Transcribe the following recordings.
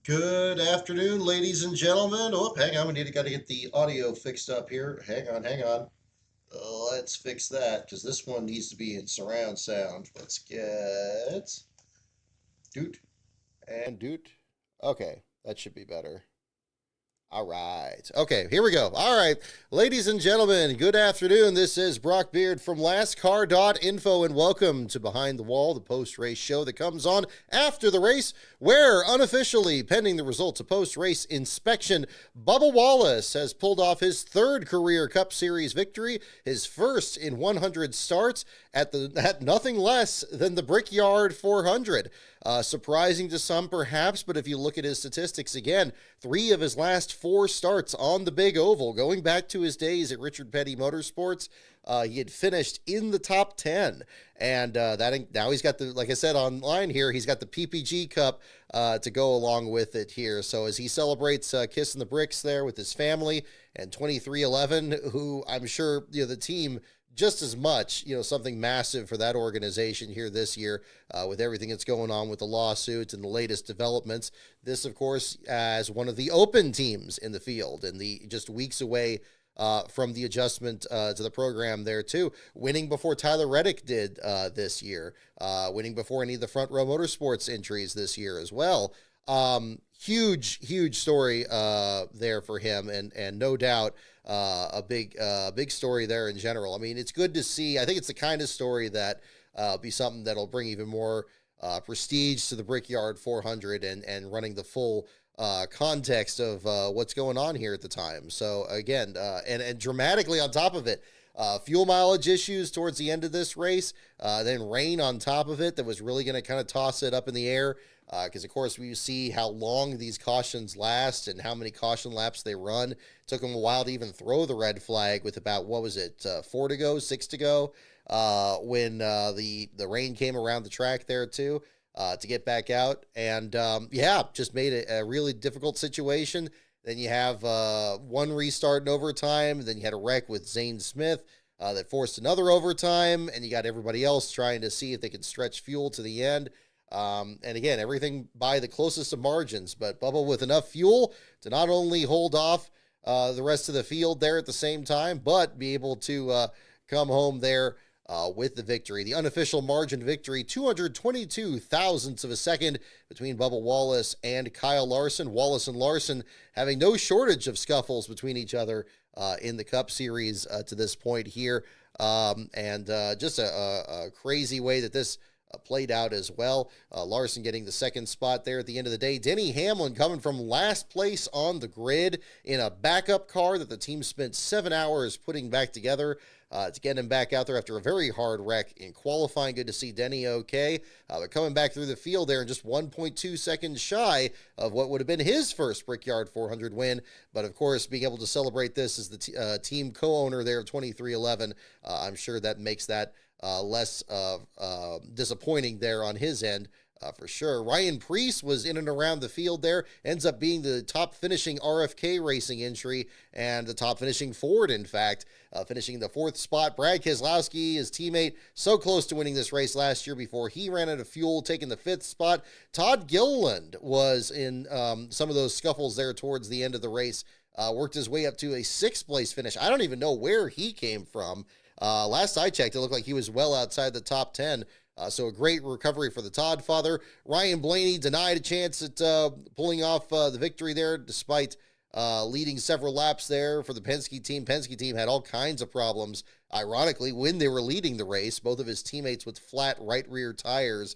Good afternoon, ladies and gentlemen. Oh, hang on. Got to get the audio fixed up here. Hang on. Let's fix that because this one needs to be in surround sound. Let's get doot and doot. Okay, that should be better. All right. Okay, here we go. All right. Ladies and gentlemen, good afternoon. This is Brock Beard from lastcar.info, and welcome to Behind the Wall, the post-race show that comes on after the race, where unofficially, pending the results of post-race inspection, Bubba Wallace has pulled off his third career Cup Series victory, his first in 100 starts at nothing less than the Brickyard 400. Surprising to some, perhaps, but if you look at his statistics again, 3 of his last 4 starts on the big oval, going back to his days at Richard Petty Motorsports, he had finished in the top 10. And now he's got like I said online here, he's got the PPG Cup to go along with it here. So as he celebrates kissing the bricks there with his family and 2311, who I'm sure the team just as much, something massive for that organization here this year with everything that's going on with the lawsuits and the latest developments. This, of course, as one of the open teams in the field and the just weeks away from the adjustment to the program there, too. Winning before Tyler Reddick did this year, winning before any of the Front Row Motorsports entries this year as well. Huge story there for him, and no doubt a big story there in general. I mean, it's good to see. I think it's the kind of story that be something that'll bring even more prestige to the Brickyard 400 and running the full context of what's going on here at the time. So again, and dramatically on top of it, fuel mileage issues towards the end of this race, then rain on top of it that was really going to kind of toss it up in the air. Because, of course, we see how long these cautions last and how many caution laps they run. It took them a while to even throw the red flag with about, 4 to go, 6 to go, when the rain came around the track there, too, to get back out. And, just made it a really difficult situation. Then you have one restart in overtime. Then you had a wreck with Zane Smith that forced another overtime. And you got everybody else trying to see if they could stretch fuel to the end. And again, everything by the closest of margins, but Bubba with enough fuel to not only hold off the rest of the field there at the same time, but be able to come home there with the victory. The unofficial margin victory, 222 thousandths of a second between Bubba Wallace and Kyle Larson. Wallace and Larson having no shortage of scuffles between each other in the Cup Series to this point here. And just a crazy way that this played out as well. Larson getting the second spot there at the end of the day. Denny Hamlin coming from last place on the grid in a backup car that the team spent 7 hours putting back together to get him back out there after a very hard wreck in qualifying. Good to see Denny okay. They're coming back through the field there in just 1.2 seconds shy of what would have been his first Brickyard 400 win. But of course, being able to celebrate this as the team co-owner there of 2311, I'm sure that makes that less disappointing there on his end for sure. Ryan Preece was in and around the field there, ends up being the top finishing RFK Racing entry and the top finishing Ford, in fact, finishing the 4th spot. Brad Keselowski, his teammate, so close to winning this race last year before he ran out of fuel, taking the 5th spot. Todd Gilliland was in some of those scuffles there towards the end of the race, worked his way up to a 6th place finish. I don't even know where he came from. Last I checked, it looked like he was well outside the top 10. So a great recovery for the Todd father. Ryan Blaney denied a chance at pulling off the victory there, despite leading several laps there for the Penske team. Penske team had all kinds of problems, ironically, when they were leading the race. Both of his teammates with flat right rear tires,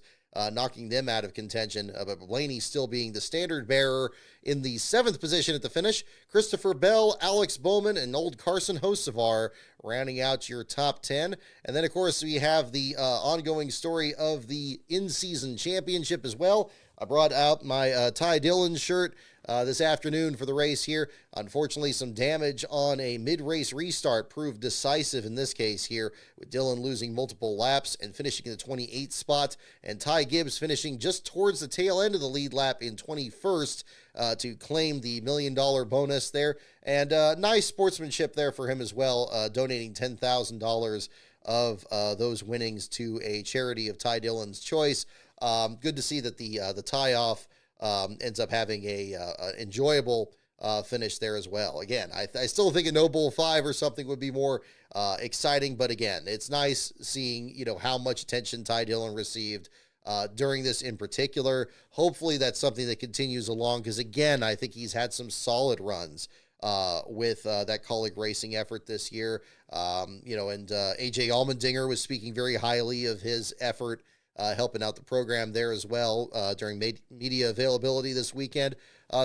knocking them out of contention, but Blaney still being the standard bearer in the 7th position at the finish. Christopher Bell, Alex Bowman, and old Carson Hocevar rounding out your top 10. And then, of course, we have the ongoing story of the in-season championship as well. I brought out my Ty Dillon shirt this afternoon for the race here. Unfortunately, some damage on a mid-race restart proved decisive in this case here, with Dillon losing multiple laps and finishing in the 28th spot, and Ty Gibbs finishing just towards the tail end of the lead lap in 21st to claim the $1 million bonus there. And nice sportsmanship there for him as well, donating $10,000 of those winnings to a charity of Ty Dillon's choice. Good to see that the tie-off ends up having a enjoyable finish there as well. Again, I still think a No Bull 5 or something would be more exciting, but again, it's nice seeing, how much attention Ty Dillon received during this in particular. Hopefully that's something that continues along, because again, I think he's had some solid runs with that colleague racing effort this year. And AJ Allmendinger was speaking very highly of his effort helping out the program there as well during media availability this weekend.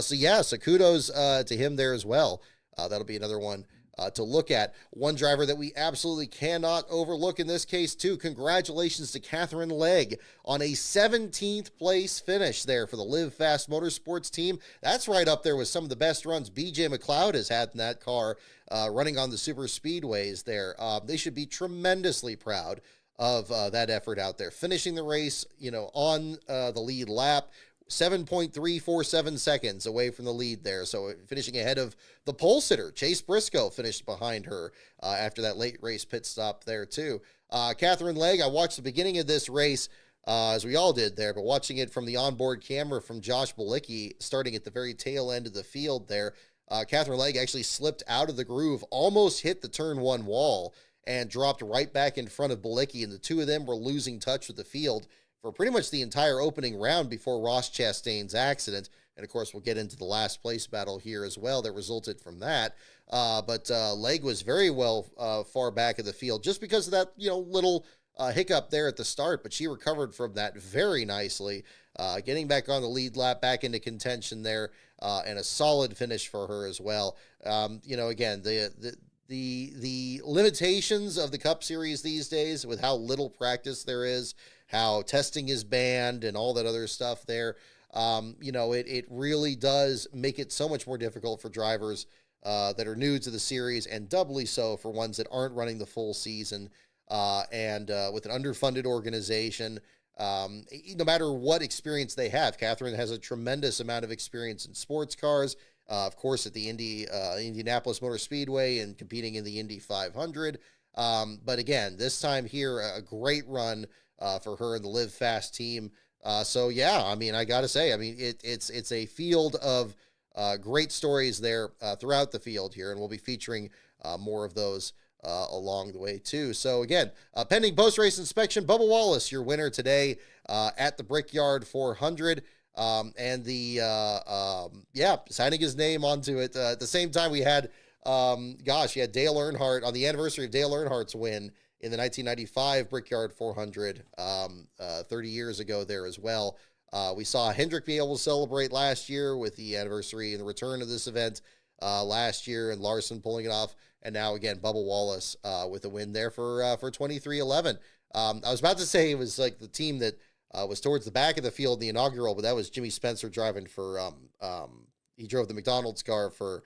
So kudos to him there as well. That'll be another one to look at. One driver that we absolutely cannot overlook in this case too. Congratulations to Catherine Legg on a 17th place finish there for the Live Fast Motorsports team. That's right up there with some of the best runs BJ McLeod has had in that car running on the super speedways there. They should be tremendously proud of that effort out there, finishing the race, on the lead lap, 7.347 seconds away from the lead there. So finishing ahead of the pole sitter, Chase Briscoe, finished behind her after that late race pit stop there too. Catherine Legg, I watched the beginning of this race, as we all did there, but watching it from the onboard camera from Josh Bilicki, starting at the very tail end of the field there, Catherine Legg actually slipped out of the groove, almost hit the turn one wall, and dropped right back in front of Bilicki, and the two of them were losing touch with the field for pretty much the entire opening round before Ross Chastain's accident. And of course, we'll get into the last place battle here as well that resulted from that. But Legg was very well far back of the field just because of that, little hiccup there at the start, but she recovered from that very nicely, getting back on the lead lap, back into contention there, and a solid finish for her as well. Again, the limitations of the Cup Series these days with how little practice there is, how testing is banned and all that other stuff there, it really does make it so much more difficult for drivers that are new to the series, and doubly so for ones that aren't running the full season, and with an underfunded organization. No matter what experience they have, Catherine has a tremendous amount of experience in sports cars, of course, at the Indianapolis Motor Speedway and competing in the Indy 500. But again, this time here, a great run for her and the Live Fast team. I got to say, it's a field of great stories there throughout the field here, and we'll be featuring more of those along the way too. So again, pending post-race inspection, Bubba Wallace, your winner today at the Brickyard 400. Signing his name onto it. At the same time, we had, you had Dale Earnhardt on the anniversary of Dale Earnhardt's win in the 1995 Brickyard 400, 30 years ago there as well. We saw Hendrick be able to celebrate last year with the anniversary and the return of this event last year, and Larson pulling it off. And now again, Bubba Wallace with a win there for 2311. I was about to say it was like the team that was towards the back of the field in the inaugural, but that was Jimmy Spencer driving for, he drove the McDonald's car for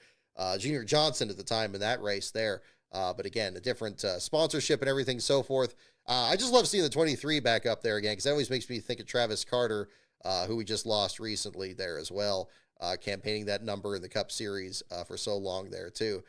Junior Johnson at the time in that race there. But again, a different sponsorship and everything, so forth. I just love seeing the 23 back up there again, because that always makes me think of Travis Carter, who we just lost recently there as well, campaigning that number in the Cup Series for so long there too.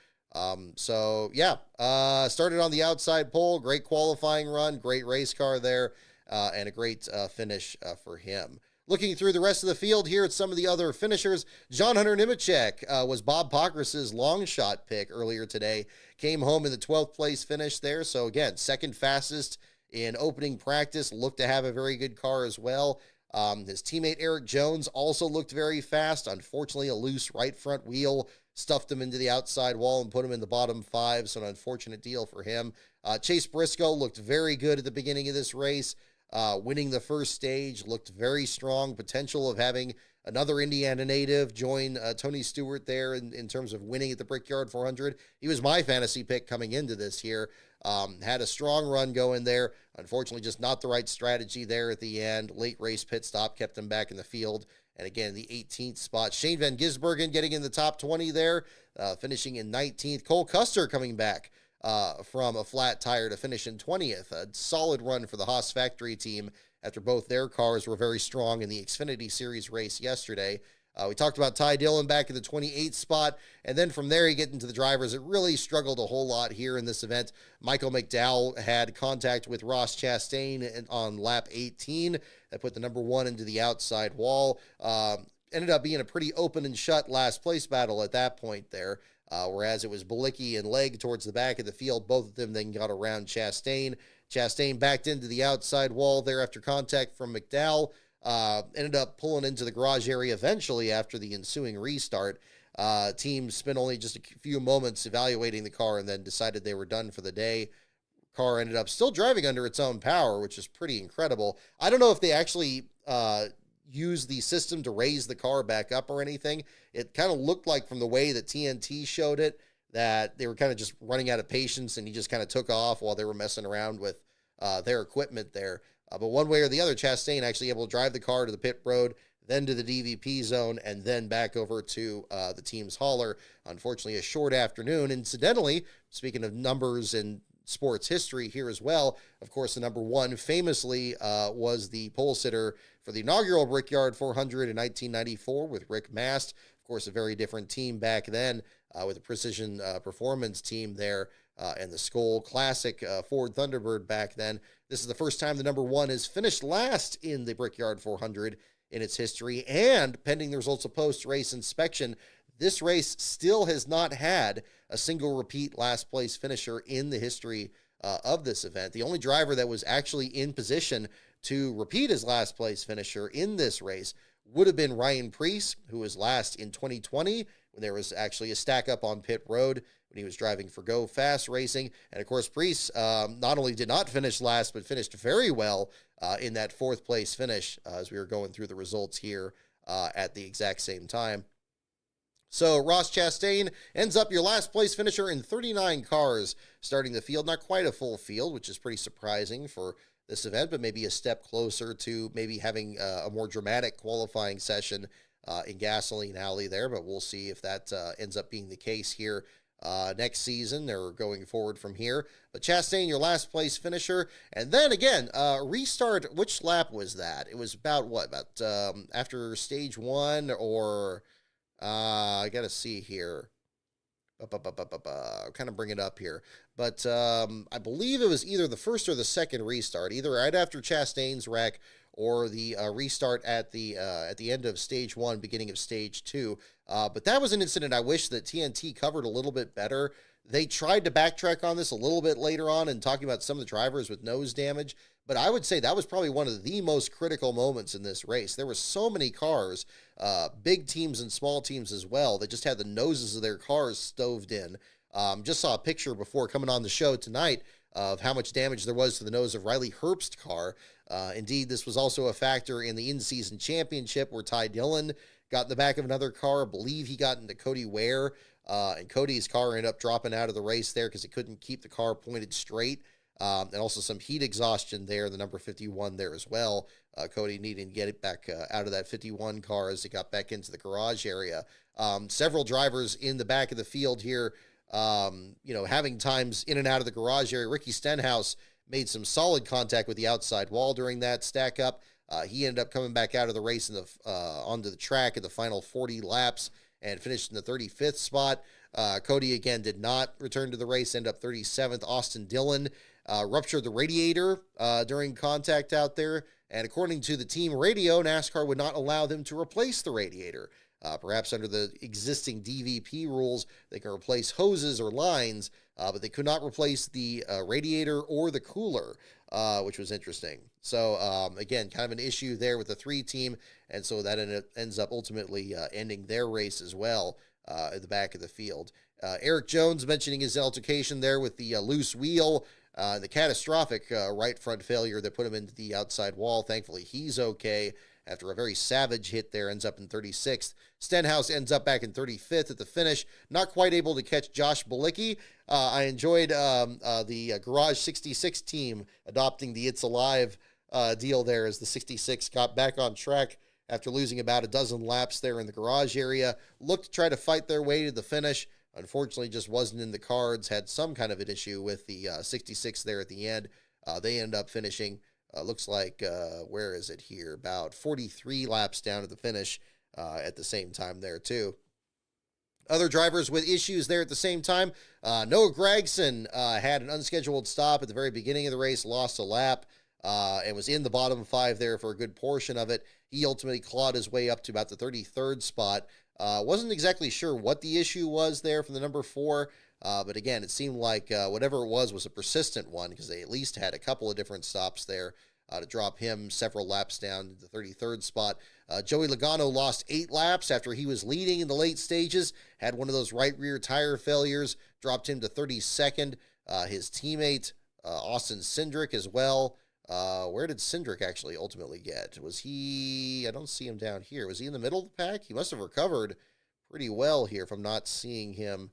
Started on the outside pole, great qualifying run, great race car there, and a great finish for him. Looking through the rest of the field here at some of the other finishers, John Hunter Nemechek was Bob Pockrass's long shot pick earlier today. Came home in the 12th place finish there. So again, second fastest in opening practice. Looked to have a very good car as well. His teammate Eric Jones also looked very fast. Unfortunately, a loose right front wheel stuffed him into the outside wall and put him in the bottom five. So an unfortunate deal for him. Chase Briscoe looked very good at the beginning of this race. Winning the first stage, looked very strong. Potential of having another Indiana native join Tony Stewart there in terms of winning at the Brickyard 400. He was my fantasy pick coming into this year. Had a strong run going there. Unfortunately, just not the right strategy there at the end. Late race pit stop kept him back in the field. And again, the 18th spot. Shane Van Gisbergen getting in the top 20 there, finishing in 19th. Cole Custer coming back from a flat tire to finish in 20th. A solid run for the Haas factory team after both their cars were very strong in the Xfinity Series race yesterday. We talked about Ty Dillon back in the 28th spot, and then from there you get into the drivers that really struggled a whole lot here in this event. Michael McDowell had contact with Ross Chastain on lap 18. That put the number one into the outside wall. ended up being a pretty open and shut last place battle at that point there. Whereas it was Bilicki and Legg towards the back of the field. Both of them then got around Chastain. Chastain backed into the outside wall there after contact from McDowell. Ended up pulling into the garage area eventually after the ensuing restart. Team spent only just a few moments evaluating the car and then decided they were done for the day. Car ended up still driving under its own power, which is pretty incredible. I don't know if they actually use the system to raise the car back up or anything. It kind of looked like from the way that TNT showed it that they were kind of just running out of patience and he just kind of took off while they were messing around with their equipment there. But one way or the other, Chastain actually able to drive the car to the pit road, then to the DVP zone, and then back over to the team's hauler. Unfortunately, a short afternoon. Incidentally, speaking of numbers and sports history here as well, of course, the number one famously was the pole sitter for the inaugural Brickyard 400 in 1994 with Rick Mast. Of course, a very different team back then with a Precision Performance team there and the Skoll Classic Ford Thunderbird back then. This is the first time the number one has finished last in the Brickyard 400 in its history, and pending the results of post-race inspection, this race still has not had a single repeat last place finisher in the history of this event. The only driver that was actually in position to repeat his last place finisher in this race would have been Ryan Preece, who was last in 2020 when there was actually a stack up on pit road when he was driving for Go Fast Racing. And of course, Preece not only did not finish last, but finished very well in that fourth place finish as we were going through the results here at the exact same time. So Ross Chastain ends up your last place finisher in 39 cars starting the field. Not quite a full field, which is pretty surprising for this event, but maybe a step closer to maybe having a more dramatic qualifying session in Gasoline Alley there. But we'll see if that ends up being the case here next season or going forward from here. But Chastain, your last place finisher. And then again, restart, which lap was that? It was about what? About after stage one or... I got to see here. Kind of bring it up here. But I believe it was either the first or the second restart, either right after Chastain's wreck or the restart at the end of stage one, beginning of stage two. But that was an incident I wish that TNT covered a little bit better. They tried to backtrack on this a little bit later on and talking about some of the drivers with nose damage. But I would say that was probably one of the most critical moments in this race. There were so many cars, big teams and small teams as well, that just had the noses of their cars stoved in. Just saw a picture before coming on the show tonight of how much damage there was to the nose of Riley Herbst's car. Indeed, this was also a factor in the in-season championship where Ty Dillon got in the back of another car. I believe he got into Cody Ware, and Cody's car ended up dropping out of the race there because he couldn't keep the car pointed straight. And also some heat exhaustion there, the number 51 there as well. Cody needing to get it back out of that 51 car as he got back into the garage area. Several drivers in the back of the field here, having times in and out of the garage area. Ricky Stenhouse made some solid contact with the outside wall during that stack up. He ended up coming back out of the race onto the track in the final 40 laps and finished in the 35th spot. Cody again did not return to the race, ended up 37th. Austin Dillon ruptured the radiator during contact out there, and according to the team radio, NASCAR would not allow them to replace the radiator. Perhaps under the existing DVP rules, they can replace hoses or lines, but they could not replace the radiator or the cooler, which was interesting. So, again, kind of an issue there with the 3 team, and so that ends up ultimately ending their race as well at the back of the field. Eric Jones mentioning his altercation there with the loose wheel, the catastrophic right front failure that put him into the outside wall. Thankfully, he's okay after a very savage hit there, ends up in 36th. Stenhouse ends up back in 35th at the finish. Not quite able to catch Josh Bilicki. I enjoyed the Garage 66 team adopting the It's Alive deal there as the 66 got back on track after losing about a dozen laps there in the garage area. Looked to try to fight their way to the finish. Unfortunately, just wasn't in the cards. Had some kind of an issue with the 66 there at the end. They end up finishing, looks like, where is it here? About 43 laps down to the finish at the same time there, too. Other drivers with issues there at the same time. Noah Gragson had an unscheduled stop at the very beginning of the race, lost a lap, and was in the bottom 5 there for a good portion of it. He ultimately clawed his way up to about the 33rd spot. Wasn't exactly sure what the issue was there from the number 4. But again, it seemed like whatever it was a persistent one, because they at least had a couple of different stops there to drop him several laps down to the 33rd spot. Joey Logano lost 8 laps after he was leading in the late stages, had one of those right rear tire failures, dropped him to 32nd. His teammate, Austin Cindric, as well. Where did Cindric actually ultimately get? Was he, I don't see him down here. Was he in the middle of the pack? He must have recovered pretty well here if I'm not seeing him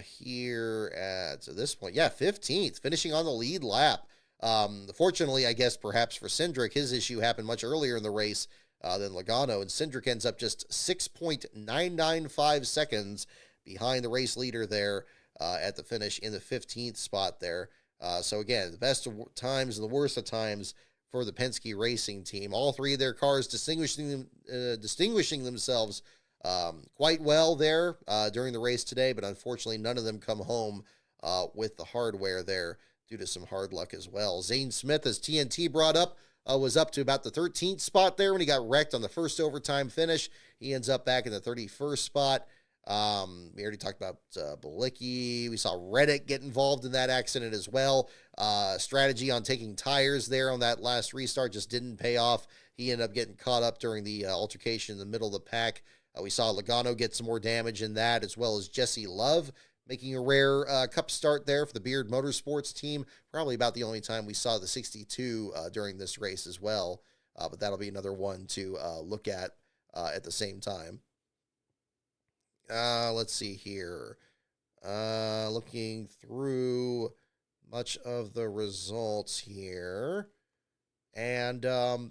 here at this point. Yeah, 15th, finishing on the lead lap. Fortunately, I guess perhaps for Cindric, his issue happened much earlier in the race than Logano, and Cindric ends up just 6.995 seconds behind the race leader there at the finish in the 15th spot there. So again, the best of times and the worst of times for the Penske Racing team. All 3 of their cars distinguishing themselves quite well there during the race today, but unfortunately none of them come home with the hardware there due to some hard luck as well. Zane Smith, as TNT brought up, was up to about the 13th spot there when he got wrecked on the first overtime finish. He ends up back in the 31st spot. We already talked about Balicki. We saw Reddick get involved in that accident as well. Strategy on taking tires there on that last restart just didn't pay off. He ended up getting caught up during the altercation in the middle of the pack. We saw Logano get some more damage in that, as well as Jesse Love making a rare cup start there for the Beard Motorsports team. Probably about the only time we saw the 62 during this race as well. But that'll be another one to look at the same time. Let's see here. Looking through much of the results here. And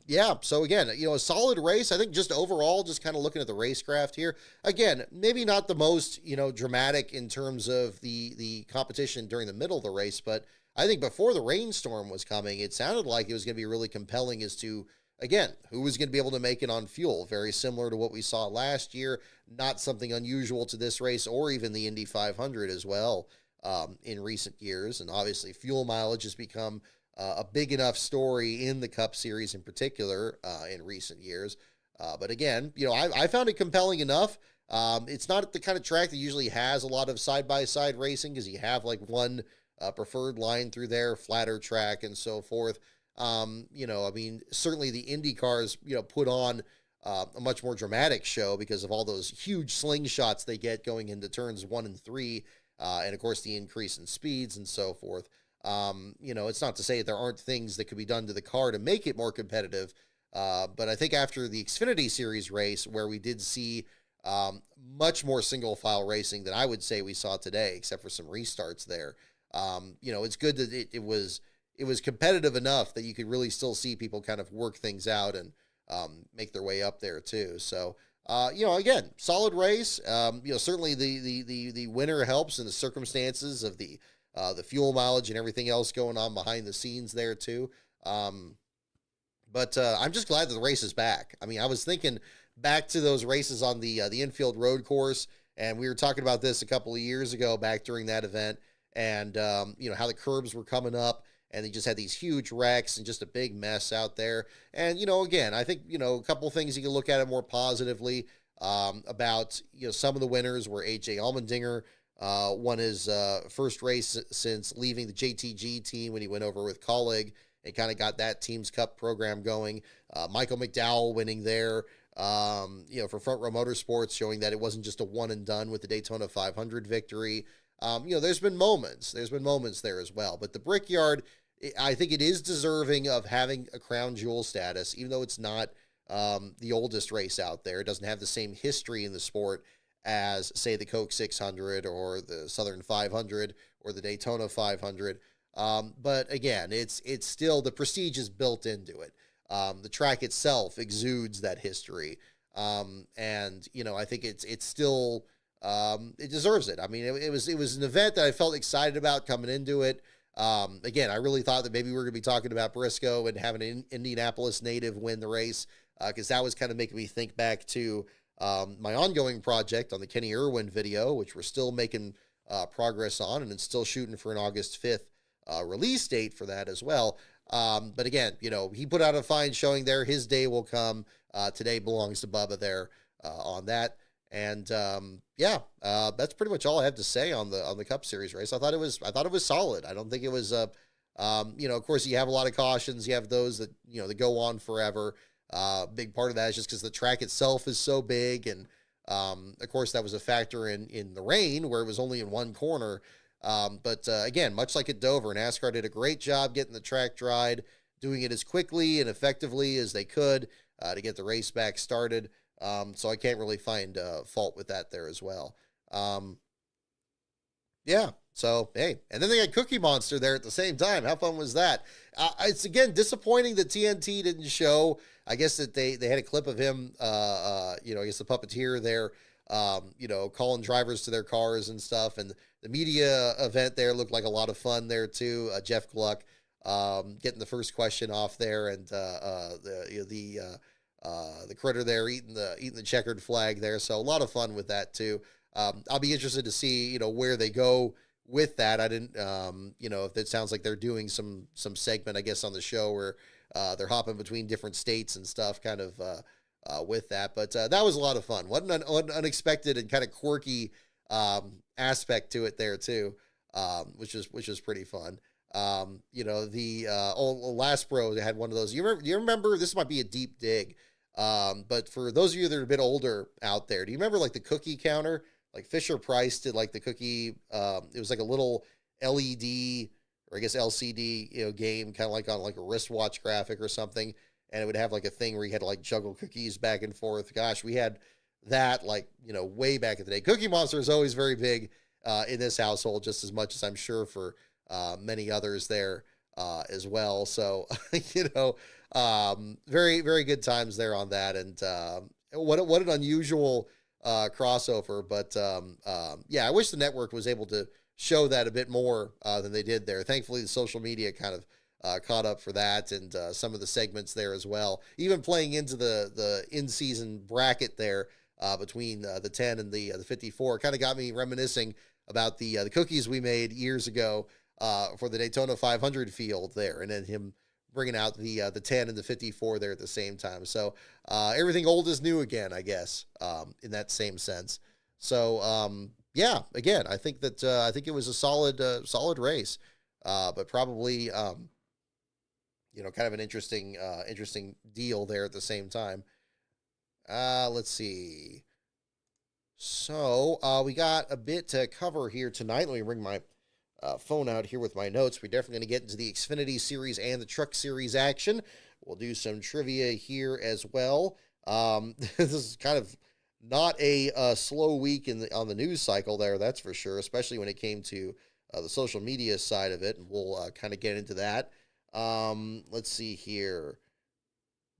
yeah, so again, a solid race. I think just overall, just kind of looking at the racecraft here. Again, maybe not the most, dramatic in terms of the competition during the middle of the race, but I think before the rainstorm was coming, it sounded like it was going to be really compelling as to, again, who was going to be able to make it on fuel. Very similar to what we saw last year. Not something unusual to this race or even the Indy 500 as well in recent years. And obviously, fuel mileage has become a big enough story in the Cup Series in particular in recent years. But again, I found it compelling enough. It's not the kind of track that usually has a lot of side-by-side racing because you have like one preferred line through there, flatter track and so forth. Certainly the Indy cars, put on a much more dramatic show because of all those huge slingshots they get going into turns 1 and 3. And of course the increase in speeds and so forth. It's not to say that there aren't things that could be done to the car to make it more competitive. But I think after the Xfinity Series race, where we did see much more single file racing than I would say we saw today, except for some restarts there. It's good that it was competitive enough that you could really still see people kind of work things out and make their way up there too. So, again, solid race. Certainly the winner helps in the circumstances of the fuel mileage and everything else going on behind the scenes there too. But I'm just glad that the race is back. I mean, I was thinking back to those races on the infield road course, and we were talking about this a couple of years ago back during that event, and how the curbs were coming up, and they just had these huge wrecks and just a big mess out there. And again, I think a couple of things you can look at it more positively about some of the winners were AJ Allmendinger. Won his first race since leaving the JTG team when he went over with Colleague and kind of got that team's cup program going. Michael McDowell winning there, for Front Row Motorsports, showing that it wasn't just a one and done with the Daytona 500 victory. There's been moments there as well, but the Brickyard, I think it is deserving of having a crown jewel status, even though it's not the oldest race out there. It doesn't have the same history in the sport as, say, the Coke 600 or the Southern 500 or the Daytona 500. But again, it's still, the prestige is built into it. The track itself exudes that history. I think it's still, it deserves it. I mean, it was an event that I felt excited about coming into it. Again, I really thought that maybe we were going to be talking about Briscoe and having an Indianapolis native win the race, because that was kind of making me think back to my ongoing project on the Kenny Irwin video, which we're still making progress on, and it's still shooting for an August 5th release date for that as well. But again, he put out a fine showing there. His day will come. today belongs to Bubba there on that. And yeah, that's pretty much all I have to say on the Cup Series race. I thought it was solid. I don't think it was of course you have a lot of cautions. You have those that that go on forever. Big part of that is just because the track itself is so big, and of course that was a factor in the rain where it was only in one corner. But again, much like at Dover, NASCAR did a great job getting the track dried, doing it as quickly and effectively as they could to get the race back started. So I can't really find fault with that there as well. Yeah. So, hey, and then they had Cookie Monster there at the same time. How fun was that? It's, again, disappointing that TNT didn't show. I guess that they had a clip of him, I guess the puppeteer there, calling drivers to their cars and stuff. And the media event there looked like a lot of fun there, too. Jeff Gluck getting the first question off there, and the critter there eating the checkered flag there. So a lot of fun with that, too. I'll be interested to see, where they go with that. I didn't, if it sounds like they're doing some segment, I guess, on the show where they're hopping between different states and stuff kind of with that. But that was a lot of fun. What an unexpected and kind of quirky aspect to it there, too, which was pretty fun. The Last Bro had one of those. You remember, this might be a deep dig, but for those of you that are a bit older out there, do you remember like the cookie counter? Like Fisher Price did like the cookie, it was like a little LED or I guess LCD, game, kind of like on like a wristwatch graphic or something. And it would have like a thing where you had to like juggle cookies back and forth. Gosh, we had that like, way back in the day. Cookie Monster is always very big in this household, just as much as I'm sure for many others there as well. So, very, very good times there on that. And what an unusual crossover. But yeah, I wish the network was able to show that a bit more than they did there. Thankfully, the social media kind of caught up for that, and some of the segments there as well. Even playing into the in-season bracket there between the 10 and the 54 kind of got me reminiscing about the cookies we made years ago for the Daytona 500 field there, and then him bringing out the 10 and the 54 there at the same time. So everything old is new again, I guess, in that same sense. So yeah, again, I think it was a solid race, but probably kind of an interesting deal there at the same time. Let's see. So we got a bit to cover here tonight. Let me bring my phone out here with my notes. We're definitely going to get into the Xfinity Series and the Truck Series action. We'll do some trivia here as well. This is kind of not a slow week on the news cycle there, that's for sure, especially when it came to the social media side of it, and we'll kind of get into that. Let's see here.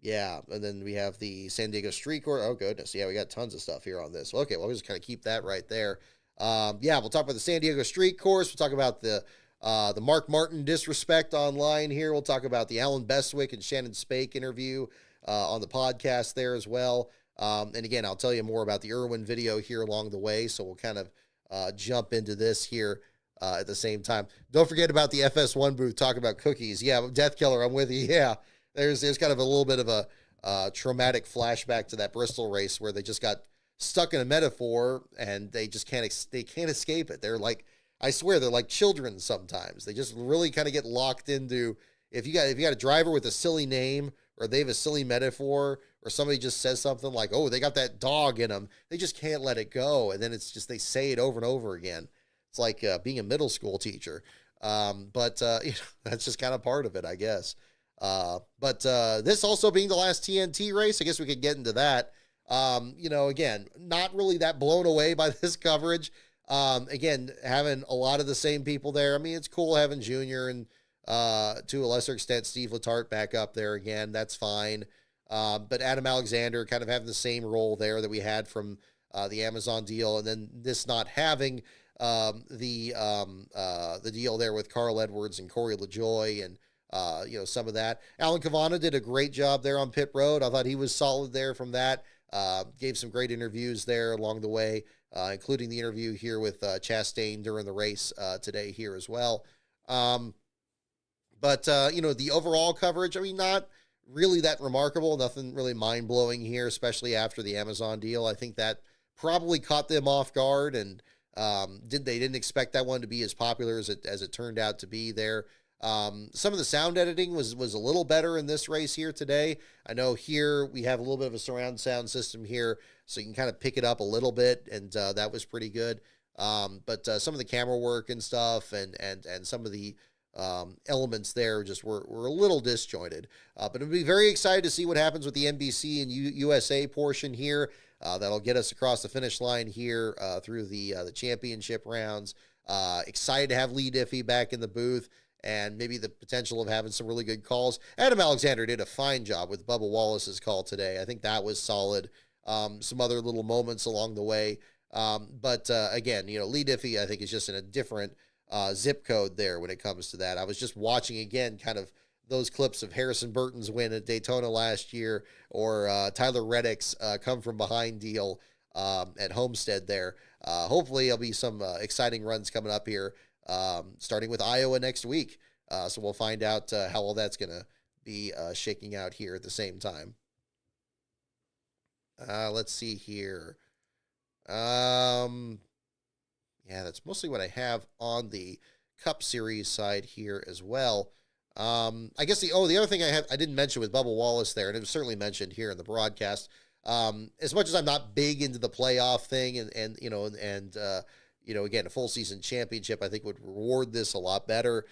Yeah, and then we have the San Diego Street Course. Oh, goodness. Yeah, we got tons of stuff here on this. Okay, well, we'll just kind of keep that right there. Yeah, we'll talk about the San Diego Street Course. We'll talk about the Mark Martin disrespect online here. We'll talk about the Alan Bestwick and Shannon Spake interview on the podcast there as well. And again, I'll tell you more about the Irwin video here along the way, so we'll kind of jump into this here at the same time. Don't forget about the FS1 booth talking about cookies. Yeah, Death Killer, I'm with you. Yeah, there's kind of a little bit of a traumatic flashback to that Bristol race where they just got stuck in a metaphor and they just can't escape it. They're like, I swear, they're like children sometimes. They just really kind of get locked into, if you got a driver with a silly name or they have a silly metaphor, or somebody just says something like, oh, they got that dog in them, they just can't let it go. And then it's just, they say it over and over again. It's like being a middle school teacher. But that's just kind of part of it, I guess. But this also being the last TNT race, I guess we could get into that. Again, not really that blown away by this coverage. Again, having a lot of the same people there. I mean, it's cool having Junior and to a lesser extent, Steve Letarte back up there again. That's fine. But Adam Alexander kind of having the same role there that we had from the Amazon deal, and then this not having the deal there with Carl Edwards and Corey LaJoy and some of that. Alan Cavana did a great job there on pit road. I thought he was solid there from that. Gave some great interviews there along the way, including the interview here with Chastain during the race today here as well. But the overall coverage, I mean, not really that remarkable. Nothing really mind blowing here, especially after the Amazon deal. I think that probably caught them off guard, and they didn't expect that one to be as popular as it turned out to be there. Some of the sound editing was a little better in this race here today. I know here we have a little bit of a surround sound system here, so you can kind of pick it up a little bit, and that was pretty good. But some of the camera work and stuff, and some of the elements there just were a little disjointed. But I'll be very excited to see what happens with the NBC and USA portion here. That'll get us across the finish line here through the championship rounds. Excited to have Lee Diffie back in the booth, and maybe the potential of having some really good calls. Adam Alexander did a fine job with Bubba Wallace's call today. I think that was solid. Some other little moments along the way. But again, Lee Diffie, I think, is just in a different zip code there when it comes to that. I was just watching again kind of those clips of Harrison Burton's win at Daytona last year, or Tyler Reddick's come from behind deal at Homestead there. Hopefully there'll be some exciting runs coming up here, starting with Iowa next week. So we'll find out how all that's going to be shaking out here at the same time. Let's see here. Yeah, that's mostly what I have on the Cup Series side here as well. I guess the other thing I didn't mention with Bubba Wallace there, and it was certainly mentioned here in the broadcast. As much as I'm not big into the playoff thing, and again, a full season championship I think would reward this a lot better.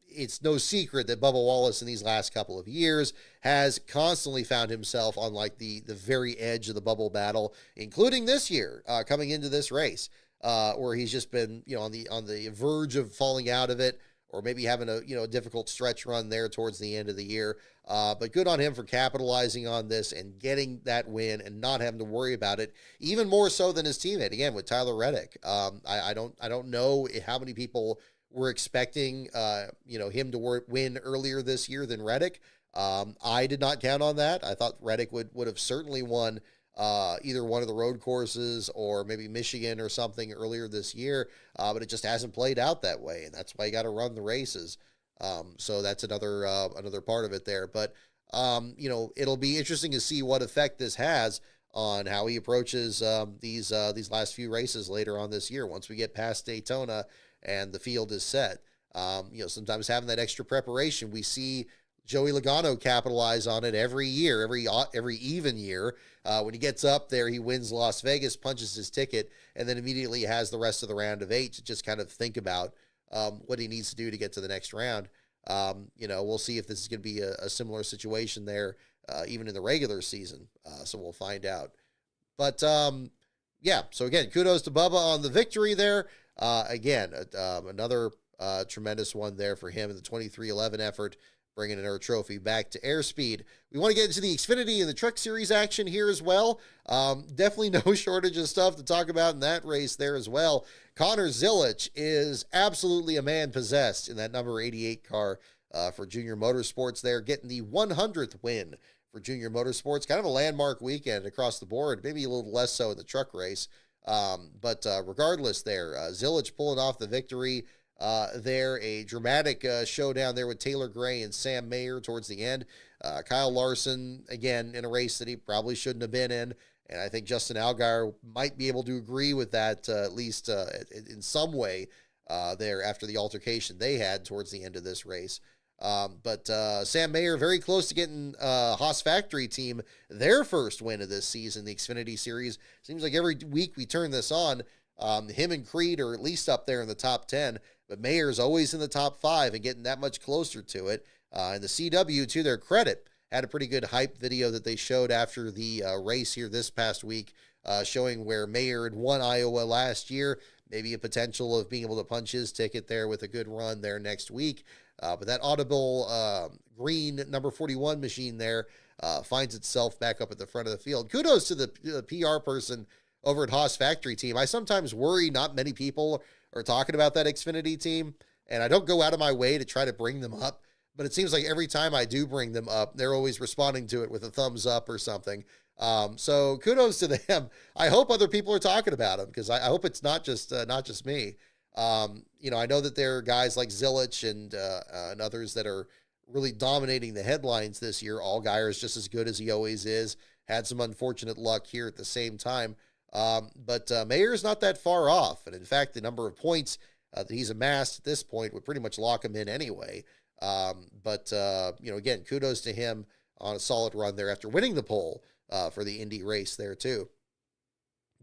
It's no secret that Bubba Wallace in these last couple of years has constantly found himself on like the very edge of the bubble battle, including this year, coming into this race, where he's just been, on the verge of falling out of it, or maybe having a difficult stretch run there towards the end of the year. But good on him for capitalizing on this and getting that win and not having to worry about it, even more so than his teammate, again, with Tyler Reddick. I don't know how many people were expecting him to win earlier this year than Reddick. I did not count on that. I thought Reddick would have certainly won either one of the road courses or maybe Michigan or something earlier this year, but it just hasn't played out that way, and that's why you got to run the races. So that's another part of it there. But it'll be interesting to see what effect this has on how he approaches these last few races later on this year. Once we get past Daytona and the field is set, sometimes having that extra preparation, we see Joey Logano capitalize on it every year, every even year. When he gets up there, he wins Las Vegas, punches his ticket, and then immediately has the rest of the round of 8 to just kind of think about what he needs to do to get to the next round. We'll see if this is going to be a similar situation there, even in the regular season. So we'll find out. But so again, kudos to Bubba on the victory there. Again, another tremendous one there for him in the 23-11 effort, bringing another trophy back to airspeed. We want to get into the Xfinity and the Truck Series action here as well. Definitely no shortage of stuff to talk about in that race there as well. Connor Zilic is absolutely a man possessed in that number 88 car for Junior Motorsports there, getting the 100th win for Junior Motorsports. Kind of a landmark weekend across the board, maybe a little less so in the truck race. But regardless there, Zilic pulling off the victory there. A dramatic showdown there with Taylor Gray and Sam Mayer towards the end. Kyle Larson, again, in a race that he probably shouldn't have been in. And I think Justin Allgaier might be able to agree with that, at least in some way there after the altercation they had towards the end of this race. But Sam Mayer very close to getting Haas Factory Team their first win of this season, the Xfinity Series. Seems like every week we turn this on, him and Creed are at least up there in the top 10, but Mayer's always in the top 5 and getting that much closer to it. And the CW, to their credit, had a pretty good hype video that they showed after the race here this past week, showing where Mayer had won Iowa last year, maybe a potential of being able to punch his ticket there with a good run there next week. But that audible green number 41 machine there finds itself back up at the front of the field. Kudos to the PR person over at Haas Factory Team. I sometimes worry not many people are talking about that Xfinity team, and I don't go out of my way to try to bring them up, but it seems like every time I do bring them up, they're always responding to it with a thumbs up or something. So kudos to them. I hope other people are talking about them, because I hope it's not just me. I know that there are guys like Zilic and others that are really dominating the headlines this year. Allgaier is just as good as he always is. Had some unfortunate luck here at the same time. But Mayer's not that far off. And in fact, the number of points that he's amassed at this point would pretty much lock him in anyway. Again, kudos to him on a solid run there after winning the pole for the Indy race there too.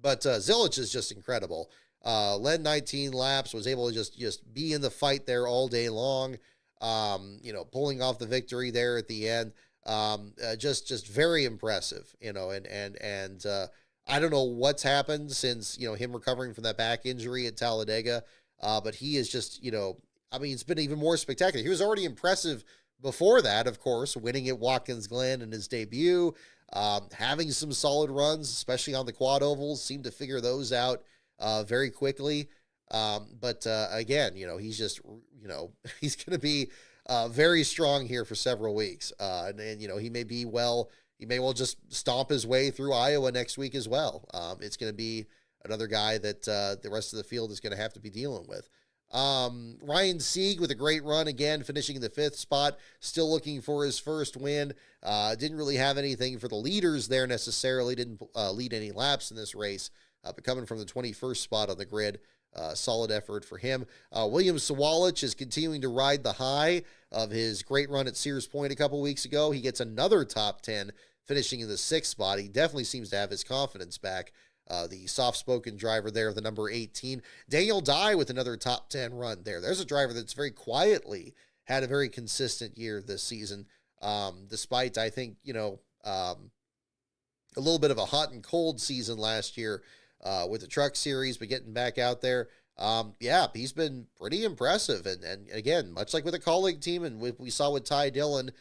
But Zilich is just incredible. Led 19 laps, was able to just be in the fight there all day long. Pulling off the victory there at the end. Just very impressive, and I don't know what's happened since, him recovering from that back injury at Talladega. But he is just, it's been even more spectacular. He was already impressive before that, of course, winning at Watkins Glen in his debut, having some solid runs, especially on the quad ovals, seemed to figure those out very quickly. Again, he's just, he's going to be very strong here for several weeks. He may well just stomp his way through Iowa next week as well. It's going to be another guy that the rest of the field is going to have to be dealing with. Ryan Sieg with a great run again, finishing in the 5th spot, still looking for his first win. Didn't really have anything for the leaders there necessarily, didn't lead any laps in this race, but coming from the 21st spot on the grid, solid effort for him. William Sawalich is continuing to ride the high of his great run at Sears Point a couple weeks ago. He gets another top 10, finishing in the 6th spot. He definitely seems to have his confidence back. The soft-spoken driver there, the number 18. Daniel Dye with another top 10 run there. There's a driver that's very quietly had a very consistent year this season, despite, I think, a little bit of a hot and cold season last year with the Truck Series, but getting back out there. He's been pretty impressive. And again, much like with a colleague team, and we saw with Ty Dillon,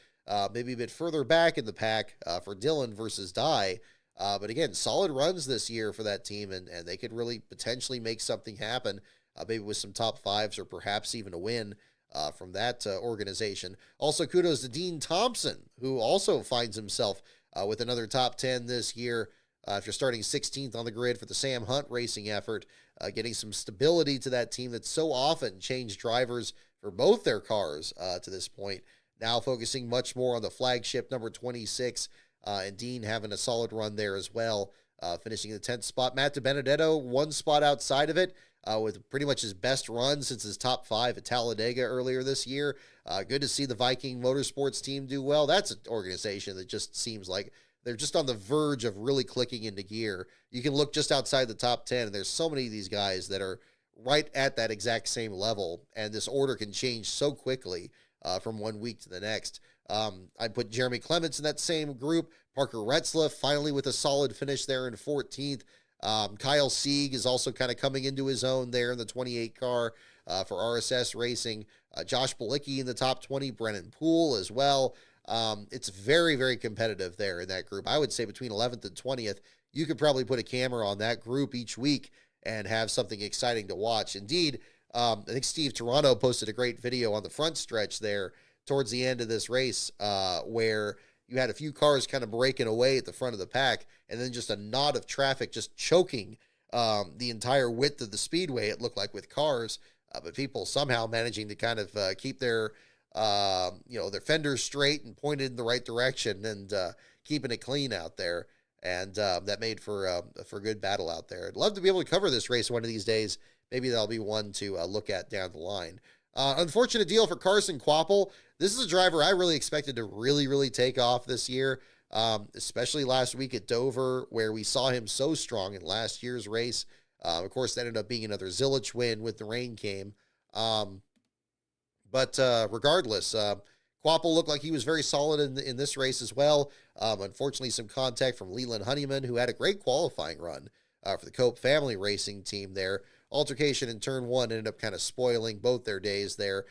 maybe a bit further back in the pack for Dillon versus Dye. But again, solid runs this year for that team, and they could really potentially make something happen, maybe with some top 5s or perhaps even a win from that organization. Also, kudos to Dean Thompson, who also finds himself with another top 10 this year after starting 16th on the grid for the Sam Hunt racing effort, getting some stability to that team that's so often changed drivers for both their cars to this point. Now focusing much more on the flagship number 26, and Dean having a solid run there as well, finishing in the 10th spot. Matt DiBenedetto, 1 spot outside of it, with pretty much his best run since his top 5 at Talladega earlier this year. Good to see the Viking Motorsports team do well. That's an organization that just seems like they're just on the verge of really clicking into gear. You can look just outside the top 10, and there's so many of these guys that are right at that exact same level, and this order can change so quickly from one week to the next. I'd put Jeremy Clements in that same group. Parker Retzlaff finally with a solid finish there in 14th. Kyle Sieg is also kind of coming into his own there in the 28 car for RSS Racing. Josh Bilicki in the top 20. Brennan Poole as well. It's very, very competitive there in that group. I would say between 11th and 20th, you could probably put a camera on that group each week and have something exciting to watch. Indeed, I think Steve Toronto posted a great video on the front stretch there towards the end of this race, where you had a few cars kind of breaking away at the front of the pack, and then just a knot of traffic just choking the entire width of the speedway, it looked like, with cars, but people somehow managing to kind of keep their their fenders straight and pointed in the right direction, and keeping it clean out there. And that made for a good battle out there. I'd love to be able to cover this race one of these days. Maybe that'll be one to look at down the line. Unfortunate deal for Carson Kvapil. This is a driver I really expected to really take off this year, especially last week at Dover, where we saw him so strong in last year's race. Of course, that ended up being another Zilich win with the rain came. Regardless, Kvapil looked like he was very solid in this race as well. Unfortunately, some contact from Leland Honeyman, who had a great qualifying run for the Cope family racing team there. Altercation in turn 1 ended up kind of spoiling both their days there.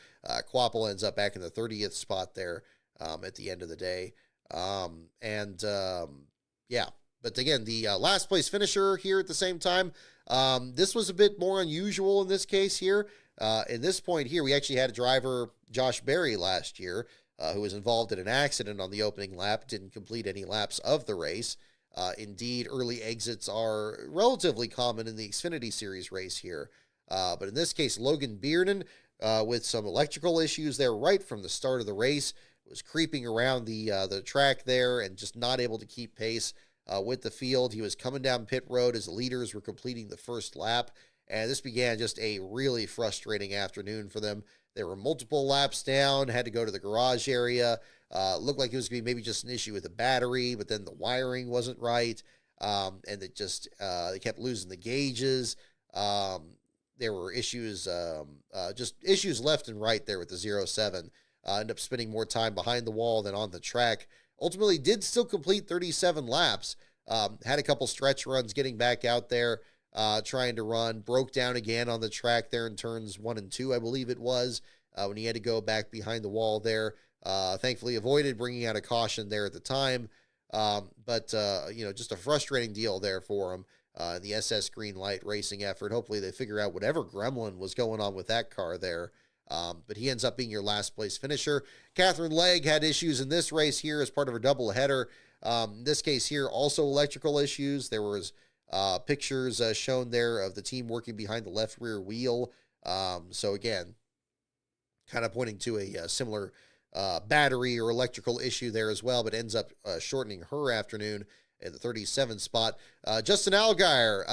Kvapil ends up back in the 30th spot there at the end of the day. But again, the last place finisher here at the same time, this was a bit more unusual in this case here. In this point here, we actually had a driver, Josh Berry, last year, who was involved in an accident on the opening lap, didn't complete any laps of the race. Indeed, early exits are relatively common in the Xfinity Series race here. But in this case, Logan Biernan, with some electrical issues there right from the start of the race, was creeping around the track there and just not able to keep pace with the field. He was coming down pit road as the leaders were completing the first lap, and this began just a really frustrating afternoon for them. There were multiple laps down, had to go to the garage area. Looked like it was going to be maybe just an issue with the battery, but then the wiring wasn't right, and it just they kept losing the gauges. There were issues, just issues left and right there with the 07. Ended up spending more time behind the wall than on the track. Ultimately, did still complete 37 laps. Had a couple stretch runs getting back out there, trying to run. Broke down again on the track there in turns 1 and 2, I believe it was, when he had to go back behind the wall there. Thankfully avoided bringing out a caution there at the time. But just a frustrating deal there for him. The SS Green Light racing effort. Hopefully they figure out whatever gremlin was going on with that car there. But he ends up being your last place finisher. Catherine Legg had issues in this race here as part of her double header. In this case here, also electrical issues. There was pictures shown there of the team working behind the left rear wheel. So again, kind of pointing to a similar battery or electrical issue there as well, but ends up shortening her afternoon in the 37 spot. Justin Allgaier,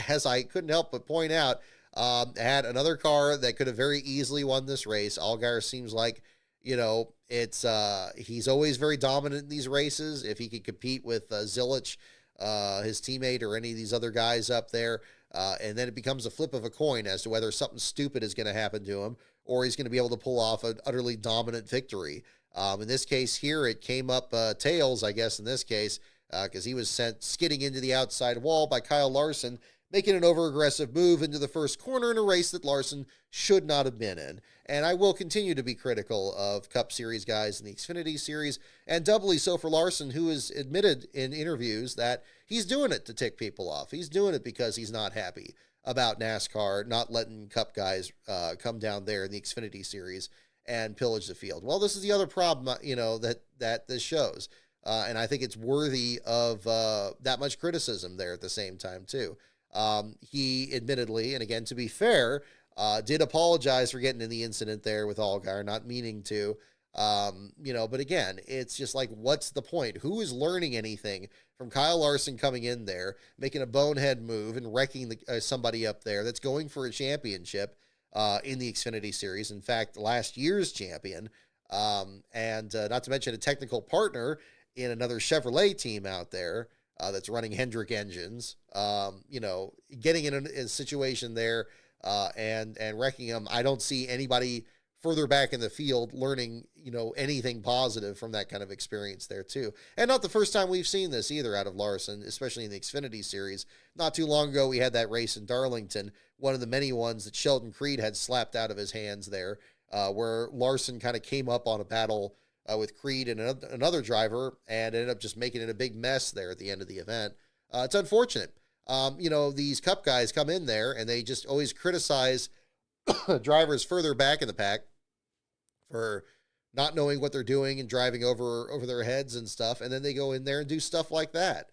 as I couldn't help but point out, had another car that could have very easily won this race. Allgaier seems like, it's he's always very dominant in these races. If he could compete with Zilich, his teammate, or any of these other guys up there, and then it becomes a flip of a coin as to whether something stupid is going to happen to him or he's going to be able to pull off an utterly dominant victory. In this case here, it came up tails, I guess, in this case, because he was sent skidding into the outside wall by Kyle Larson, making an over-aggressive move into the first corner in a race that Larson should not have been in. And I will continue to be critical of Cup Series guys in the Xfinity Series, and doubly so for Larson, who has admitted in interviews that he's doing it to tick people off. He's doing it because he's not happy about NASCAR not letting Cup guys come down there in the Xfinity Series and pillage the field. Well, this is the other problem, that this shows. And I think it's worthy of that much criticism there at the same time, too. He admittedly, and again, to be fair, did apologize for getting in the incident there with Allgaier, not meaning to, but again, it's just like, what's the point? Who is learning anything from Kyle Larson coming in there, making a bonehead move and wrecking somebody up there that's going for a championship in the Xfinity Series? In fact, last year's champion, and not to mention a technical partner in another Chevrolet team out there that's running Hendrick engines, getting in a situation there and wrecking them. I don't see anybody further back in the field learning, anything positive from that kind of experience there too. And not the first time we've seen this either out of Larson, especially in the Xfinity Series. Not too long ago, we had that race in Darlington, one of the many ones that Sheldon Creed had slapped out of his hands there, where Larson kind of came up on a battle with Creed and another driver and ended up just making it a big mess there at the end of the event. It's unfortunate. These Cup guys come in there and they just always criticize drivers further back in the pack for not knowing what they're doing and driving over their heads and stuff. And then they go in there and do stuff like that.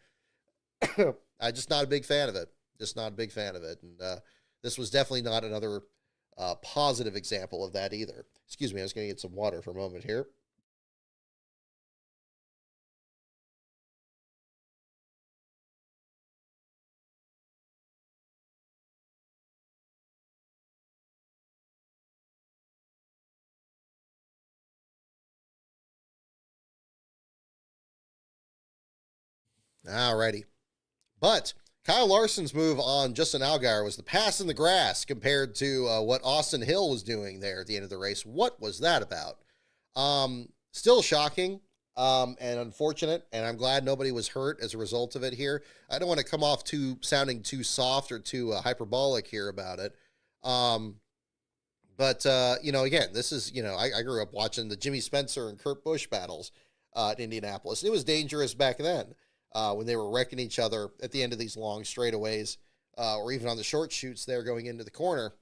I'm just not a big fan of it. And this was definitely not another positive example of that either. Excuse me, I was going to get some water for a moment here. Alrighty. But Kyle Larson's move on Justin Allgaier was the pass in the grass compared to what Austin Hill was doing there at the end of the race. What was that about? Still shocking and unfortunate, and I'm glad nobody was hurt as a result of it here. I don't want to come off sounding too soft or too hyperbolic here about it. But again, this is, I grew up watching the Jimmy Spencer and Kurt Busch battles in Indianapolis. It was dangerous back then. When they were wrecking each other at the end of these long straightaways, or even on the short shoots there going into the corner.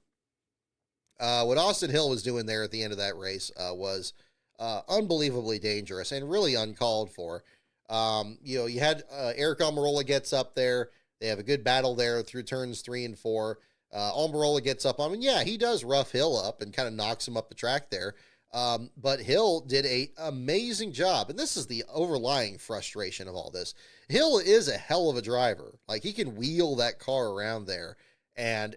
What Austin Hill was doing there at the end of that race was unbelievably dangerous and really uncalled for. You had Eric Almirola gets up there. They have a good battle there through turns 3 and 4. Almirola gets up on him, and yeah, he does rough Hill up and kind of knocks him up the track there. But Hill did a amazing job, and this is the overlying frustration of all this. Hill is a hell of a driver. Like, he can wheel that car around there, and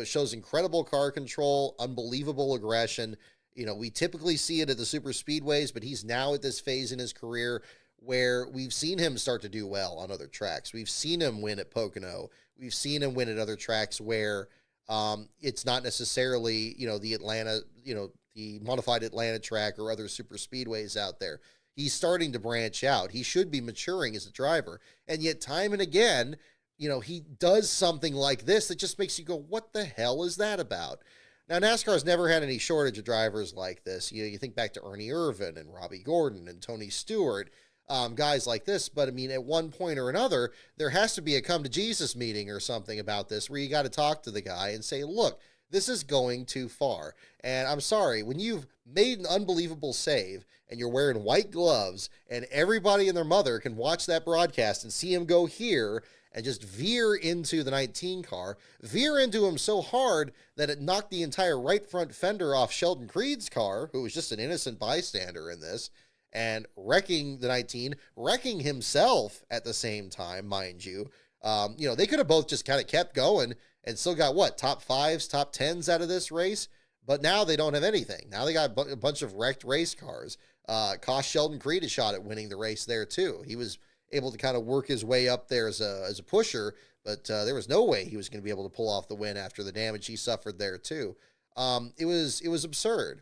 shows incredible car control, unbelievable aggression. We typically see it at the super speedways, but he's now at this phase in his career where we've seen him start to do well on other tracks. We've seen him win at Pocono. We've seen him win at other tracks where it's not necessarily, the Atlanta, the modified Atlanta track or other super speedways out there. He's starting to branch out. He should be maturing as a driver. And yet, time and again, he does something like this that just makes you go, what the hell is that about? Now, NASCAR's never had any shortage of drivers like this. You think back to Ernie Irvan and Robbie Gordon and Tony Stewart, guys like this. But I mean, at one point or another, there has to be a come to Jesus meeting or something about this where you got to talk to the guy and say, look, this is going too far. And I'm sorry, when you've made an unbelievable save and you're wearing white gloves and everybody and their mother can watch that broadcast and see him go here and just veer into the 19 car, veer into him so hard that it knocked the entire right front fender off Sheldon Creed's car, who was just an innocent bystander in this, and wrecking the 19, wrecking himself at the same time, mind you. They could have both just kind of kept going and still got top fives, top tens out of this race. But now they don't have anything. Now they got a bunch of wrecked race cars. Cost Sheldon Creed a shot at winning the race there too. He was able to kind of work his way up there as a pusher, but there was no way he was going to be able to pull off the win after the damage he suffered there too. It was absurd,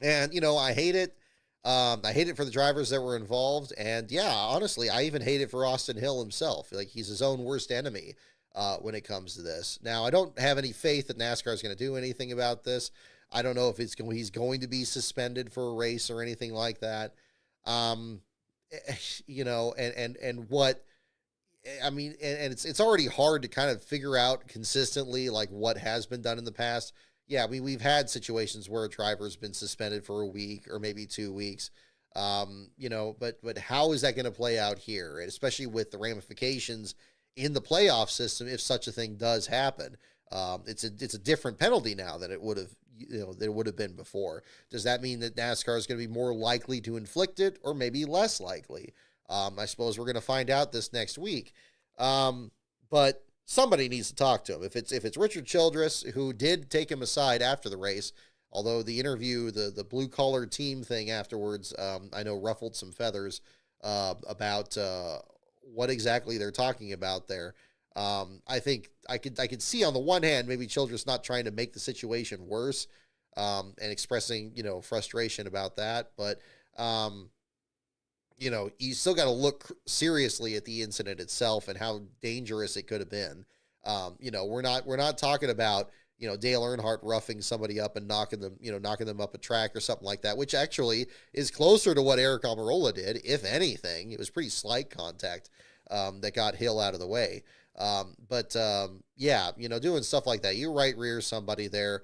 and I hate it. I hate it for the drivers that were involved, and yeah, honestly, I even hate it for Austin Hill himself. Like, he's his own worst enemy when it comes to this. Now, I don't have any faith that NASCAR is going to do anything about this. I don't know if he's going to be suspended for a race or anything like that. And what I mean, and it's already hard to kind of figure out consistently like what has been done in the past. Yeah, we've had situations where a driver's been suspended for a week or maybe 2 weeks. But how is that going to play out here? And especially with the ramifications in the playoff system, if such a thing does happen, it's a different penalty now than it would have been before. Does that mean that NASCAR is going to be more likely to inflict it, or maybe less likely? I suppose we're going to find out this next week. But somebody needs to talk to him. If it's Richard Childress, who did take him aside after the race, although the interview, the blue collar team thing afterwards, I know ruffled some feathers about what exactly they're talking about there. I think I could see on the one hand maybe Childress not trying to make the situation worse, and expressing frustration about that, but you still got to look seriously at the incident itself and how dangerous it could have been. We're not talking about Dale Earnhardt roughing somebody up and knocking them up a track or something like that, which actually is closer to what Eric Almirola did. If anything, it was pretty slight contact that got Hill out of the way. Doing stuff like that, you right rear somebody there.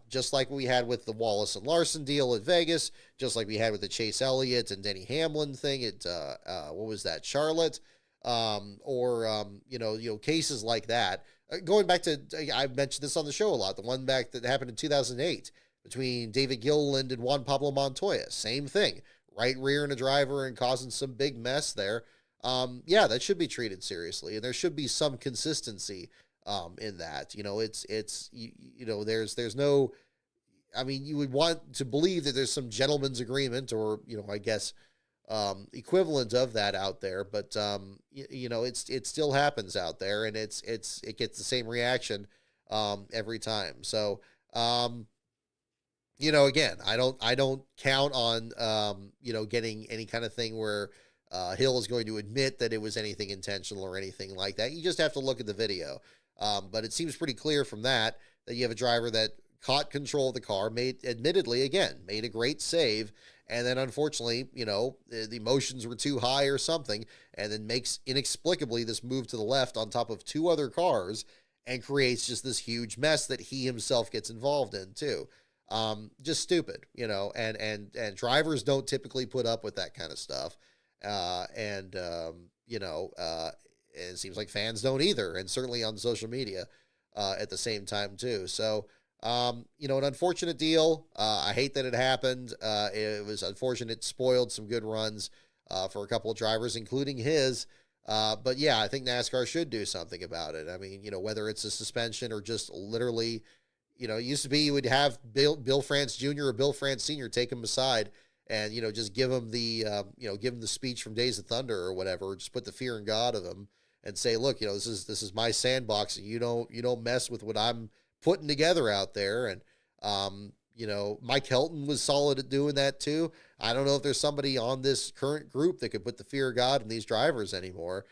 Just like we had with the Wallace and Larson deal at Vegas, just like we had with the Chase Elliott and Denny Hamlin thing at what was that, Charlotte, cases like that. Going back to, I've mentioned this on the show a lot, the one back that happened in 2008 between David Gilliland and Juan Pablo Montoya, same thing, right rear and a driver and causing some big mess there. That should be treated seriously, and there should be some consistency in that. There's no, I mean, you would want to believe that there's some gentleman's agreement or, I guess, equivalent of that out there, but it still happens out there, and it gets the same reaction every time. So again, I don't count on getting any kind of thing where Hill is going to admit that it was anything intentional or anything like that. You just have to look at the video. But it seems pretty clear from that you have a driver that caught control of the car, made a great save, and then unfortunately, the emotions were too high or something, and then makes inexplicably this move to the left on top of two other cars and creates just this huge mess that he himself gets involved in too. Just stupid, and drivers don't typically put up with that kind of stuff. And it seems like fans don't either, and certainly on social media at the same time too. So An unfortunate deal. I hate that it happened. It was unfortunate. It spoiled some good runs for a couple of drivers, including his. But yeah, I think NASCAR should do something about it. I mean, whether it's a suspension or just literally, it used to be you would have Bill France Jr. or Bill France Sr. take him aside and just give him the speech from Days of Thunder or whatever. Or just put the fear in God of him and say, look, this is my sandbox, and you don't mess with what I'm putting together out there. And Mike Helton was solid at doing that too. I don't know if there's somebody on this current group that could put the fear of God in these drivers anymore.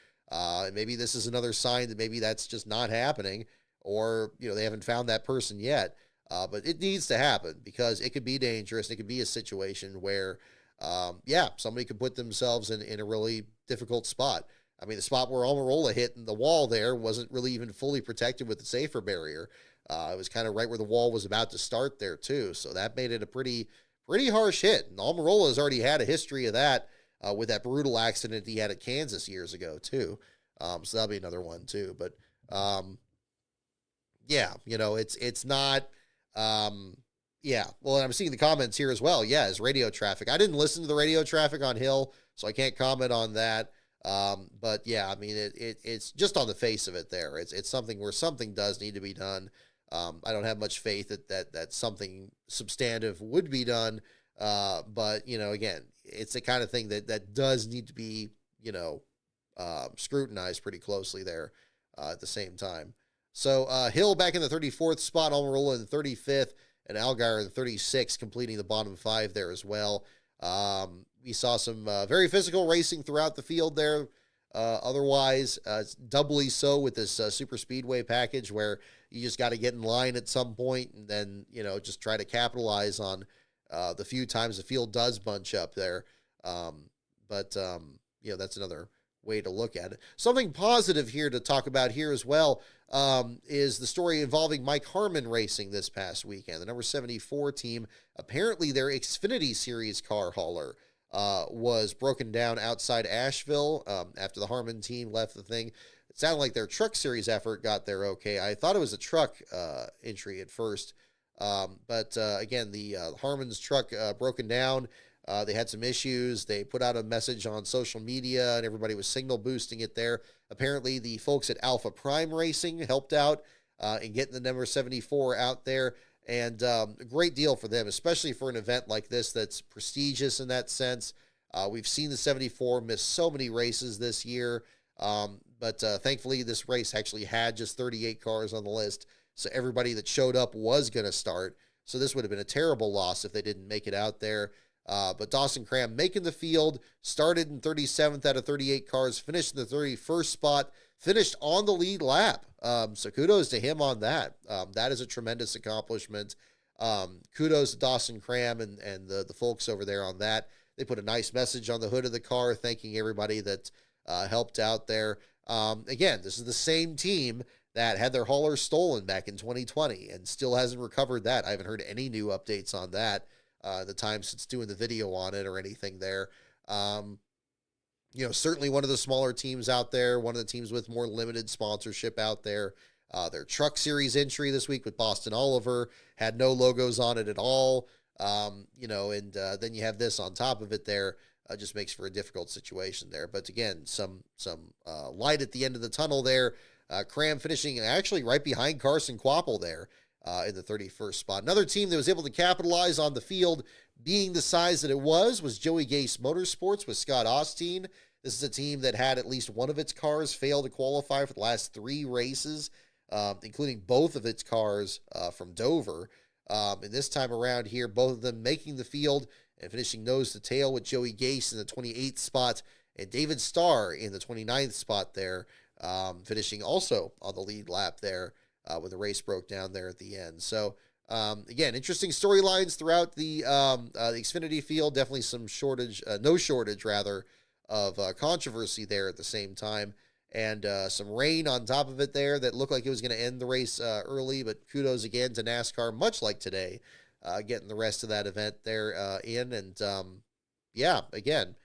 Maybe this is another sign that maybe that's just not happening, or they haven't found that person yet. But it needs to happen because it could be dangerous. It could be a situation where, somebody could put themselves in a really difficult spot. I mean, the spot where Almirola hit in the wall there wasn't really even fully protected with the safer barrier. It was kind of right where the wall was about to start there too. So that made it a pretty harsh hit. And Almirola has already had a history of that with that brutal accident he had at Kansas years ago too. So that'll be another one too. But it's not. Well, I'm seeing the comments here as well. Yeah, it's radio traffic. I didn't listen to the radio traffic on Hill, so I can't comment on that. But yeah, I mean, it's just on the face of it there. It's something where something does need to be done. I don't have much faith that something substantive would be done. But again, it's the kind of thing that does need to be, scrutinized pretty closely there, at the same time. So, Hill back in the 34th spot, Almirola in the 35th, and Allgaier in the 36th, completing the bottom five there as well. We saw some very physical racing throughout the field there. Otherwise, doubly so with this super speedway package where you just got to get in line at some point and then, just try to capitalize on the few times the field does bunch up there. But that's another way to look at it. Something positive here to talk about here as well is the story involving Mike Harmon Racing this past weekend. The number 74 team, apparently their Xfinity Series car hauler was broken down outside Asheville after the Harmon team left the thing. It sounded like their truck series effort got there okay. I thought it was a truck entry at first. But again, the Harmon's truck broken down. They had some issues. They put out a message on social media, and everybody was signal boosting it there. Apparently, the folks at Alpha Prime Racing helped out in getting the number 74 out there. And a great deal for them, especially for an event like this that's prestigious in that sense. We've seen the 74 miss so many races this year, but thankfully this race actually had just 38 cars on the list, so everybody that showed up was going to start. So this would have been a terrible loss if they didn't make it out there. But Dawson Cram making the field, started in 37th out of 38 cars, finished in the 31st spot, finished on the lead lap. So kudos to him on that. That is a tremendous accomplishment. Kudos to Dawson Cram and the folks over there on that. They put a nice message on the hood of the car, thanking everybody that helped out there. Again, this is the same team that had their hauler stolen back in 2020 and still hasn't recovered that. I haven't heard any new updates on that. The time since doing the video on it or anything there. Certainly one of the smaller teams out there, one of the teams with more limited sponsorship out there. Their truck series entry this week with Boston Oliver had no logos on it at all. And then you have this on top of it there. Just makes for a difficult situation there. But again, some light at the end of the tunnel there. Cram finishing actually right behind Carson Quapple there. In the 31st spot. Another team that was able to capitalize on the field being the size that it was Joey Gase Motorsports with Scott Austin. This is a team that had at least one of its cars fail to qualify for the last 3 races, including both of its cars from Dover. And this time around here, both of them making the field and finishing nose to tail with Joey Gase in the 28th spot and David Starr in the 29th spot there, finishing also on the lead lap there. When the race broke down there at the end. So, again, interesting storylines throughout the Xfinity field. Definitely some no shortage, rather, of controversy there at the same time. And some rain on top of it there that looked like it was going to end the race early. But kudos again to NASCAR, much like today, getting the rest of that event there in. And, again,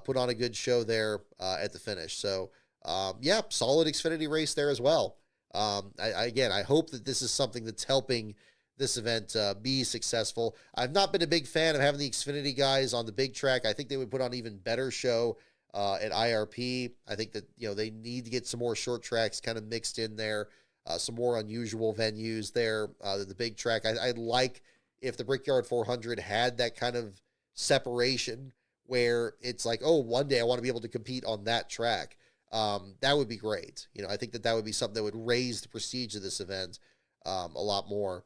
put on a good show there at the finish. So, solid Xfinity race there as well. I hope that this is something that's helping this event be successful. I've not been a big fan of having the Xfinity guys on the big track. I think they would put on an even better show at IRP. I think that they need to get some more short tracks kind of mixed in there, some more unusual venues there than the big track. I'd like if the Brickyard 400 had that kind of separation where it's like, oh, one day I want to be able to compete on that track. That would be great. I think that would be something that would raise the prestige of this event a lot more.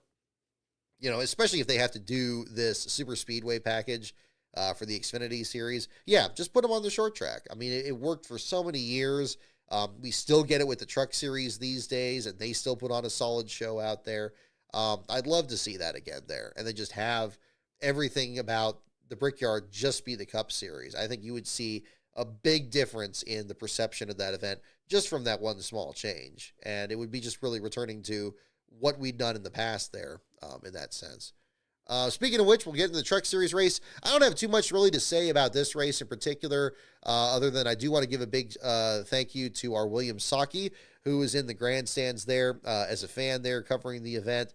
Especially if they have to do this super speedway package for the Xfinity Series. Yeah, just put them on the short track. I mean, it worked for so many years. We still get it with the Truck Series these days, and they still put on a solid show out there. I'd love to see that again there, and then just have everything about the Brickyard just be the Cup Series. I think you would see a big difference in the perception of that event just from that one small change, and it would be just really returning to what we'd done in the past there in that sense. Speaking of which, we'll get into the Truck Series race. I don't have too much really to say about this race in particular, other than I do want to give a big thank you to our William Saki, who was in the grandstands there as a fan there covering the event.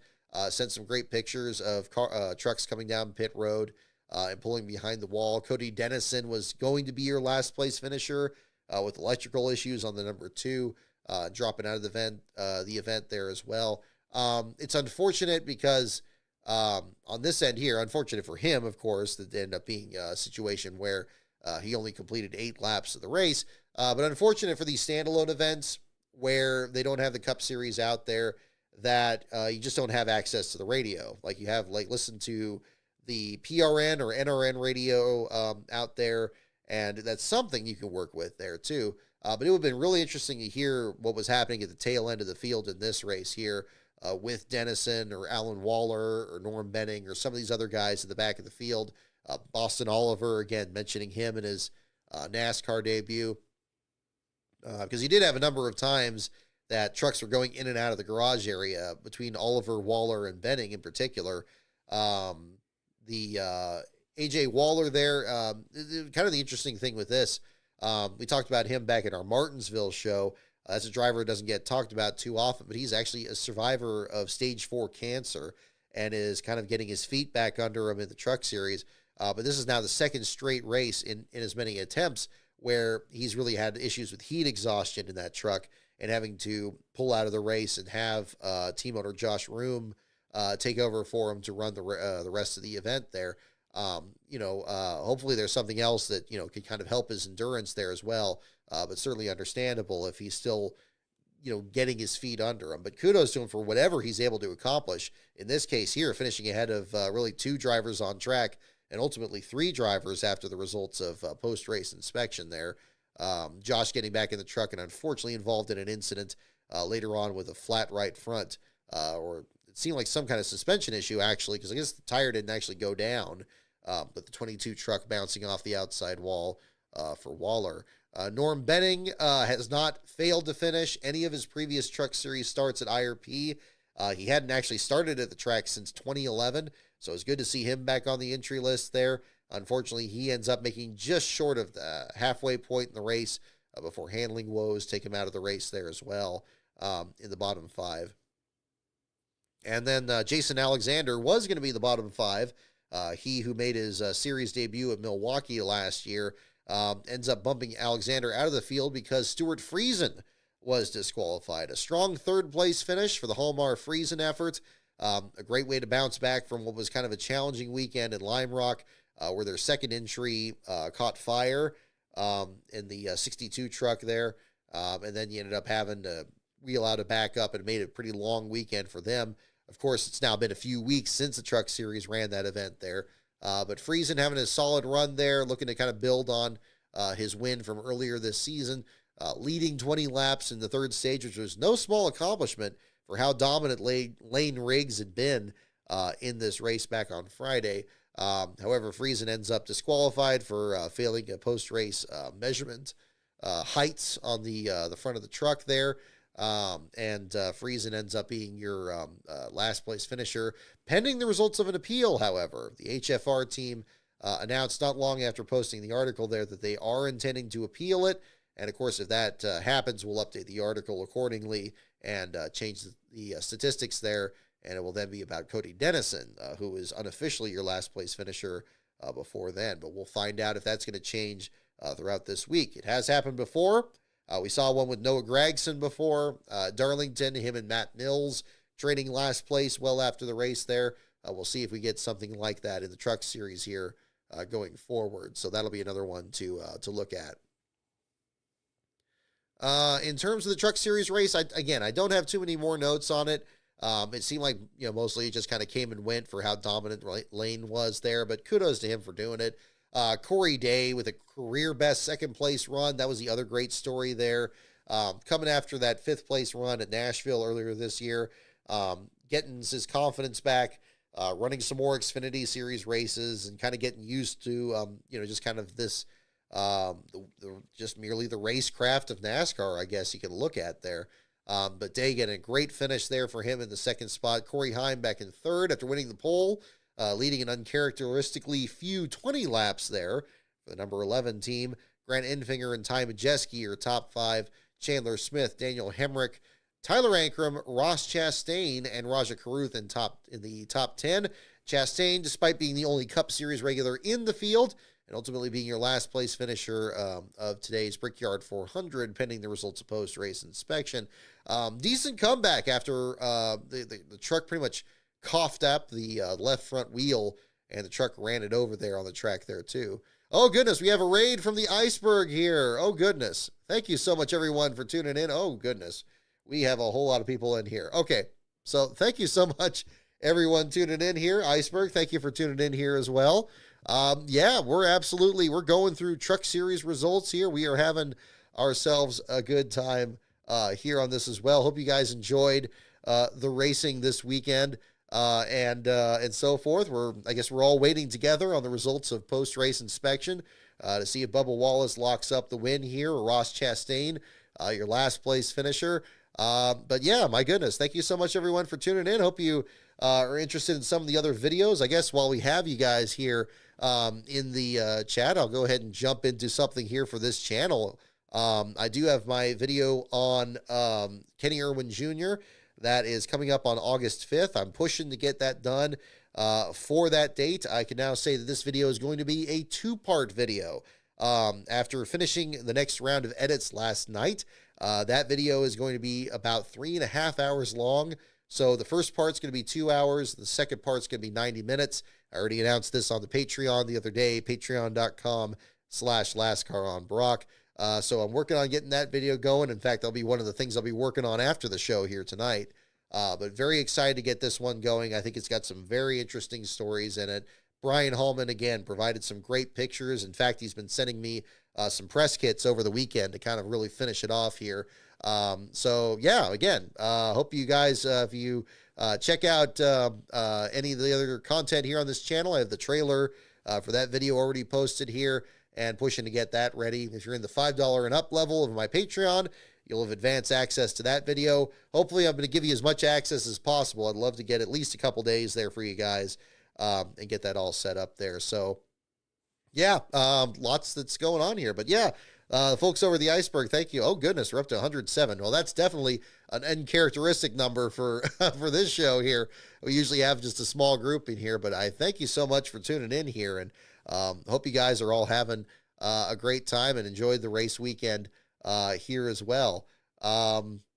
Sent some great pictures of trucks coming down pit road and pulling behind the wall. Cody Dennison was going to be your last place finisher with electrical issues on the number 2, dropping out of the event there as well. It's unfortunate because on this end here, unfortunate for him, of course, that ended up being a situation where he only completed 8 laps of the race. But unfortunate for these standalone events where they don't have the Cup Series out there, that you just don't have access to the radio. Like you have, listen to the PRN or NRN radio out there, and that's something you can work with there too. But it would have been really interesting to hear what was happening at the tail end of the field in this race here with Dennison or Alan Waller or Norm Benning or some of these other guys at the back of the field. Boston Oliver, again, mentioning him in his NASCAR debut, because he did have a number of times that trucks were going in and out of the garage area between Oliver, Waller, and Benning in particular. The AJ Waller there, kind of the interesting thing with this, we talked about him back in our Martinsville show. That's a driver who doesn't get talked about too often, but he's actually a survivor of stage 4 cancer and is kind of getting his feet back under him in the Truck Series. But this is now the second straight race in as many attempts where he's really had issues with heat exhaustion in that truck and having to pull out of the race and have team owner Josh Room take over for him to run the rest of the event there. Hopefully there's something else that, could kind of help his endurance there as well. But certainly understandable if he's still, getting his feet under him. But kudos to him for whatever he's able to accomplish. In this case here, finishing ahead of really 2 drivers on track and ultimately 3 drivers after the results of post-race inspection there. Josh getting back in the truck and unfortunately involved in an incident later on with a flat right front, or it seemed like some kind of suspension issue actually, because I guess the tire didn't actually go down, but the 22 truck bouncing off the outside wall for Waller. Norm Benning has not failed to finish any of his previous Truck Series starts at IRP. He hadn't actually started at the track since 2011, so it's good to see him back on the entry list there. Unfortunately, he ends up making just short of the halfway point in the race before handling woes take him out of the race there as well in the bottom 5. And then Jason Alexander was going to be the bottom 5. He who made his series debut at Milwaukee last year ends up bumping Alexander out of the field because Stuart Friesen was disqualified. A strong third-place finish for the Hallmar Friesen effort. A great way to bounce back from what was kind of a challenging weekend in Lime Rock, where their second entry caught fire in the 62 truck there. And then you ended up having to wheel out a backup and made it a pretty long weekend for them. Of course, it's now been a few weeks since the Truck Series ran that event there. But Friesen having a solid run there, looking to kind of build on his win from earlier this season, leading 20 laps in the third stage, which was no small accomplishment for how dominant Lane Riggs had been in this race back on Friday. However, Friesen ends up disqualified for failing a post-race measurement heights on the front of the truck there. And Friesen ends up being your last place finisher, pending the results of an appeal. However, the HFR team announced not long after posting the article there that they are intending to appeal it. And of course, if that happens, we'll update the article accordingly and change the statistics there and it will then be about Cody Dennison, who is unofficially your last place finisher before then. But we'll find out if that's going to change throughout this week. It has happened before. We saw one with Noah Gragson before. Darlington, him and Matt Mills trading last place well after the race there. We'll see if we get something like that in the Truck Series here going forward. So that'll be another one to look at. In terms of the Truck Series race, I don't have too many more notes on it. It seemed like, mostly it just kind of came and went for how dominant Lane was there, but kudos to him for doing it. Corey Day with a career best second place run. That was the other great story there. Coming after that fifth place run at Nashville earlier this year, getting his confidence back, running some more Xfinity Series races and kind of getting used to, just kind of this, just merely the racecraft of NASCAR, I guess you can look at there. But Day getting a great finish there for him in the second spot. Corey Heim back in third after winning the pole, leading an uncharacteristically few 20 laps there for the number 11 team. Grant Enfinger and Ty Majeski are top five. Chandler Smith, Daniel Hemrick, Tyler Ankrum, Ross Chastain, and Raja Caruth in the top 10. Chastain, despite being the only Cup Series regular in the field, and ultimately being your last place finisher of today's Brickyard 400, pending the results of post-race inspection. Decent comeback after the truck pretty much coughed up the left front wheel, and the truck ran it over there on the track there too. Oh, goodness, we have a raid from the iceberg here. Oh, goodness. Thank you so much, everyone, for tuning in. Oh, goodness. We have a whole lot of people in here. Okay, so thank you so much, everyone, tuning in here. Iceberg, thank you for tuning in here as well. We're going through Truck Series results here. We are having ourselves a good time here on this as well. Hope you guys enjoyed the racing this weekend and so forth. I guess we're all waiting together on the results of post-race inspection to see if Bubba Wallace locks up the win here or Ross Chastain, your last place finisher. But yeah, my goodness, thank you so much, everyone, for tuning in. Hope you are interested in some of the other videos. I guess while we have you guys here in the chat, I'll go ahead and jump into something here for this channel. I do have my video on Kenny Irwin Jr. that is coming up on August 5th. I'm pushing to get that done for that date. I can now say that this video is going to be a two-part video. After finishing the next round of edits last night, that video is going to be about 3.5 hours long. So the first part's going to be 2 hours. The second part's going to be 90 minutes. I already announced this on the Patreon the other day, patreon.com/LastCarOnBrock. So I'm working on getting that video going. In fact, that'll be one of the things I'll be working on after the show here tonight. But very excited to get this one going. I think it's got some very interesting stories in it. Brian Hallman, again, provided some great pictures. In fact, he's been sending me some press kits over the weekend to kind of really finish it off here. So, yeah, again, hope you guys, if you check out any of the other content here on this channel, I have the trailer for that video already posted here and pushing to get that ready. If you're in the $5 and up level of my Patreon, you'll have advanced access to that video. Hopefully, I'm going to give you as much access as possible. I'd love to get at least a couple days there for you guys and get that all set up there. So, yeah, lots that's going on here. But, yeah, folks over the iceberg, thank you. Oh, goodness, we're up to 107. Well, that's definitely an uncharacteristic number for for this show here. We usually have just a small group in here, but I thank you so much for tuning in here, and hope you guys are all having a great time and enjoyed the race weekend here as well.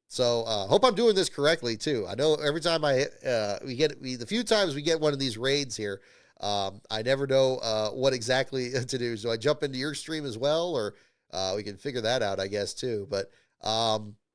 So hope I'm doing this correctly too. I know every time the few times we get one of these raids here, I never know what exactly to do. So I jump into your stream as well, or we can figure that out, I guess, too. But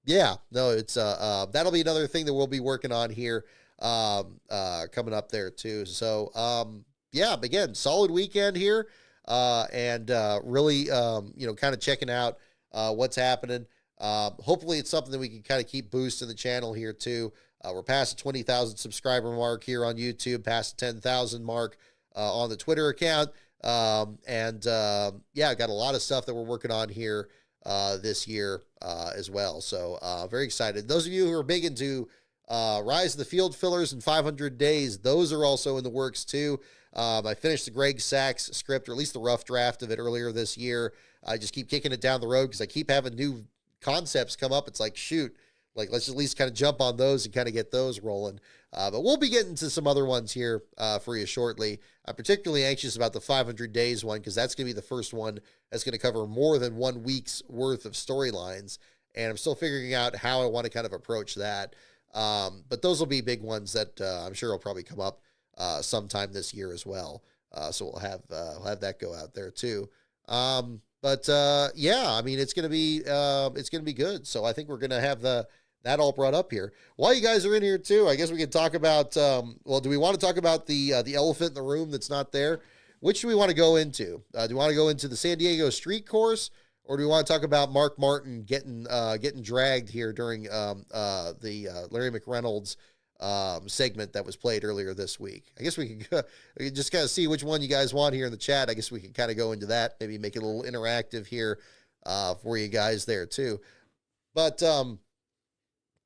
yeah, no, it's that'll be another thing that we'll be working on here coming up there too. So yeah, again, solid weekend here, and really kind of checking out what's happening. Hopefully it's something that we can kind of keep boosting the channel here too. We're past the 20,000 subscriber mark here on YouTube, past the 10,000 mark on the Twitter account. Yeah, got a lot of stuff that we're working on here this year as well. So very excited. Those of you who are big into Rise of the Field Fillers and 500 Days, those are also in the works too. I finished the Greg Sachs script, or at least the rough draft of it earlier this year. I just keep kicking it down the road because I keep having new concepts come up. It's like, shoot, like, let's at least kind of jump on those and kind of get those rolling. But we'll be getting to some other ones here for you shortly. I'm particularly anxious about the 500 days one because that's going to be the first one that's going to cover more than 1 week's worth of storylines. And I'm still figuring out how I want to kind of approach that. But those will be big ones that I'm sure will probably come up sometime this year as well. So we'll have that go out there too. But yeah, I mean, it's gonna be good. So I think we're gonna have that all brought up here. While you guys are in here too, I guess we can talk about. Well, do we want to talk about the elephant in the room that's not there? Which do we want to go into? Do we want to go into the San Diego street course, or do we want to talk about Mark Martin getting dragged here during the Larry McReynolds segment that was played earlier this week? I guess we can just kind of see which one you guys want here in the chat. I guess we can kind of go into that, maybe make it a little interactive here for you guys there too. But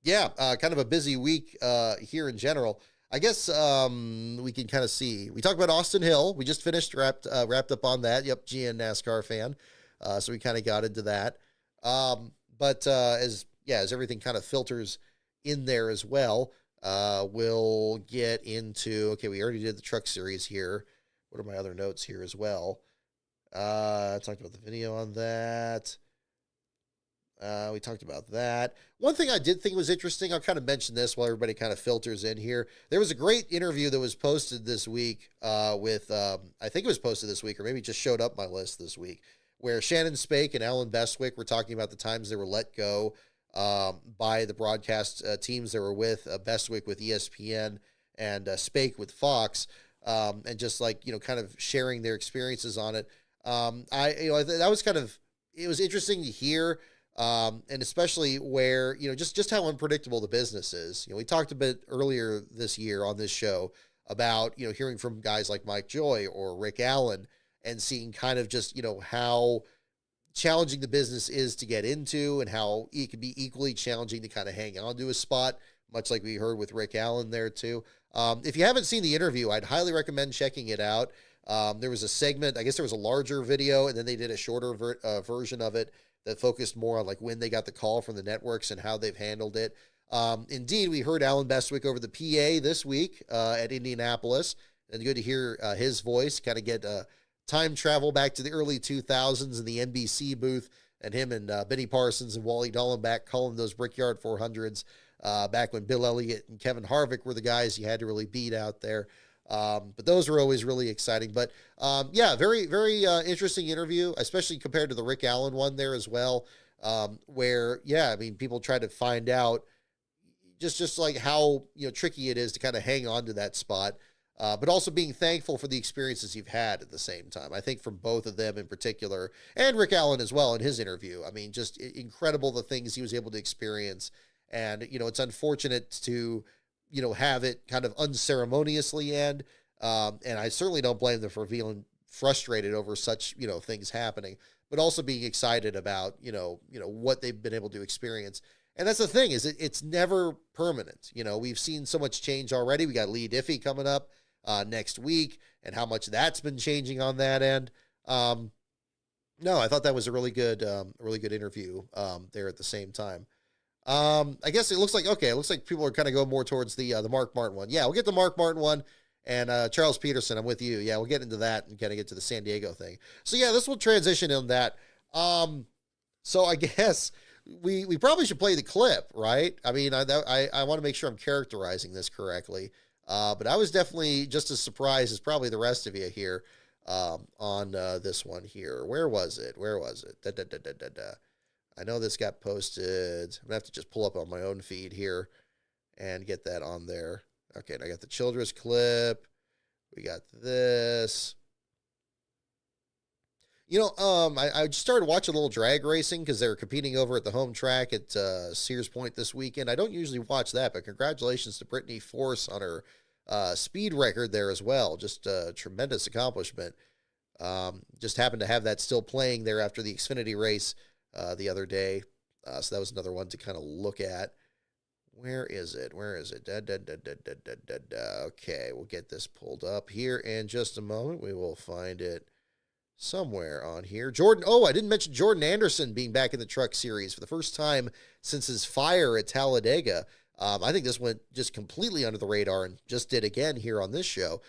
yeah, kind of a busy week here in general. I guess we can kind of see. We talked about Austin Hill. We just finished wrapped up on that. Yep, GN NASCAR fan. So we kind of got into that. But as everything kind of filters in there as well, we'll get into, okay, we already did the truck series here. What are my other notes here as well? I talked about the video on that. We talked about that. One thing I did think was interesting, I'll kind of mention this while everybody kind of filters in here. There was a great interview that was posted this week with, I think it was posted this week, or maybe just showed up my list this week, where Shannon Spake and Alan Bestwick were talking about the times they were let go by the broadcast teams they were with, Bestwick with ESPN and Spake with Fox, and just like, kind of sharing their experiences on it. That was it was interesting to hear, and especially where, just how unpredictable the business is. We talked a bit earlier this year on this show about, hearing from guys like Mike Joy or Rick Allen and seeing kind of just, how challenging the business is to get into and how it can be equally challenging to kind of hang on to a spot, much like we heard with Rick Allen there too. If you haven't seen the interview, I'd highly recommend checking it out. There was a segment, I guess there was a larger video, and then they did a shorter version of it that focused more on like when they got the call from the networks and how they've handled it. Indeed, we heard Alan Bestwick over the PA this week at Indianapolis, and good to hear his voice, kind of get time travel back to the early 2000s in the NBC booth, and him and Benny Parsons and Wally Dallenbach calling those Brickyard 400s back when Bill Elliott and Kevin Harvick were the guys you had to really beat out there. But those were always really exciting. But yeah, very, very interesting interview, especially compared to the Rick Allen one there as well, where, yeah, I mean, people try to find out just like how, tricky it is to kind of hang on to that spot. But also being thankful for the experiences you've had at the same time. I think from both of them in particular, and Rick Allen as well in his interview. I mean, just incredible the things he was able to experience. And, it's unfortunate to, have it kind of unceremoniously end. And I certainly don't blame them for feeling frustrated over such, things happening, but also being excited about, what they've been able to experience. And that's the thing, is it's never permanent. We've seen so much change already. We got Lee Diffie coming up next week, and how much that's been changing on that end. No, I thought that was a really good interview there at the same time. I guess it looks like people are kind of going more towards the Mark Martin one. Yeah, we'll get the Mark Martin one. And Charles Peterson, I'm with you. Yeah, we'll get into that and kind of get to the San Diego thing. So yeah, this will transition in that. So I guess we probably should play the clip, right? I mean, I want to make sure I'm characterizing this correctly. But I was definitely just as surprised as probably the rest of you here on this one here. Where was it? I know this got posted. I'm going to have to just pull up on my own feed here and get that on there. Okay, and I got the Childress clip. We got this. I just started watching a little drag racing because they were competing over at the home track at Sears Point this weekend. I don't usually watch that, but congratulations to Brittany Force on her speed record there as well. Just a tremendous accomplishment. Just happened to have that still playing there after the Xfinity race the other day. So that was another one to kind of look at. Where is it? Okay, we'll get this pulled up here in just a moment. We will find it somewhere on here. Jordan, oh, I didn't mention Jordan Anderson being back in the Truck Series for the first time since his fire at Talladega. I think this went just completely under the radar and just did again here on this show.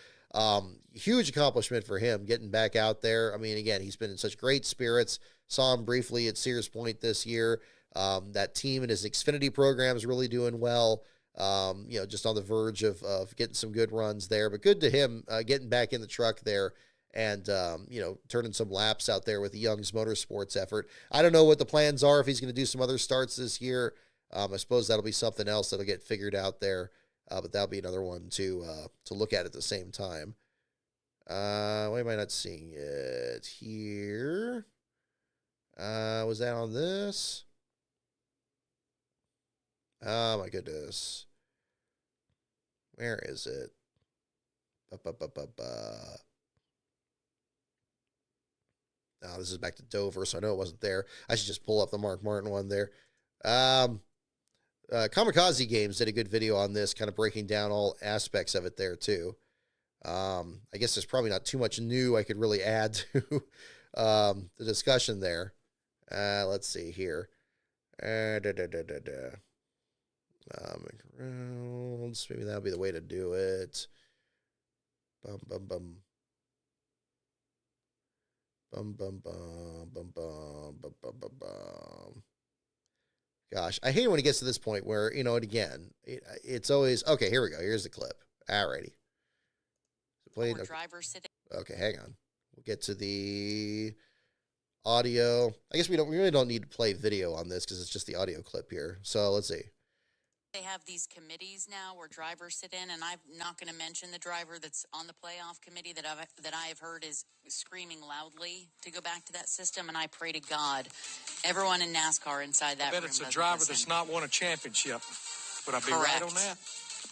Huge accomplishment for him getting back out there. I mean, again, he's been in such great spirits. Saw him briefly at Sears Point this year. That team and his Xfinity program is really doing well. Just on the verge of getting some good runs there, but good to him getting back in the truck there and, turning some laps out there with the Young's Motorsports effort. I don't know what the plans are, if he's going to do some other starts this year. I suppose that'll be something else that'll get figured out there, but that'll be another one to look at the same time. Why am I not seeing it here? Was that on this? Oh, my goodness. Where is it? Oh, this is back to Dover, so I know it wasn't there. I should just pull up the Mark Martin one there. Kamikaze Games did a good video on this, kind of breaking down all aspects of it there, too. I guess there's probably not too much new I could really add to the discussion there. Let's see here. Rounds. Maybe that'll be the way to do it. Bum, bum, bum. Bum, bum, bum, bum, bum, bum, bum, bum, bum. Gosh, I hate it when it gets to this point where, and again, it's always, okay, here we go. Here's the clip. Alrighty. Played, okay, hang on. We'll get to the audio. I guess we really don't need to play video on this because it's just the audio clip here. So let's see. They have these committees now where drivers sit in, and I'm not going to mention the driver that's on the playoff committee that I have heard is screaming loudly to go back to that system, and I pray to God everyone in NASCAR inside that room. I bet it's a driver that's not won a championship. Would I be right on that?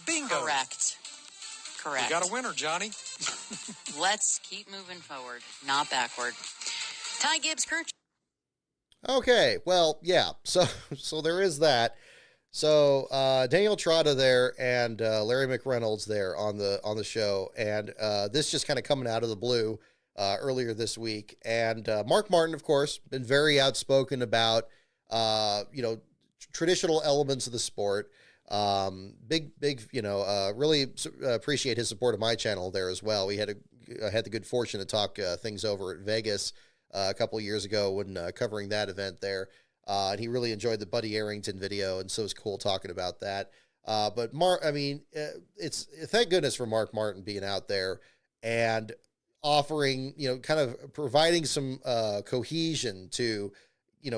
Bingo. Correct. You got a winner, Johnny. Let's keep moving forward, not backward. Ty Gibbs, crew. Okay, well, yeah. So there is that. So Daniel Trotta there and Larry McReynolds there on the show, and this just kind of coming out of the blue earlier this week. And Mark Martin, of course, been very outspoken about traditional elements of the sport. Really appreciate his support of my channel there as well. We had the good fortune to talk things over at Vegas a couple of years ago when covering that event there. And he really enjoyed the Buddy Arrington video, and so it was cool talking about that. But it's thank goodness for Mark Martin being out there and offering, kind of providing some cohesion to,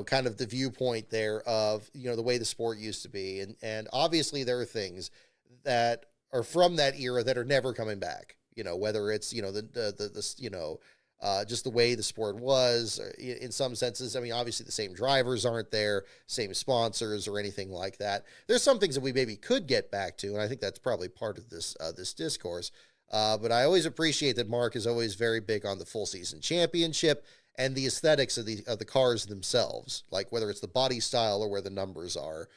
kind of the viewpoint there of, the way the sport used to be. And obviously there are things that are from that era that are never coming back, whether it's, just the way the sport was in some senses. I mean, obviously the same drivers aren't there, same sponsors or anything like that. There's some things that we maybe could get back to, and I think that's probably part of this discourse. But I always appreciate that Mark is always very big on the full season championship and the aesthetics of the cars themselves, like whether it's the body style or where the numbers are.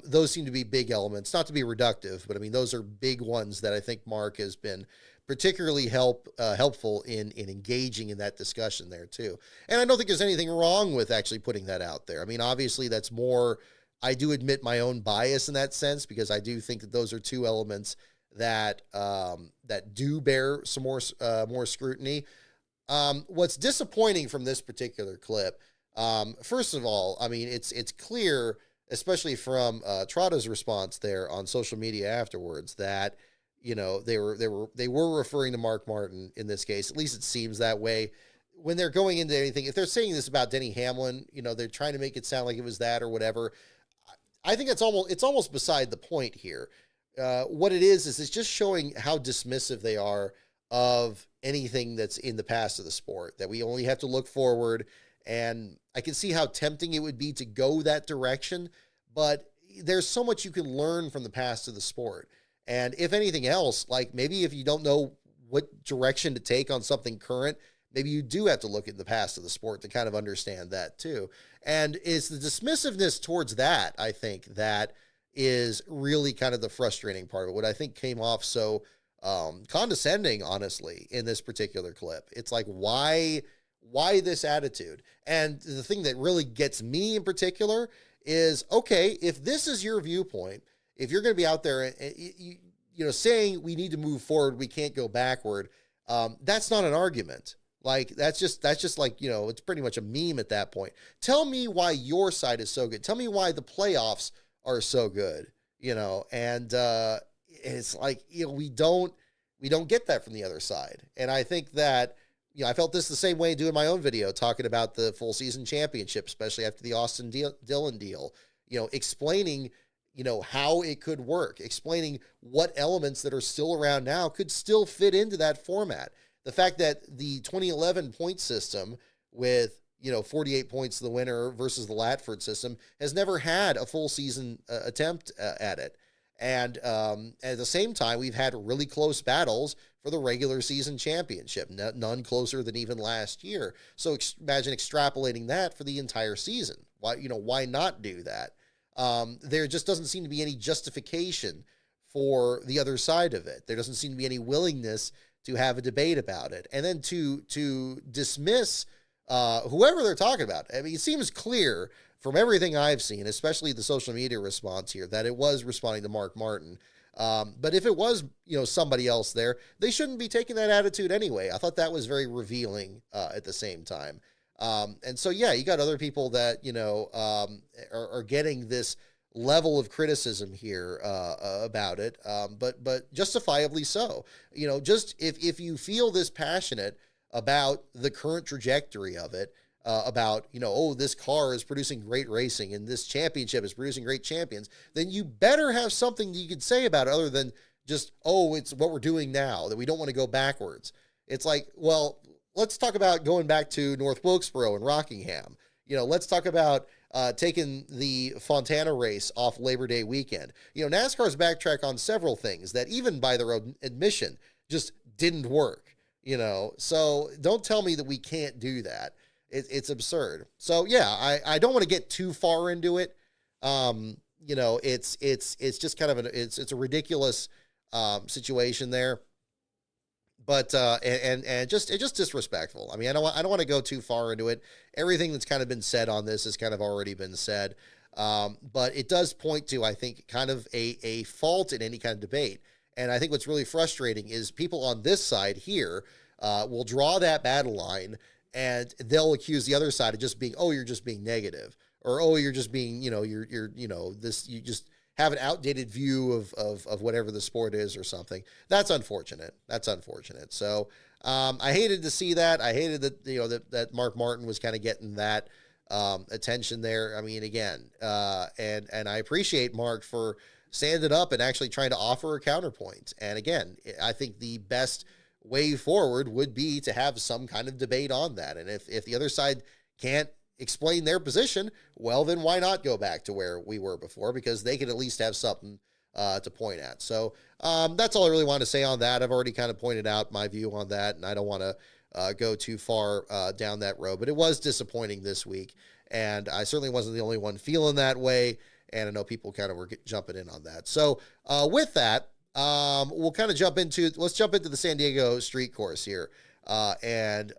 Those seem to be big elements, not to be reductive, but I mean, those are big ones that I think Mark has been particularly helpful in engaging in that discussion there too. And I don't think there's anything wrong with actually putting that out there. I mean, obviously that's more, I do admit my own bias in that sense, because I do think that those are two elements that do bear some more scrutiny. What's disappointing from this particular clip, first of all, I mean, it's clear, especially from Trotta's response there on social media afterwards, that they were referring to Mark Martin in this case. At least it seems that way. When they're going into anything, if they're saying this about Denny Hamlin, they're trying to make it sound like it was that or whatever. I think it's almost beside the point here. What it is it's just showing how dismissive they are of anything that's in the past of the sport, that we only have to look forward. And I can see how tempting it would be to go that direction, but there's so much you can learn from the past of the sport. And if anything else, like maybe if you don't know what direction to take on something current, maybe you do have to look at the past of the sport to kind of understand that too. And it's the dismissiveness towards that, I think, that is really kind of the frustrating part of it. What I think came off so condescending, honestly, in this particular clip. It's like, why why this attitude? And the thing that really gets me in particular is, okay, if this is your viewpoint, if you're going to be out there and saying we need to move forward, we can't go backward, that's not an argument. Like, that's just like, it's pretty much a meme at that point. Tell me why your side is so good. Tell me why the playoffs are so good, and it's like, we don't get that from the other side. And I think that, I felt this the same way doing my own video, talking about the full season championship, especially after the Austin Dillon deal, explaining, how it could work, explaining what elements that are still around now could still fit into that format. The fact that the 2011 point system with, 48 points to the winner versus the Latford system has never had a full season attempt at it. And at the same time, we've had really close battles for the regular season championship, none closer than even last year. So imagine extrapolating that for the entire season. Why not do that? There just doesn't seem to be any justification for the other side of it. There doesn't seem to be any willingness to have a debate about it. And then to dismiss whoever they're talking about. I mean, it seems clear from everything I've seen, especially the social media response here, that it was responding to Mark Martin. But if it was, somebody else there, they shouldn't be taking that attitude anyway. I thought that was very revealing at the same time. And so, yeah, you got other people that, are getting this level of criticism here about it, but justifiably so. Just if you feel this passionate about the current trajectory of it, about, this car is producing great racing and this championship is producing great champions, then you better have something that you could say about it other than just, it's what we're doing now, that we don't want to go backwards. It's like, well, let's talk about going back to North Wilkesboro and Rockingham. Let's talk about taking the Fontana race off Labor Day weekend. NASCAR's backtrack on several things that, even by their own admission, just didn't work. So don't tell me that we can't do that. It's absurd. So yeah, I don't want to get too far into it. It's just kind of it's a ridiculous situation there. But it's just disrespectful. I mean, I don't want to go too far into it. Everything that's kind of been said on this has kind of already been said. But it does point to, I think, kind of a fault in any kind of debate. And I think what's really frustrating is people on this side here will draw that battle line, and they'll accuse the other side of just being, you're just being negative, or you're just being, you just have an outdated view of whatever the sport is or something. That's unfortunate. So I hated to see that. I hated that, that Mark Martin was kind of getting that attention there. I mean, again, and I appreciate Mark for standing up and actually trying to offer a counterpoint. And again, I think the best way forward would be to have some kind of debate on that. And if the other side can't explain their position, well, then why not go back to where we were before? Because they can at least have something to point at. So that's all I really want to say on that. I've already kind of pointed out my view on that, and I don't want to go too far down that road. But it was disappointing this week, and I certainly wasn't the only one feeling that way. And I know people kind of were jumping in on that. So with that, we'll kind of let's jump into the San Diego street course here. And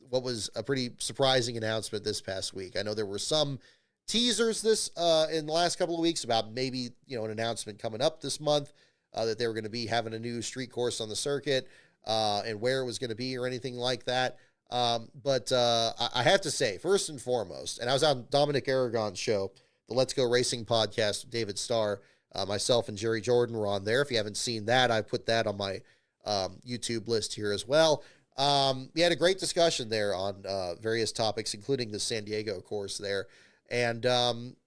what was a pretty surprising announcement this past week. I know there were some teasers in the last couple of weeks about maybe, an announcement coming up this month that they were going to be having a new street course on the circuit and where it was going to be or anything like that. But I have to say, first and foremost, and I was on Dominic Aragon's show, the Let's Go Racing podcast with David Starr. Myself and Jerry Jordan were on there. If you haven't seen that, I put that on my YouTube list here as well. We had a great discussion there on various topics, including the San Diego course there. And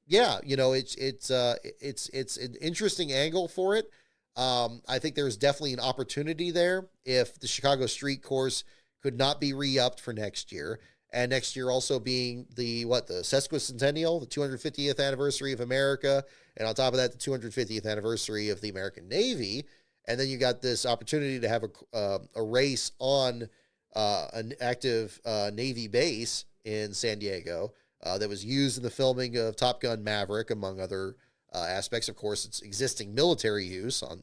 it's an interesting angle for it. I think there's definitely an opportunity there if the Chicago street course could not be re-upped for next year. And next year also being the sesquicentennial, the 250th anniversary of America. And on top of that, the 250th anniversary of the American Navy. And then you got this opportunity to have a race on an active Navy base in San Diego that was used in the filming of Top Gun Maverick, among other aspects. Of course, it's existing military use, on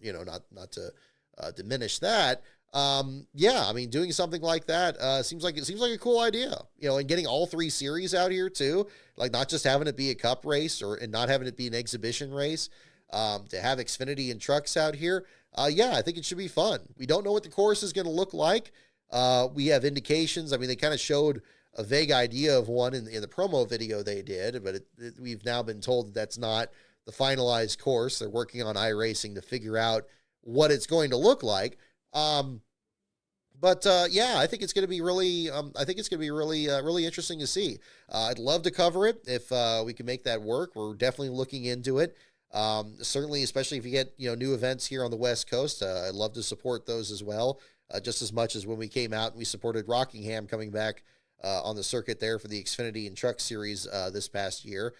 not to diminish that. Yeah, I mean, doing something like that seems like a cool idea, and getting all 3 series out here too, like not just having it be a cup race and not having it be an exhibition race. To have Xfinity and trucks out here, yeah, I think it should be fun. We don't know what the course is going to look like. We have indications. I mean, they kind of showed a vague idea of one in the promo video they did, but we've now been told that that's not the finalized course. They're working on iRacing to figure out what it's going to look like. But yeah, I think it's going to be really. Really interesting to see. I'd love to cover it if we can make that work. We're definitely looking into it. Certainly, especially if you get new events here on the West Coast, I'd love to support those as well. Just as much as when we came out and we supported Rockingham coming back on the circuit there for the Xfinity and Truck Series this past year.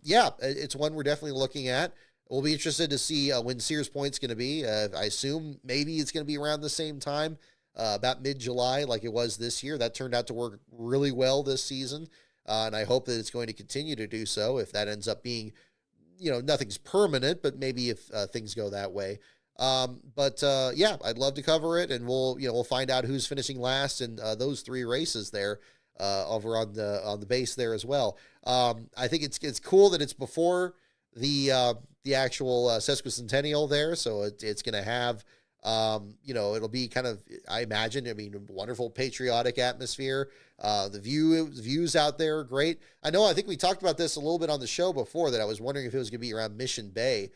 Yeah, it's one we're definitely looking at. We'll be interested to see when Sears Point's going to be. I assume maybe it's going to be around the same time, about mid-July like it was this year. That turned out to work really well this season, and I hope that it's going to continue to do so if that ends up being, nothing's permanent, but maybe if things go that way. But yeah, I'd love to cover it, and we'll find out who's finishing last in those 3 races there over on the base there as well. I think it's cool that it's before the actual sesquicentennial there, so it's going to have it'll be kind of, I imagine, wonderful patriotic atmosphere. The views out there are great. I think we talked about this a little bit on the show before, that I was wondering if it was going to be around Mission Bay.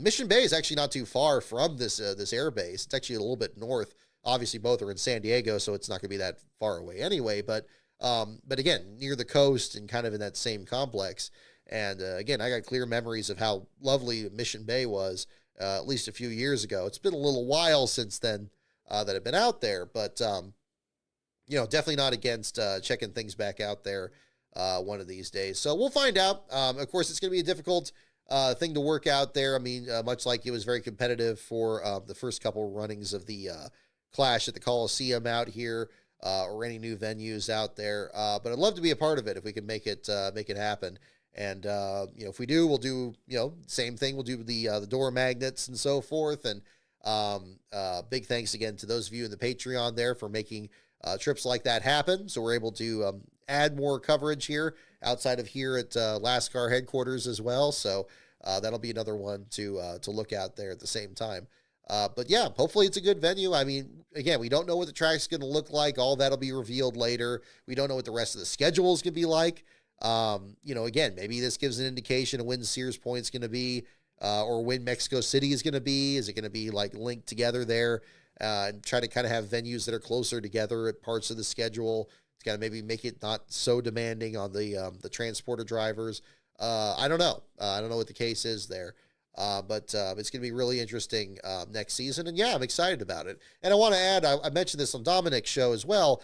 Mission Bay is actually not too far from this air base. It's actually a little bit north. Obviously, both are in San Diego, so it's not going to be that far away anyway. But again, near the coast and kind of in that same complex. And again, I got clear memories of how lovely Mission Bay was, at least a few years ago. It's been a little while since then that I've been out there, but definitely not against checking things back out there one of these days. So we'll find out. Of course, it's going to be a difficult thing to work out there. I mean, much like it was very competitive for the first couple runnings of the Clash at the Coliseum out here, or any new venues out there. But I'd love to be a part of it if we can make it happen. And if we do, we'll do same thing. We'll do the door magnets and so forth. And big thanks again to those of you in the Patreon there for making trips like that happen. So we're able to add more coverage here outside of here at LASCAR headquarters as well. So that'll be another one to look out there at the same time. But yeah, hopefully it's a good venue. I mean, again, we don't know what the track's going to look like. All that'll be revealed later. We don't know what the rest of the schedule is going to be like. Again, maybe this gives an indication of when Sears Point's going to be, or when Mexico City is going to be. Is it going to be like linked together there, and try to kind of have venues that are closer together at parts of the schedule? It's got to maybe make it not so demanding on the transporter drivers. I don't know. I don't know what the case is there. But it's going to be really interesting next season. And yeah, I'm excited about it. And I want to add, I mentioned this on Dominic's show as well.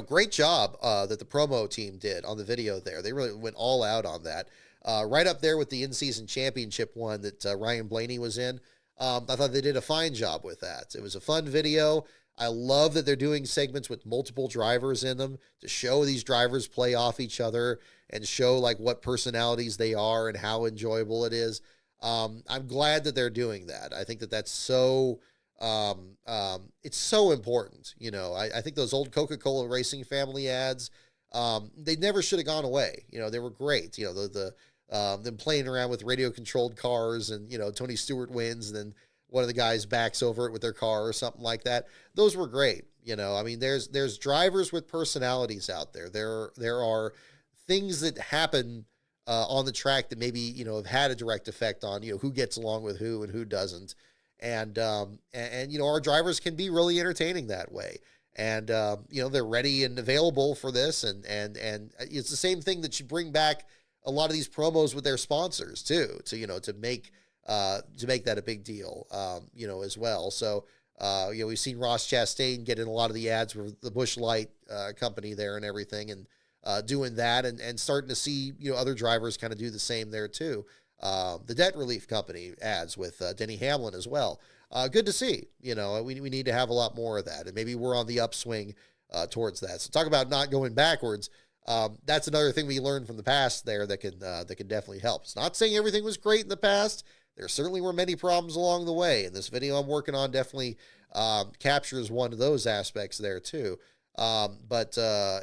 Great job that the promo team did on the video there. They really went all out on that. Right up there with the in-season championship one that Ryan Blaney was in. I thought they did a fine job with that. It was a fun video. I love that they're doing segments with multiple drivers in them to show these drivers play off each other and show like what personalities they are and how enjoyable it is. I'm glad that they're doing that. I think that that's so... it's so important. I think those old Coca-Cola Racing family ads, they never should have gone away. They were great. Them playing around with radio controlled cars and, Tony Stewart wins and then one of the guys backs over it with their car or something like that. Those were great. There's drivers with personalities out there. There are things that happen on the track that maybe, have had a direct effect on, who gets along with who and who doesn't. And our drivers can be really entertaining that way. And, they're ready and available for this. And it's the same thing that you bring back a lot of these promos with their sponsors too, to make that a big deal, as well. So, we've seen Ross Chastain get in a lot of the ads for the Busch Light company there and everything, and doing that and starting to see, other drivers kind of do the same there too. The Debt Relief Company ads with Denny Hamlin as well. Good to see. We need to have a lot more of that, and maybe we're on the upswing towards that. So talk about not going backwards. That's another thing we learned from the past there that can definitely help. It's not saying everything was great in the past. there certainly were many problems along the way, and this video I'm working on definitely captures one of those aspects there too. But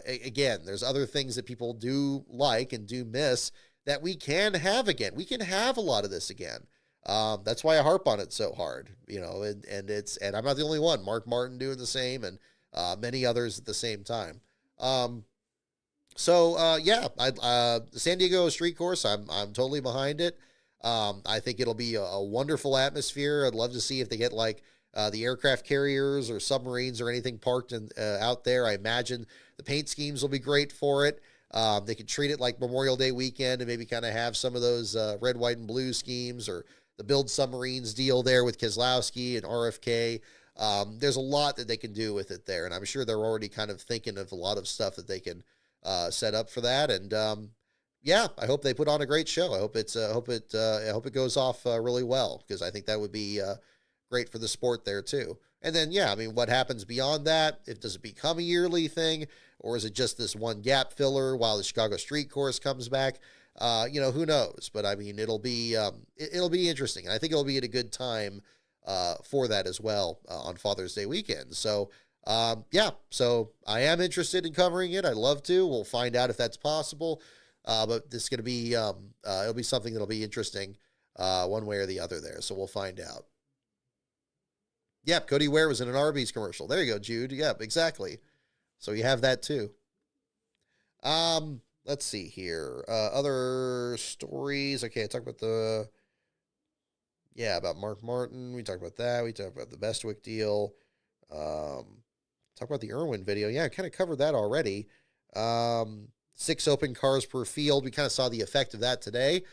again, there's other things that people do like and do miss that we can have again. We can have a lot of this again. That's why I harp on it so hard, and I'm not the only one. Mark Martin doing the same, and many others at the same time. The San Diego Street Course, I'm totally behind it. I think it'll be a wonderful atmosphere. I'd love to see if they get like the aircraft carriers or submarines or anything parked out there. I imagine the paint schemes will be great for it. They could treat it like Memorial Day weekend and maybe kind of have some of those red, white, and blue schemes, or the Build Submarines deal there with Keselowski and RFK. There's a lot that they can do with it there, and I'm sure they're already kind of thinking of a lot of stuff that they can set up for that. And I hope they put on a great show. I hope it goes off really well, because I think that would be great for the sport there too. And then, what happens beyond that? Does it become a yearly thing, or is it just this one gap filler while the Chicago Street Course comes back? Who knows? But it'll be interesting, and I think it'll be at a good time for that as well on Father's Day weekend. So so I am interested in covering it. I'd love to. We'll find out if that's possible. But this is going to be it'll be something that'll be interesting one way or the other there. So we'll find out. Yep, Cody Ware was in an Arby's commercial. There you go, Jude. Yep, exactly. So you have that too. Let's see here. Other stories. Okay, I talked about about Mark Martin. We talked about that. We talked about the Bestwick deal. Talk about the Irwin video. Yeah, I kind of covered that already. 6 open cars per field. We kind of saw the effect of that today.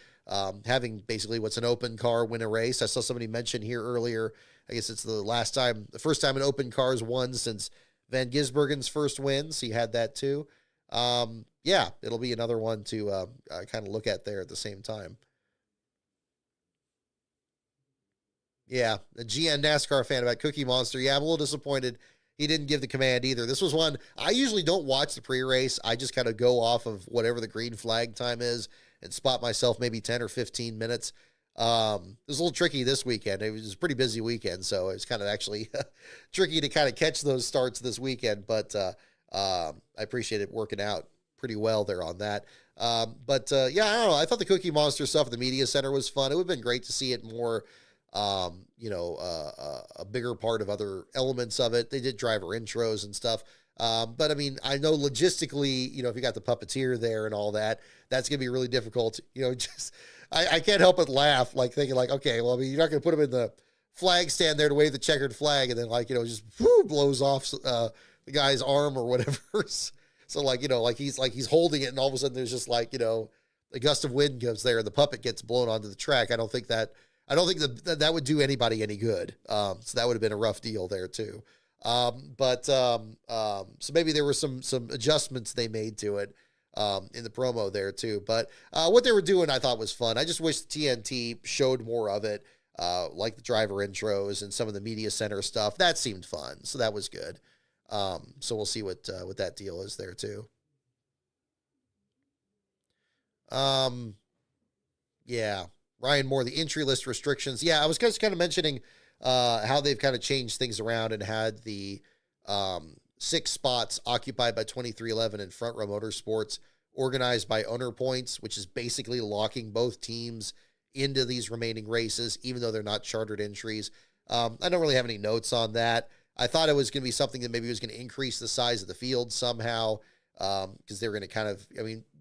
Having basically what's an open car win a race. I saw somebody mention here earlier, I guess it's the first time an open car's won since Van Gisbergen's first win. So you had that too. It'll be another one to kind of look at there at the same time. Yeah, a GN NASCAR fan about Cookie Monster. Yeah, I'm a little disappointed he didn't give the command either. This was one, I usually don't watch the pre-race. I just kind of go off of whatever the green flag time is and spot myself maybe 10 or 15 minutes. It was a little tricky this weekend. It was a pretty busy weekend, so it was kind of actually tricky to kind of catch those starts this weekend, but I appreciate it working out pretty well there on that. I don't know. I thought the Cookie Monster stuff at the media center was fun. It would have been great to see it more, a bigger part of other elements of it. They did driver intros and stuff. But I know logistically, if you got the puppeteer there and all that, that's going to be really difficult. I can't help but laugh, thinking okay, well, you're not going to put him in the flag stand there to wave the checkered flag and then just blows off the guy's arm or whatever. So he's holding it, and all of a sudden there's just a gust of wind comes there and the puppet gets blown onto the track. I don't think that would do anybody any good. So that would have been a rough deal there too. So maybe there were some adjustments they made to it in the promo there too. But what they were doing, I thought was fun. I just wish the TNT showed more of it, like the driver intros and some of the media center stuff. That seemed fun, so that was good. So we'll see what that deal is there too. Ryan Moore, the entry list restrictions. Yeah, I was just kind of mentioning how they've kind of changed things around and had the 6 spots occupied by 2311 and Front Row Motorsports organized by owner points, which is basically locking both teams into these remaining races, even though they're not chartered entries. I don't really have any notes on that. I thought it was going to be something that maybe was going to increase the size of the field somehow, because they're going to kind of,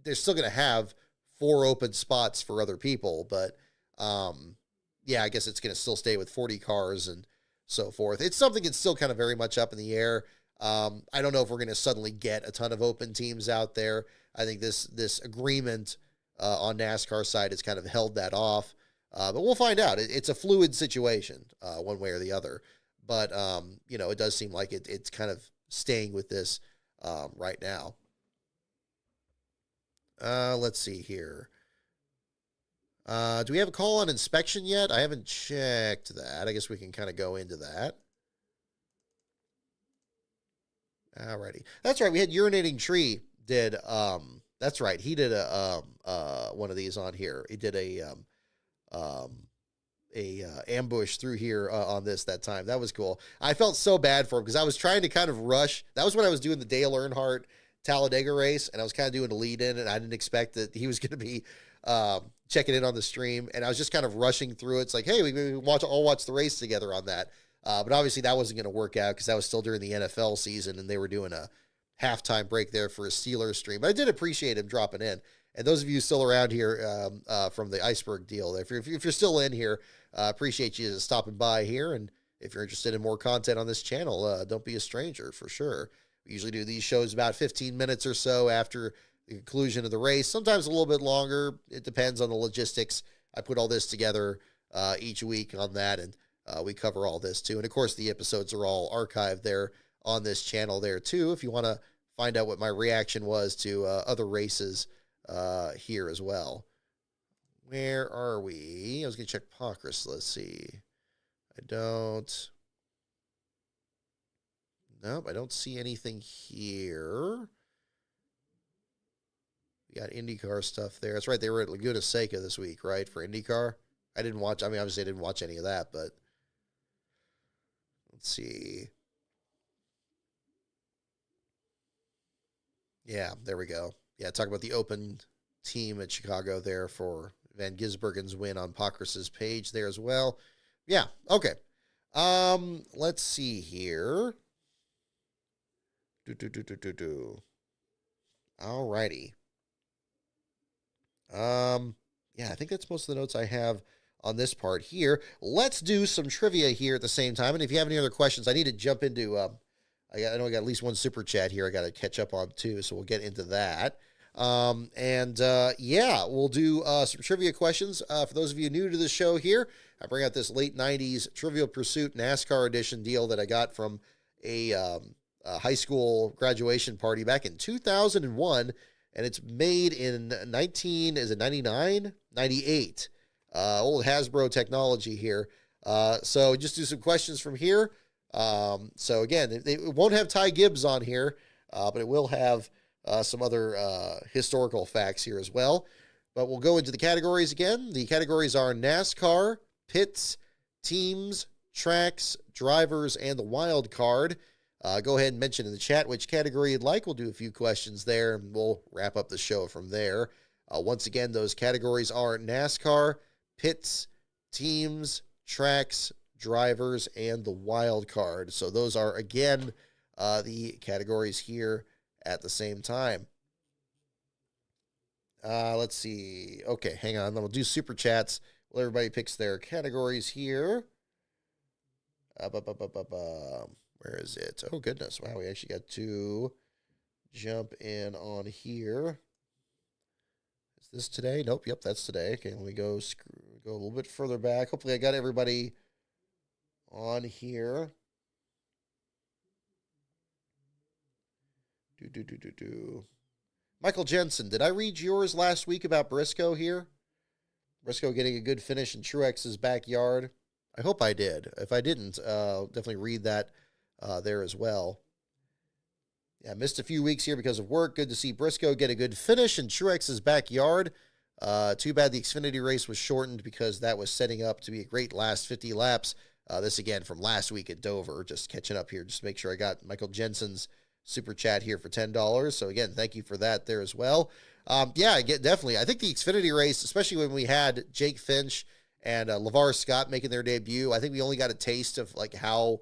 they're still going to have 4 open spots for other people, but I guess it's going to still stay with 40 cars and so forth. It's something that's still kind of very much up in the air. I don't know if we're going to suddenly get a ton of open teams out there. I think this agreement on NASCAR side has kind of held that off, but we'll find out. It's a fluid situation one way or the other, but it does seem like it's kind of staying with this right now. Let's see here. Do we have a call on inspection yet? I haven't checked that. I guess we can kind of go into that. Alrighty. That's right. We had Urinating Tree did, that's right. He did one of these on here. He did a ambush through here on this that time. That was cool. I felt so bad for him because I was trying to kind of rush. That was when I was doing the Dale Earnhardt Talladega race, and I was kind of doing a lead in, and I didn't expect that he was going to be checking in on the stream, and I was just kind of rushing through it. It's like, hey, we all watch the race together on that. But obviously that wasn't going to work out because that was still during the NFL season, and they were doing a halftime break there for a Steelers stream. But I did appreciate him dropping in. And those of you still around here from the Iceberg deal, if you're still in here, appreciate you stopping by here. And if you're interested in more content on this channel, don't be a stranger for sure. We usually do these shows about 15 minutes or so after the conclusion of the race, sometimes a little bit longer. It depends on the logistics. I put all this together each week on that, and we cover all this too. And of course, the episodes are all archived there on this channel there too, if you want to find out what my reaction was to other races here as well. Where are we? I was going to check Pocris. Let's see. Nope, I don't see anything here. We got IndyCar stuff there. That's right. They were at Laguna Seca this week, right? For IndyCar. I didn't watch, obviously I didn't watch any of that, but let's see. Yeah, there we go. Yeah, talk about the open team at Chicago there for Van Gisbergen's win on Pocris's page there as well. Yeah, okay. Let's see here. Alrighty. Yeah, I think that's most of the notes I have on this part here. Let's do some trivia here at the same time. And if you have any other questions, I need to jump into, I know I got at least one super chat here I got to catch up on too, so we'll get into that. Yeah, we'll do some trivia questions. For those of you new to the show here, I bring out this late 90s Trivial Pursuit NASCAR edition deal that I got from a high school graduation party back in 2001, and it's made in 98? Old Hasbro technology here. So just do some questions from here. So again, it won't have Ty Gibbs on here, but it will have some other historical facts here as well. But we'll go into the categories again. The categories are NASCAR, pits, teams, tracks, drivers, and the wild card. Go ahead and mention in the chat which category you'd like. We'll do a few questions there, and we'll wrap up the show from there. Once again, those categories are NASCAR, pits, teams, tracks, drivers, and the wild card. So those are, again, the categories here at the same time. Let's see. Okay, hang on. Then we'll do super chats. Well, everybody picks their categories here. Where is it? Oh, goodness. Wow, we actually got to jump in on here. Is this today? Nope. Yep, that's today. Okay, let me go a little bit further back. Hopefully I got everybody on here. Michael Jensen, did I read yours last week about Briscoe here? Briscoe getting a good finish in Truex's backyard. I hope I did. If I didn't, definitely read that there as well. Yeah, missed a few weeks here because of work. Good to see Briscoe get a good finish in Truex's backyard. Too bad the Xfinity race was shortened because that was setting up to be a great last 50 laps. This again from last week at Dover. Just catching up here. Just make sure I got Michael Jensen's super chat here for $10. So again, thank you for that there as well. Yeah, definitely. I think the Xfinity race, especially when we had Jake Finch and LeVar Scott making their debut, I think we only got a taste of like how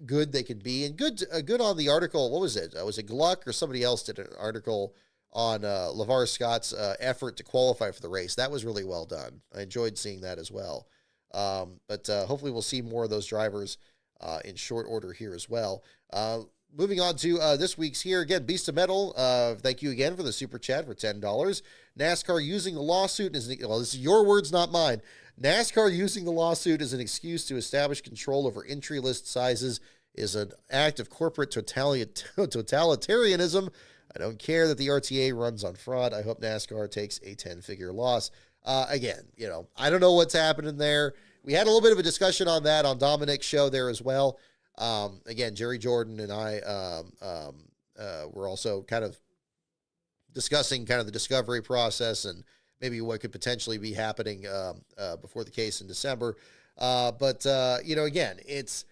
good they could be. And good on the article. What was it? Was it Gluck or somebody else did an article on LeVar Scott's effort to qualify for the race? That was really well done. I enjoyed seeing that as well. But hopefully we'll see more of those drivers in short order here as well. Moving on to this week's here. Again, Beast of Metal, thank you again for the super chat for $10. NASCAR using the lawsuit is, well, this is your words, not mine. NASCAR using the lawsuit as an excuse to establish control over entry list sizes is an act of corporate totalitarianism. I don't care that the RTA runs on fraud. I hope NASCAR takes a 10-figure loss. Again, I don't know what's happening there. We had a little bit of a discussion on that on Dominic's show there as well. Again, Jerry Jordan and I were also kind of discussing kind of the discovery process and maybe what could potentially be happening before the case in December. Again, it's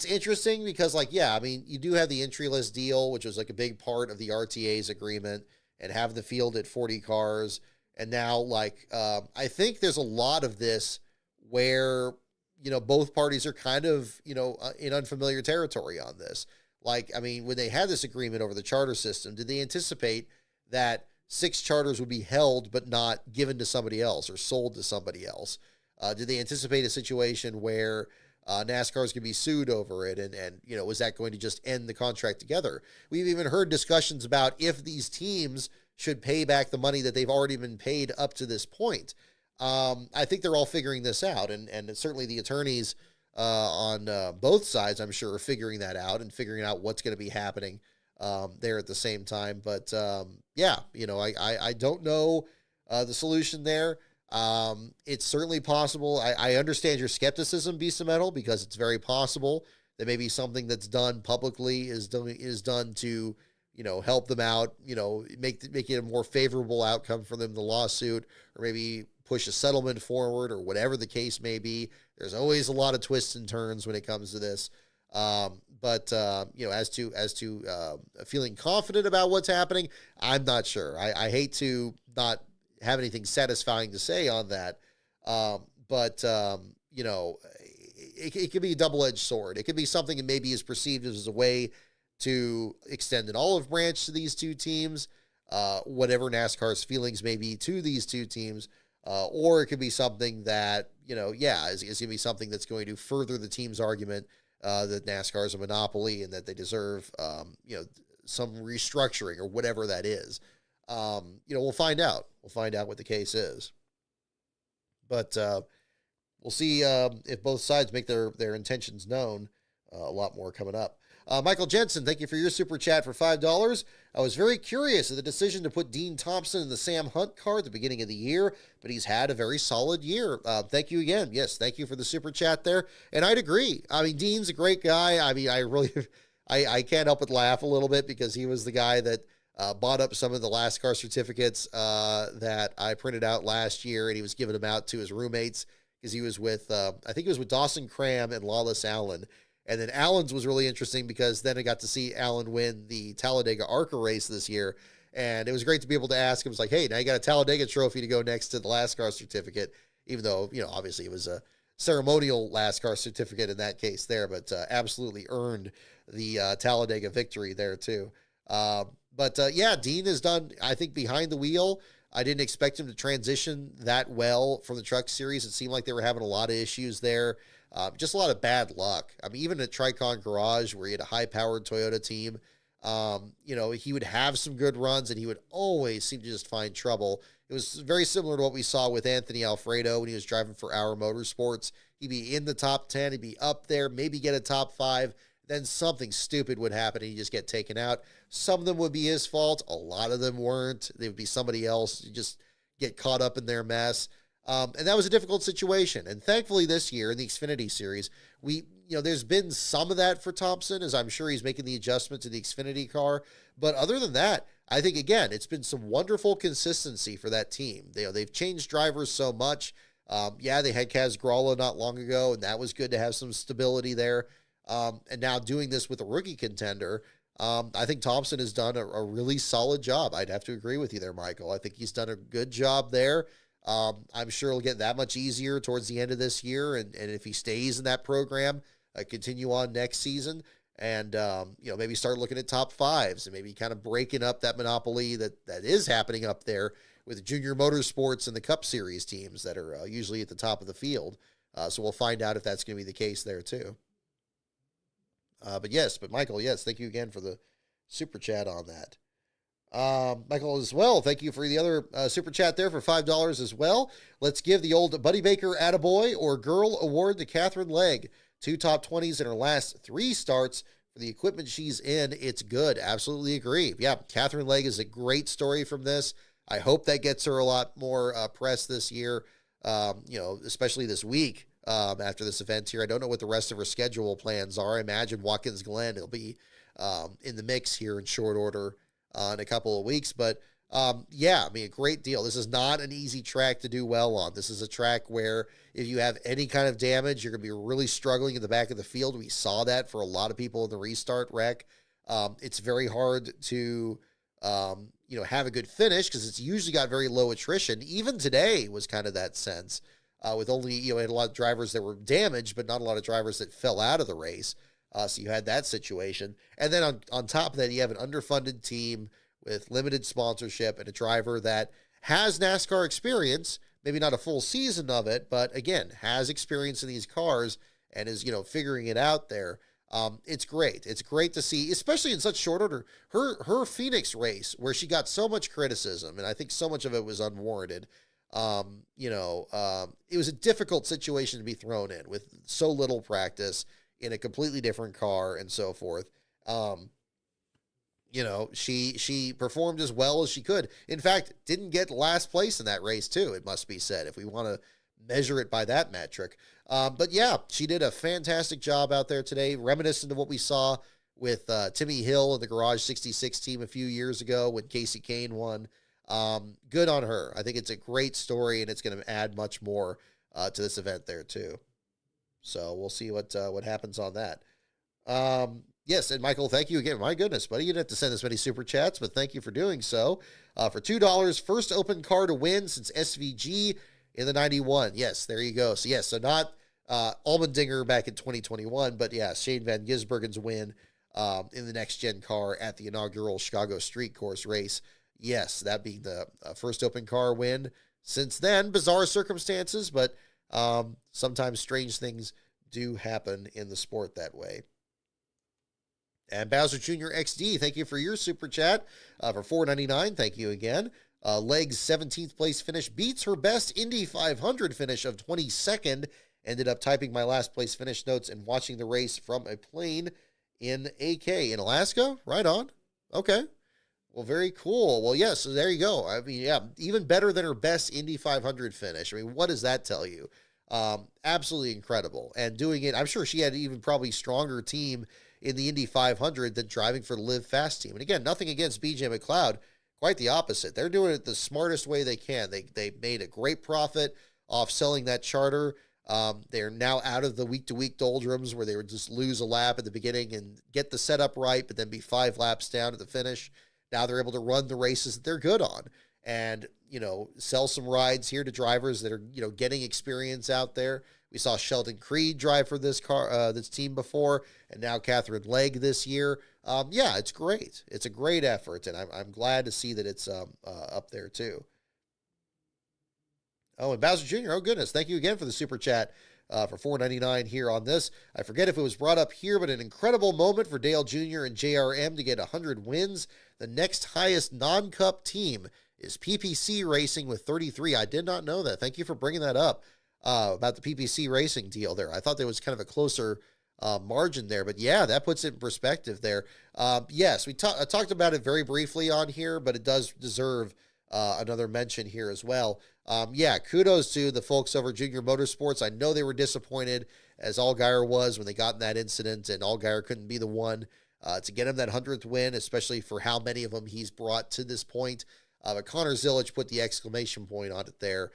interesting because, like, yeah, I mean, you do have the entryless deal, which was like a big part of the RTA's agreement, and have the field at 40 cars. And now, like, I think there's a lot of this where, both parties are kind of, in unfamiliar territory on this. Like, I mean, when they had this agreement over the charter system, did they anticipate that 6 charters would be held but not given to somebody else or sold to somebody else? Did they anticipate a situation where NASCAR is going to be sued over it? And was that going to just end the contract together? We've even heard discussions about if these teams should pay back the money that they've already been paid up to this point. I think they're all figuring this out, and certainly the attorneys on both sides, I'm sure, are figuring that out and figuring out what's going to be happening there at the same time. But I don't know the solution there. It's certainly possible. I understand your skepticism, Beast of Metal, because it's very possible that maybe something that's done publicly is done to help them out, make it a more favorable outcome for them in the lawsuit, or maybe push a settlement forward, or whatever the case may be. There's always a lot of twists and turns when it comes to this. As to feeling confident about what's happening, I'm not sure. I hate to not have anything satisfying to say on that. It could be a double-edged sword. It could be something that maybe is perceived as a way to extend an olive branch to these two teams, whatever NASCAR's feelings may be to these two teams, or it could be something that, is going to be something that's going to further the team's argument that NASCAR is a monopoly and that they deserve, some restructuring or whatever that is. We'll find out. We'll find out what the case is. But we'll see if both sides make their intentions known. A lot more coming up. Michael Jensen, thank you for your super chat for $5. I was very curious of the decision to put Dean Thompson in the Sam Hunt car at the beginning of the year, but he's had a very solid year. Thank you again. Yes, thank you for the super chat there. And I'd agree. I mean, Dean's a great guy. I mean, I really, I can't help but laugh a little bit because he was the guy that bought up some of the last car certificates that I printed out last year, and he was giving them out to his roommates because he was with, I think he was with Dawson Cram and Lawless Allen. And then Allen's was really interesting because then I got to see Allen win the Talladega ARCA race this year. And it was great to be able to ask him. It was like, hey, now you got a Talladega trophy to go next to the last car certificate, even though, obviously it was a ceremonial last car certificate in that case there, but absolutely earned the Talladega victory there too. Dean has done, I think, behind the wheel. I didn't expect him to transition that well from the truck series. It seemed like they were having a lot of issues there. Just a lot of bad luck. I mean, even at Tricon Garage, where he had a high-powered Toyota team, he would have some good runs, and he would always seem to just find trouble. It was very similar to what we saw with Anthony Alfredo when he was driving for Our Motorsports. He'd be in the top 10, he'd be up there, maybe get a top 5, then something stupid would happen, and he'd just get taken out. Some of them would be his fault. A lot of them weren't. They would be somebody else. You just get caught up in their mess. And that was a difficult situation. And thankfully this year in the Xfinity Series, there's been some of that for Thompson, as I'm sure he's making the adjustment to the Xfinity car. But other than that, I think, again, it's been some wonderful consistency for that team. They've changed drivers so much. They had Kaz Gralla not long ago, and that was good to have some stability there. And now doing this with a rookie contender, I think Thompson has done a really solid job. I'd have to agree with you there, Michael. I think he's done a good job there. I'm sure it'll get that much easier towards the end of this year. And if he stays in that program, continue on next season and, maybe start looking at top 5s and maybe kind of breaking up that monopoly that is happening up there with Junior Motorsports and the Cup Series teams that are usually at the top of the field. So we'll find out if that's going to be the case there too. But Michael, yes, thank you again for the super chat on that. Michael as well, thank you for the other super chat there for $5 as well. Let's give the old Buddy Baker Attaboy or Girl award to Catherine Legg. 2 top 20s in her last 3 starts. For the equipment she's in, it's good. Absolutely agree. Yeah, Catherine Legg is a great story from this. I hope that gets her a lot more press this year, especially this week after this event here. I don't know what the rest of her schedule plans are. I imagine Watkins Glen will be in the mix here in short order in a couple of weeks. But Yeah, I mean, a great deal. This is not an easy track to do well on. This is a track where if you have any kind of damage, you're going to be really struggling in the back of the field. We saw that for a lot of people in the restart wreck. It's very hard to, have a good finish because it's usually got very low attrition. Even today was kind of that sense with only, had a lot of drivers that were damaged, but not a lot of drivers that fell out of the race. So you had that situation. And then on top of that, you have an underfunded team with limited sponsorship and a driver that has NASCAR experience, maybe not a full season of it, but again, has experience in these cars and is, figuring it out there. It's great. It's great to see, especially in such short order, her Phoenix race where she got so much criticism, and I think so much of it was unwarranted. It was a difficult situation to be thrown in with so little practice in a completely different car and so forth. She performed as well as she could. In fact, didn't get last place in that race too, it must be said, if we want to measure it by that metric. But yeah, she did a fantastic job out there today, reminiscent of what we saw with Timmy Hill and the Garage 66 team a few years ago when Casey Kane won. Good on her. I think it's a great story, and it's going to add much more to this event there too. So we'll see what happens on that. Yes, and Michael, thank you again. My goodness, buddy, you didn't have to send this many super chats, but thank you for doing so. For $2, first open car to win since SVG in the 91. Yes, there you go. So yes, so not Allmendinger back in 2021, but yeah, Shane Van Gisbergen's win in the next gen car at the inaugural Chicago Street Course race. Yes, that being the first open car win since then. Bizarre circumstances, but sometimes strange things do happen in the sport that way. And Bowser Jr. XD, thank you for your super chat for $4.99. Thank you again. Leg's 17th place finish beats her best Indy 500 finish of 22nd. Ended up typing my last place finish notes and watching the race from a plane in AK in Alaska. Right on. Okay. Well, very cool. Well, yes, so there you go. I mean, yeah, even better than her best Indy 500 finish. I mean, what does that tell you? Absolutely incredible. And doing it, I'm sure she had an even probably stronger team in the Indy 500 than driving for the Live Fast team. And again, nothing against BJ McLeod, quite the opposite. They're doing it the smartest way they can. They made a great profit off selling that charter. They're now out of the week-to-week doldrums where they would just lose a lap at the beginning and get the setup right, but then be 5 laps down at the finish. Now they're able to run the races that they're good on and, sell some rides here to drivers that are, getting experience out there. We saw Sheldon Creed drive for this team before, and now Catherine Legg this year. Yeah, it's great. It's a great effort, and I'm glad to see that it's up there too. Oh, and Bowser Jr., oh goodness, thank you again for the super chat for $4.99 here on this. I forget if it was brought up here, but an incredible moment for Dale Jr. and JRM to get 100 wins. The next highest non-cup team is PPC Racing with 33. I did not know that. Thank you for bringing that up. About the PPC Racing deal there. I thought there was kind of a closer margin there, but yeah, that puts it in perspective there. Yes, I talked about it very briefly on here, but it does deserve another mention here as well. Yeah, kudos to the folks over Junior Motorsports. I know they were disappointed, as Allgaier was when they got in that incident, and Allgaier couldn't be the one to get him that 100th win, especially for how many of them he's brought to this point. But Connor Zillich put the exclamation point on it there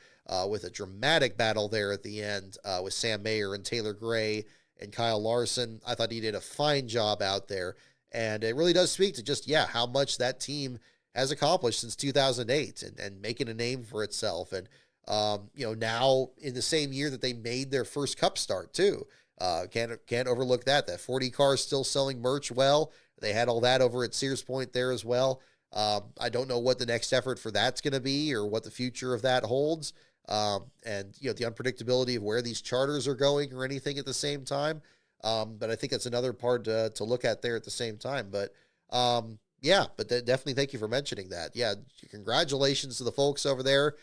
with a dramatic battle there at the end with Sam Mayer and Taylor Gray and Kyle Larson. I thought he did a fine job out there. And it really does speak to just, how much that team has accomplished since 2008 and making a name for itself. And, now in the same year that they made their first Cup start too. Can't overlook that. That 40 car is still selling merch well. They had all that over at Sears Point there as well. I don't know what the next effort for that's going to be or what the future of that holds. And, the unpredictability of where these charters are going or anything at the same time. But I think that's another part to look at there at the same time. But, definitely thank you for mentioning that. Yeah, congratulations to the folks over there,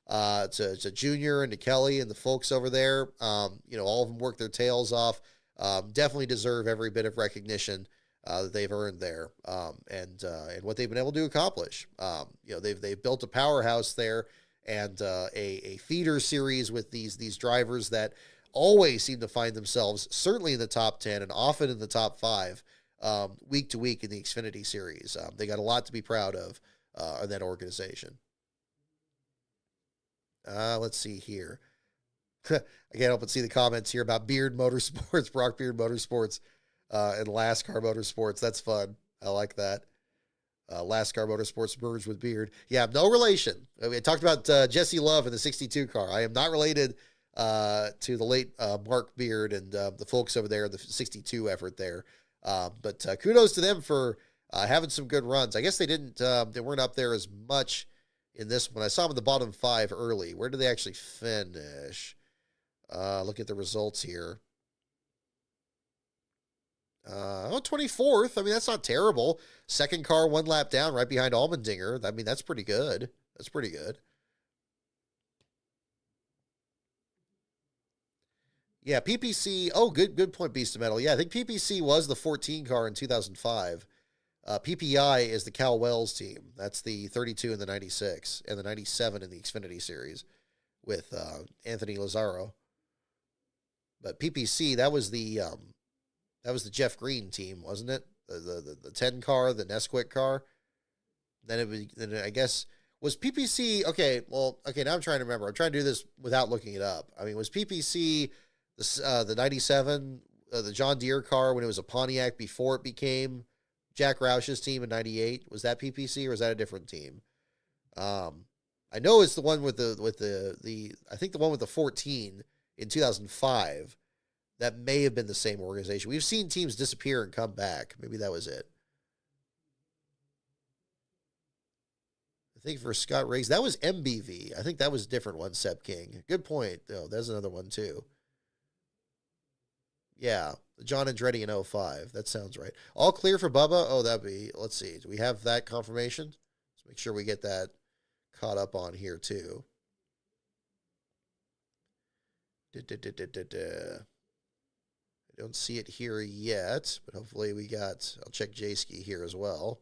to Junior and to Kelly and the folks over there. All of them worked their tails off. Definitely deserve every bit of recognition that they've earned there, and what they've been able to accomplish. They've built a powerhouse there, and a feeder series with these drivers that always seem to find themselves certainly in the top 10 and often in the top 5 week to week in the Xfinity Series. They got a lot to be proud of in that organization. Let's see here. Again, I can see the comments here about Beard Motorsports, Brock Beard Motorsports, and LASCAR Motorsports. That's fun. I like that. LASCAR Motorsports merged with Beard. Yeah, no relation. I talked about Jesse Love in the 62 car. I am not related to the late Mark Beard and the folks over there in the 62 effort there. But kudos to them for having some good runs. I guess they weren't up there as much in this one. I saw them in the bottom 5 early. Where did they actually finish? Look at the results here. 24th. I mean, that's not terrible. Second car, 1 lap down, right behind Allmendinger. I mean, that's pretty good. That's pretty good. Yeah, PPC. Oh, good point, Beast of Metal. Yeah, I think PPC was the 14 car in 2005. PPI is the Cal Wells team. That's the 32 and the 96 and the 97 in the Xfinity Series with Anthony Lazaro. But PPC, that was the Jeff Green team, wasn't it? The 10 car, the Nesquik car. Then I guess was PPC. Okay, now I'm trying to remember. I'm trying to do this without looking it up. I mean, was PPC the 97 the John Deere car when it was a Pontiac before it became Jack Roush's team in 98? Was that PPC or was that a different team? I know it's the one with the I think the one with the 14 in 2005. That may have been the same organization. We've seen teams disappear and come back. Maybe that was it. I think for Scott Riggs, that was MBV. I think that was a different one, Seb King. Good point. Oh, there's another one too. Yeah, John Andretti in 05. That sounds right. All clear for Bubba? Oh, that'd be, let's see. Do we have that confirmation? Let's make sure we get that caught up on here too. I don't see it here yet, but hopefully I'll check J-Ski here as well.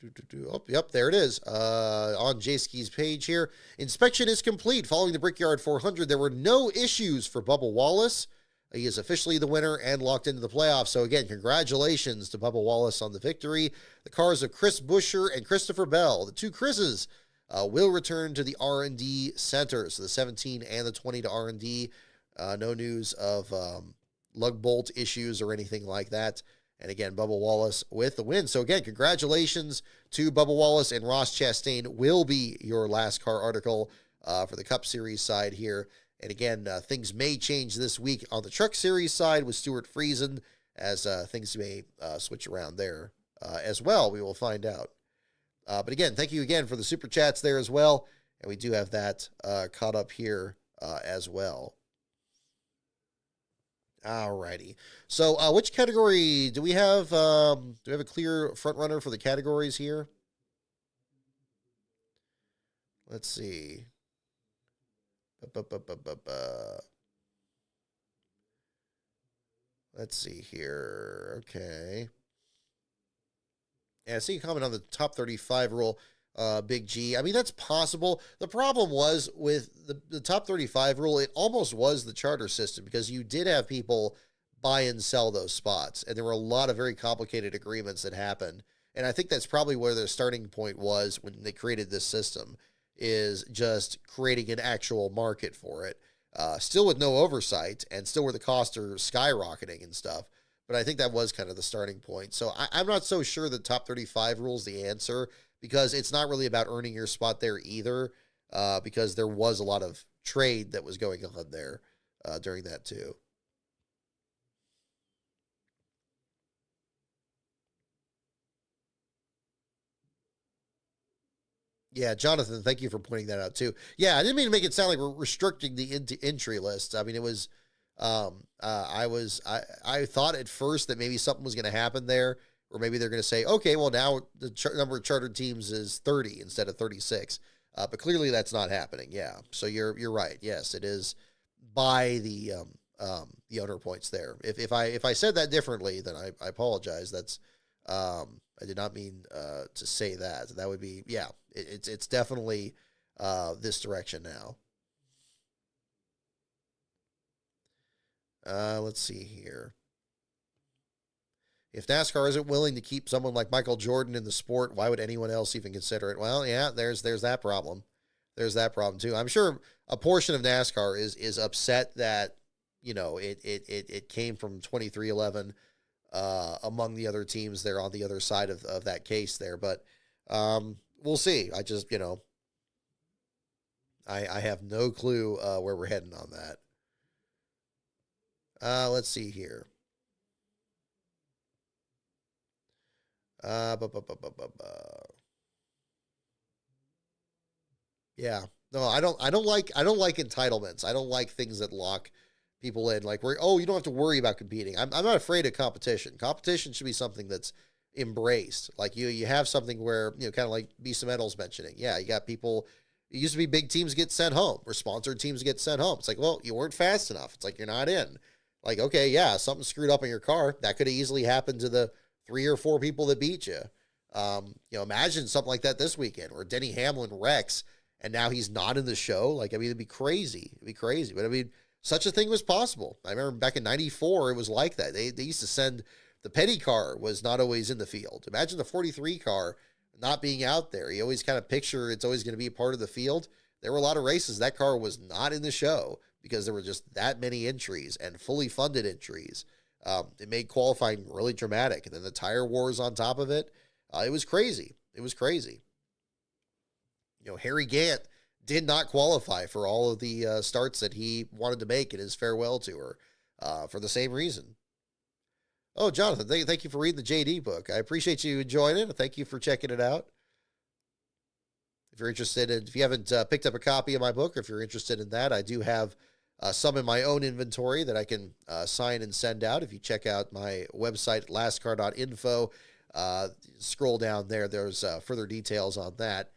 Oh, yep, there it is. On J-Ski's page here. Inspection is complete. Following the Brickyard 400, there were no issues for Bubba Wallace. He is officially the winner and locked into the playoffs. So again, congratulations to Bubba Wallace on the victory. The cars of Chris Buescher and Christopher Bell, the two Chris's, will return to the R&D Center. So the 17 and the 20 to R&D. No news of lug bolt issues or anything like that. And again, Bubba Wallace with the win. So again, congratulations to Bubba Wallace, and Ross Chastain will be your last car article for the Cup Series side here. And again, things may change this week on the Truck Series side with Stuart Friesen, as things may switch around there as well. We will find out. But again, thank you again for the super chats there as well. And we do have that caught up here as well. Alrighty. So which category do we have? Do we have a clear front runner for the categories here? Let's see. Let's see here. Okay. Yeah, I see you comment on the top 35 rule, Big G. I mean, that's possible. The problem was with the top 35 rule, it almost was the charter system because you did have people buy and sell those spots. And there were a lot of very complicated agreements that happened. And I think that's probably where their starting point was when they created this system, is just creating an actual market for it. Still with no oversight and still where the costs are skyrocketing and stuff. But I think that was kind of the starting point. So I'm not so sure the top 35 rule is the answer, because it's not really about earning your spot there either, because there was a lot of trade that was going on there during that too. Yeah, Jonathan, thank you for pointing that out too. Yeah, I didn't mean to make it sound like we're restricting the entry list. I mean, it was, I thought at first that maybe something was going to happen there, or maybe they're going to say, okay, well now the number of chartered teams is 30 instead of 36. But clearly that's not happening. Yeah. So you're right. Yes, it is by the owner points there. If I said that differently, then I apologize. That's, I did not mean to say that. That would be, yeah, it's definitely this direction now. Let's see here. If NASCAR isn't willing to keep someone like Michael Jordan in the sport, why would anyone else even consider it? Well, yeah, there's that problem. There's that problem too. I'm sure a portion of NASCAR is upset that, you know, it came from 2311 among the other teams there on the other side of that case there. But we'll see. I just, you know, I have no clue where we're heading on that. Let's see here. Uh, bu- bu- bu- bu- bu- bu- Yeah. No, I don't like entitlements. I don't like things that lock people in. Like, where, oh, you don't have to worry about competing. I'm not afraid of competition. Competition should be something that's embraced. Like, you have something where, you know, kind of like Bisa Metal's mentioning. Yeah, you got people. It used to be big teams get sent home, or sponsored teams get sent home. It's like, well, you weren't fast enough. It's like you're not in. Like, okay, yeah, something screwed up in your car. That could have easily happened to the 3 or 4 people that beat you. You know, imagine something like that this weekend where Denny Hamlin wrecks and now he's not in the show. Like, I mean, it'd be crazy. It'd be crazy. But I mean, such a thing was possible. I remember back in 94, it was like that. They used to send the petty car was not always in the field. Imagine the 43 car not being out there. You always kind of picture it's always going to be a part of the field. There were a lot of races that car was not in the show because there were just that many entries and fully funded entries. It made qualifying really dramatic. And then the tire wars on top of it. It was crazy. It was crazy. You know, Harry Gant did not qualify for all of the starts that he wanted to make in his farewell tour for the same reason. Oh, Jonathan, thank you for reading the JD book. I appreciate you enjoying it. Thank you for checking it out. If you're interested in, if you haven't picked up a copy of my book, or if you're interested in that, I do have some in my own inventory that I can sign and send out. If you check out my website, lastcar.info, scroll down there. There's further details on that.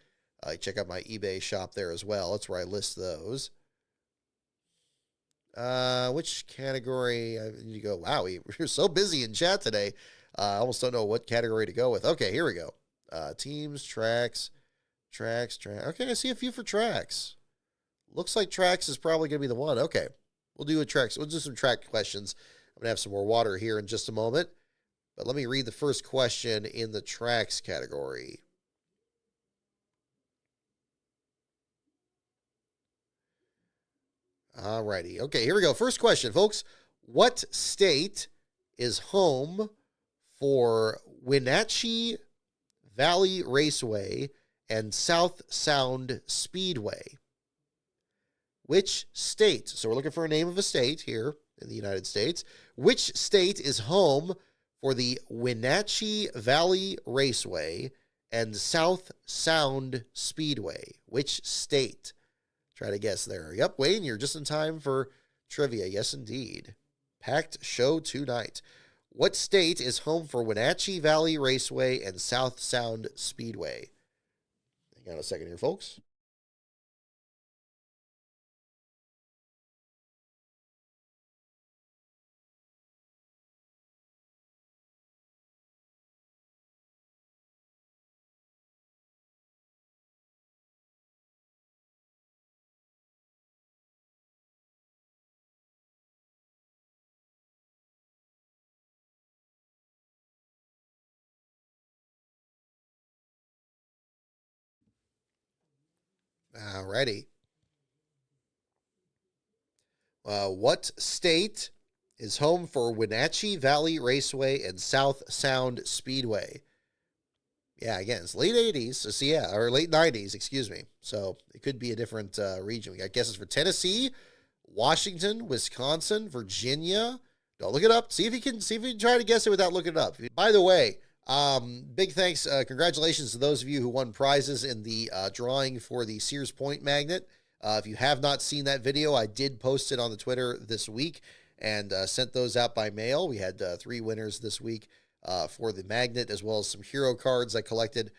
Check out my eBay shop there as well. That's where I list those. Which category I need to go? Wow, we're so busy in chat today. I almost don't know what category to go with. Okay, here we go. Teams, tracks. Okay, I see a few for tracks. Looks like tracks is probably going to be the one. Okay, we'll do some track questions. I'm going to have some more water here in just a moment. But let me read the first question in the tracks category. Alrighty. Okay, here we go. First question, folks. What state is home for Wenatchee Valley Raceway and South Sound Speedway? Which state? So we're looking for a name of a state here in the United States. Which state is home for the Wenatchee Valley Raceway and South Sound Speedway? Which state? Try to guess there. Yep, Wayne, you're just in time for trivia. Yes, indeed. Packed show tonight. What state is home for Wenatchee Valley Raceway and South Sound Speedway? Hang on a second here, folks. Alrighty. What state is home for Wenatchee Valley Raceway and South Sound Speedway? Yeah, again, it's late 80s. So yeah, or late 90s, excuse me. So it could be a different region. We got guesses for Tennessee, Washington, Wisconsin, Virginia. Don't look it up. See if you can try to guess it without looking it up. By the way, big thanks, congratulations to those of you who won prizes in the drawing for the Sears Point magnet. If you have not seen that video, I did post it on the Twitter this week and sent those out by mail. We had 3 winners this week for the magnet, as well as some hero cards I collected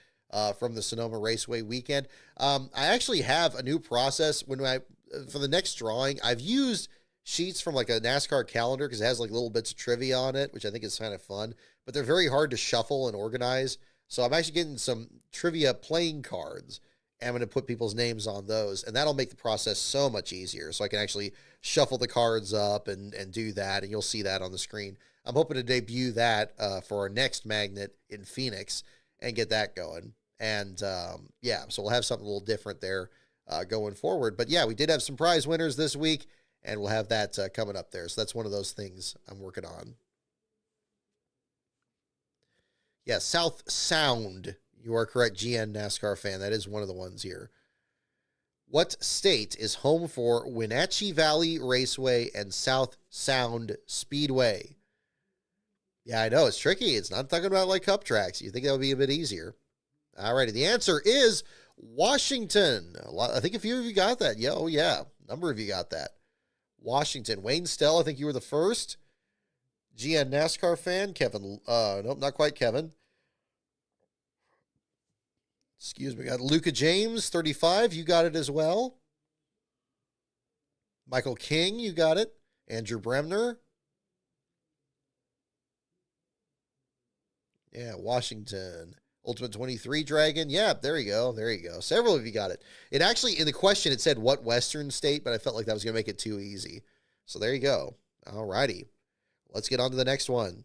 from the Sonoma Raceway weekend. I actually have a new process for the next drawing. I've used sheets from like a NASCAR calendar because it has like little bits of trivia on it, which I think is kind of fun, but they're very hard to shuffle and organize. So I'm actually getting some trivia playing cards. And I'm going to put people's names on those, and that'll make the process so much easier. So I can actually shuffle the cards up and do that, and you'll see that on the screen. I'm hoping to debut that for our next magnet in Phoenix and get that going. And yeah, so we'll have something a little different there going forward. But yeah, we did have some prize winners this week, and we'll have that coming up there. So that's one of those things I'm working on. Yeah, South Sound. You are correct, GN NASCAR fan. That is one of the ones here. What state is home for Wenatchee Valley Raceway and South Sound Speedway? Yeah, I know. It's tricky. It's not talking about like cup tracks. You think that would be a bit easier. All righty. The answer is Washington. I think a few of you got that. Yeah, oh, yeah. A number of you got that. Washington. Wayne Stell, I think you were the first. GN NASCAR fan. Kevin. Nope, not quite Kevin. Excuse me. Got Luca James, 35. You got it as well. Michael King, you got it. Andrew Bremner. Yeah, Washington. Ultimate 23 Dragon. Yeah, there you go. There you go. Several of you got it. It actually, in the question, it said what Western state, but I felt like that was going to make it too easy. So there you go. All righty. Let's get on to the next one.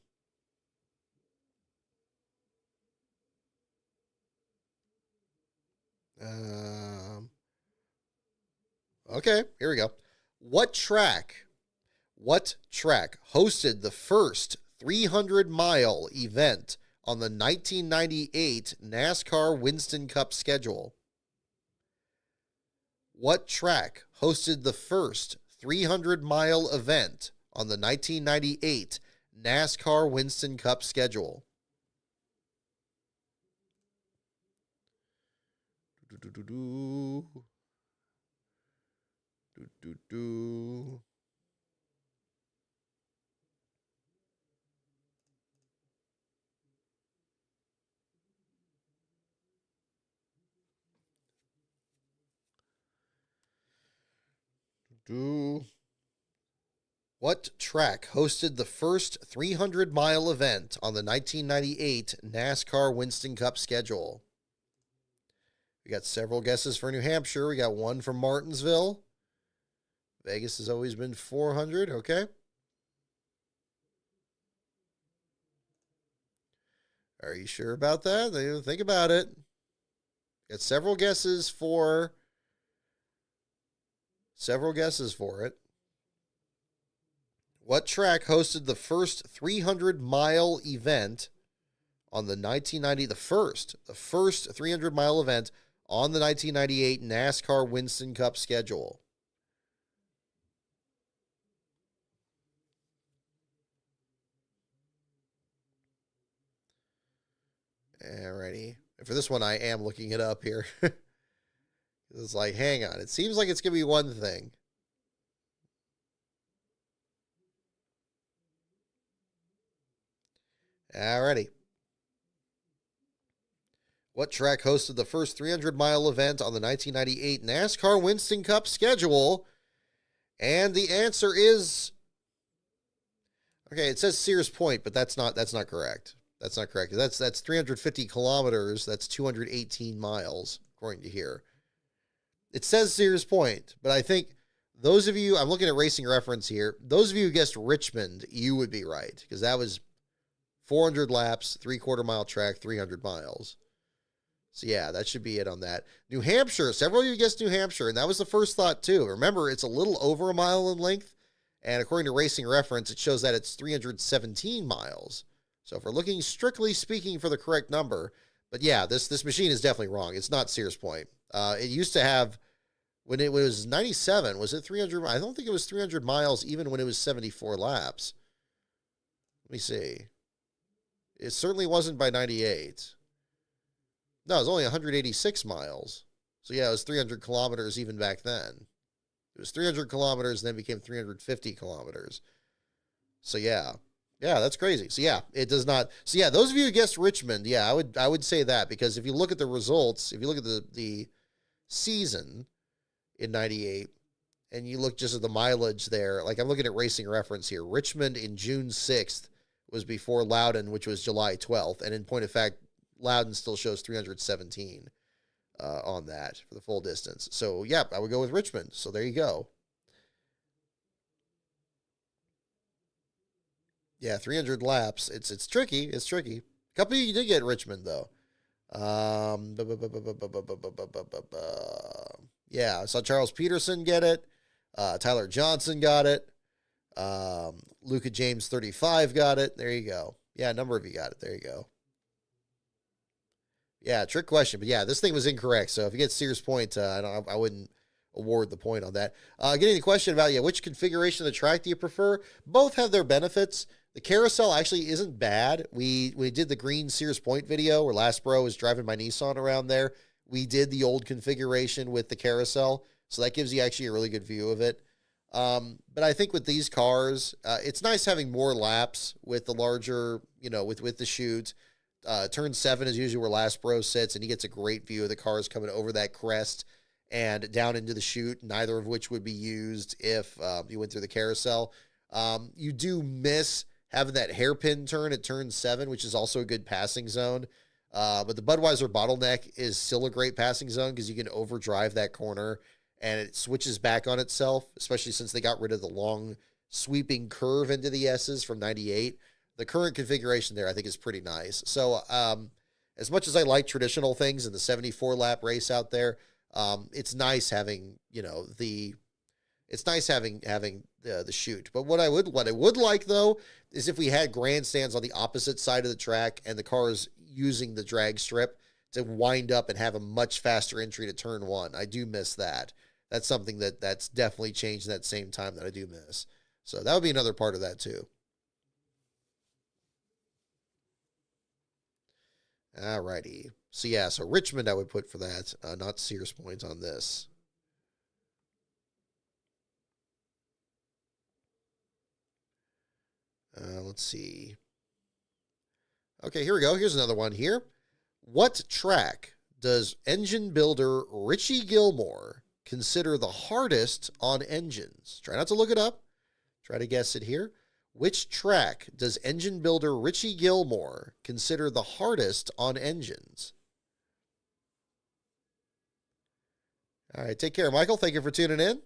Okay, here we go. What track hosted the first 300-mile event on the 1998 NASCAR Winston Cup schedule? What track hosted the first 300-mile event on the 1998 NASCAR Winston Cup schedule? What track hosted the first 300-mile event on the 1998 NASCAR Winston Cup schedule? We got several guesses for New Hampshire. We got one from Martinsville. Vegas has always been 400. Okay. Are you sure about that? Think about it. Got several guesses for it. What track hosted the first 300-mile event on the 1990, the first 300-mile event on the 1998 NASCAR Winston Cup schedule? Alrighty. And for this one, I am looking it up here. It's like, hang on. It seems like it's going to be one thing. Alrighty. What track hosted the first 300-mile event on the 1998 NASCAR Winston Cup schedule? And the answer is, okay, it says Sears Point, but that's not correct. That's not correct. That's 350 kilometers. That's 218 miles, according to here. It says Sears Point, but I think those of you, I'm looking at Racing Reference here, those of you who guessed Richmond, you would be right, because that was 400 laps, 3/4 mile track, 300 miles. So yeah, that should be it on that. New Hampshire, several of you guessed New Hampshire, and that was the first thought too. Remember, it's a little over a mile in length, and according to Racing Reference, it shows that it's 317 miles. So if we're looking strictly speaking for the correct number, but yeah, this machine is definitely wrong. It's not Sears Point. It used to have, when it was 97, was it 300? I don't think it was 300 miles even when it was 74 laps. Let me see. It certainly wasn't by 98. No, it was only 186 miles. So yeah, it was 300 kilometers even back then. It was 300 kilometers and then became 350 kilometers. So yeah. Yeah, that's crazy. So yeah, it does not. So yeah, those of you who guessed Richmond, yeah, I would say that, because if you look at the results, if you look at the season in 98 and you look just at the mileage there, like I'm looking at Racing Reference here, Richmond in June 6th was before Loudon, which was July 12th. And in point of fact, Loudon still shows 317 on that for the full distance. So yeah, I would go with Richmond. So there you go. Yeah, 300 laps. It's tricky. It's tricky. A couple you did get at Richmond though. Yeah, I saw Charles Peterson get it. Tyler Johnson got it. Luca James 35 got it. There you go. Yeah, a number of you got it. There you go. Yeah, trick question, but yeah, this thing was incorrect. So if you get Sears point, I wouldn't award the point on that. Getting the question about which configuration of the track do you prefer? Both have their benefits. The carousel actually isn't bad. We did the green Sears Point video where Last Bro was driving my Nissan around there. We did the old configuration with the carousel, so that gives you actually a really good view of it. But I think with these cars, it's nice having more laps with the larger, with the chute. Turn 7 is usually where Last Bro sits, and he gets a great view of the cars coming over that crest and down into the chute, neither of which would be used if you went through the carousel. You do miss having that hairpin turn at turn 7, which is also a good passing zone. But the Budweiser bottleneck is still a great passing zone because you can overdrive that corner and it switches back on itself, especially since they got rid of the long sweeping curve into the S's from 98. The current configuration there, I think, is pretty nice. So as much as I like traditional things in the 74-lap race out there, it's nice having, it's nice having the chute. But what I would like though is if we had grandstands on the opposite side of the track and the cars using the drag strip to wind up and have a much faster entry to turn 1. I do miss that. That's something that's definitely changed in that same time that I do miss. So that would be another part of that too. Alrighty. So yeah, so Richmond I would put for that, not Sears Point on this. Let's see. Okay, here we go. Here's another one here. What track does engine builder Richie Gilmore consider the hardest on engines? Try not to look it up. Try to guess it here. Which track does engine builder Richie Gilmore consider the hardest on engines? All right, take care, Michael. Thank you for tuning in.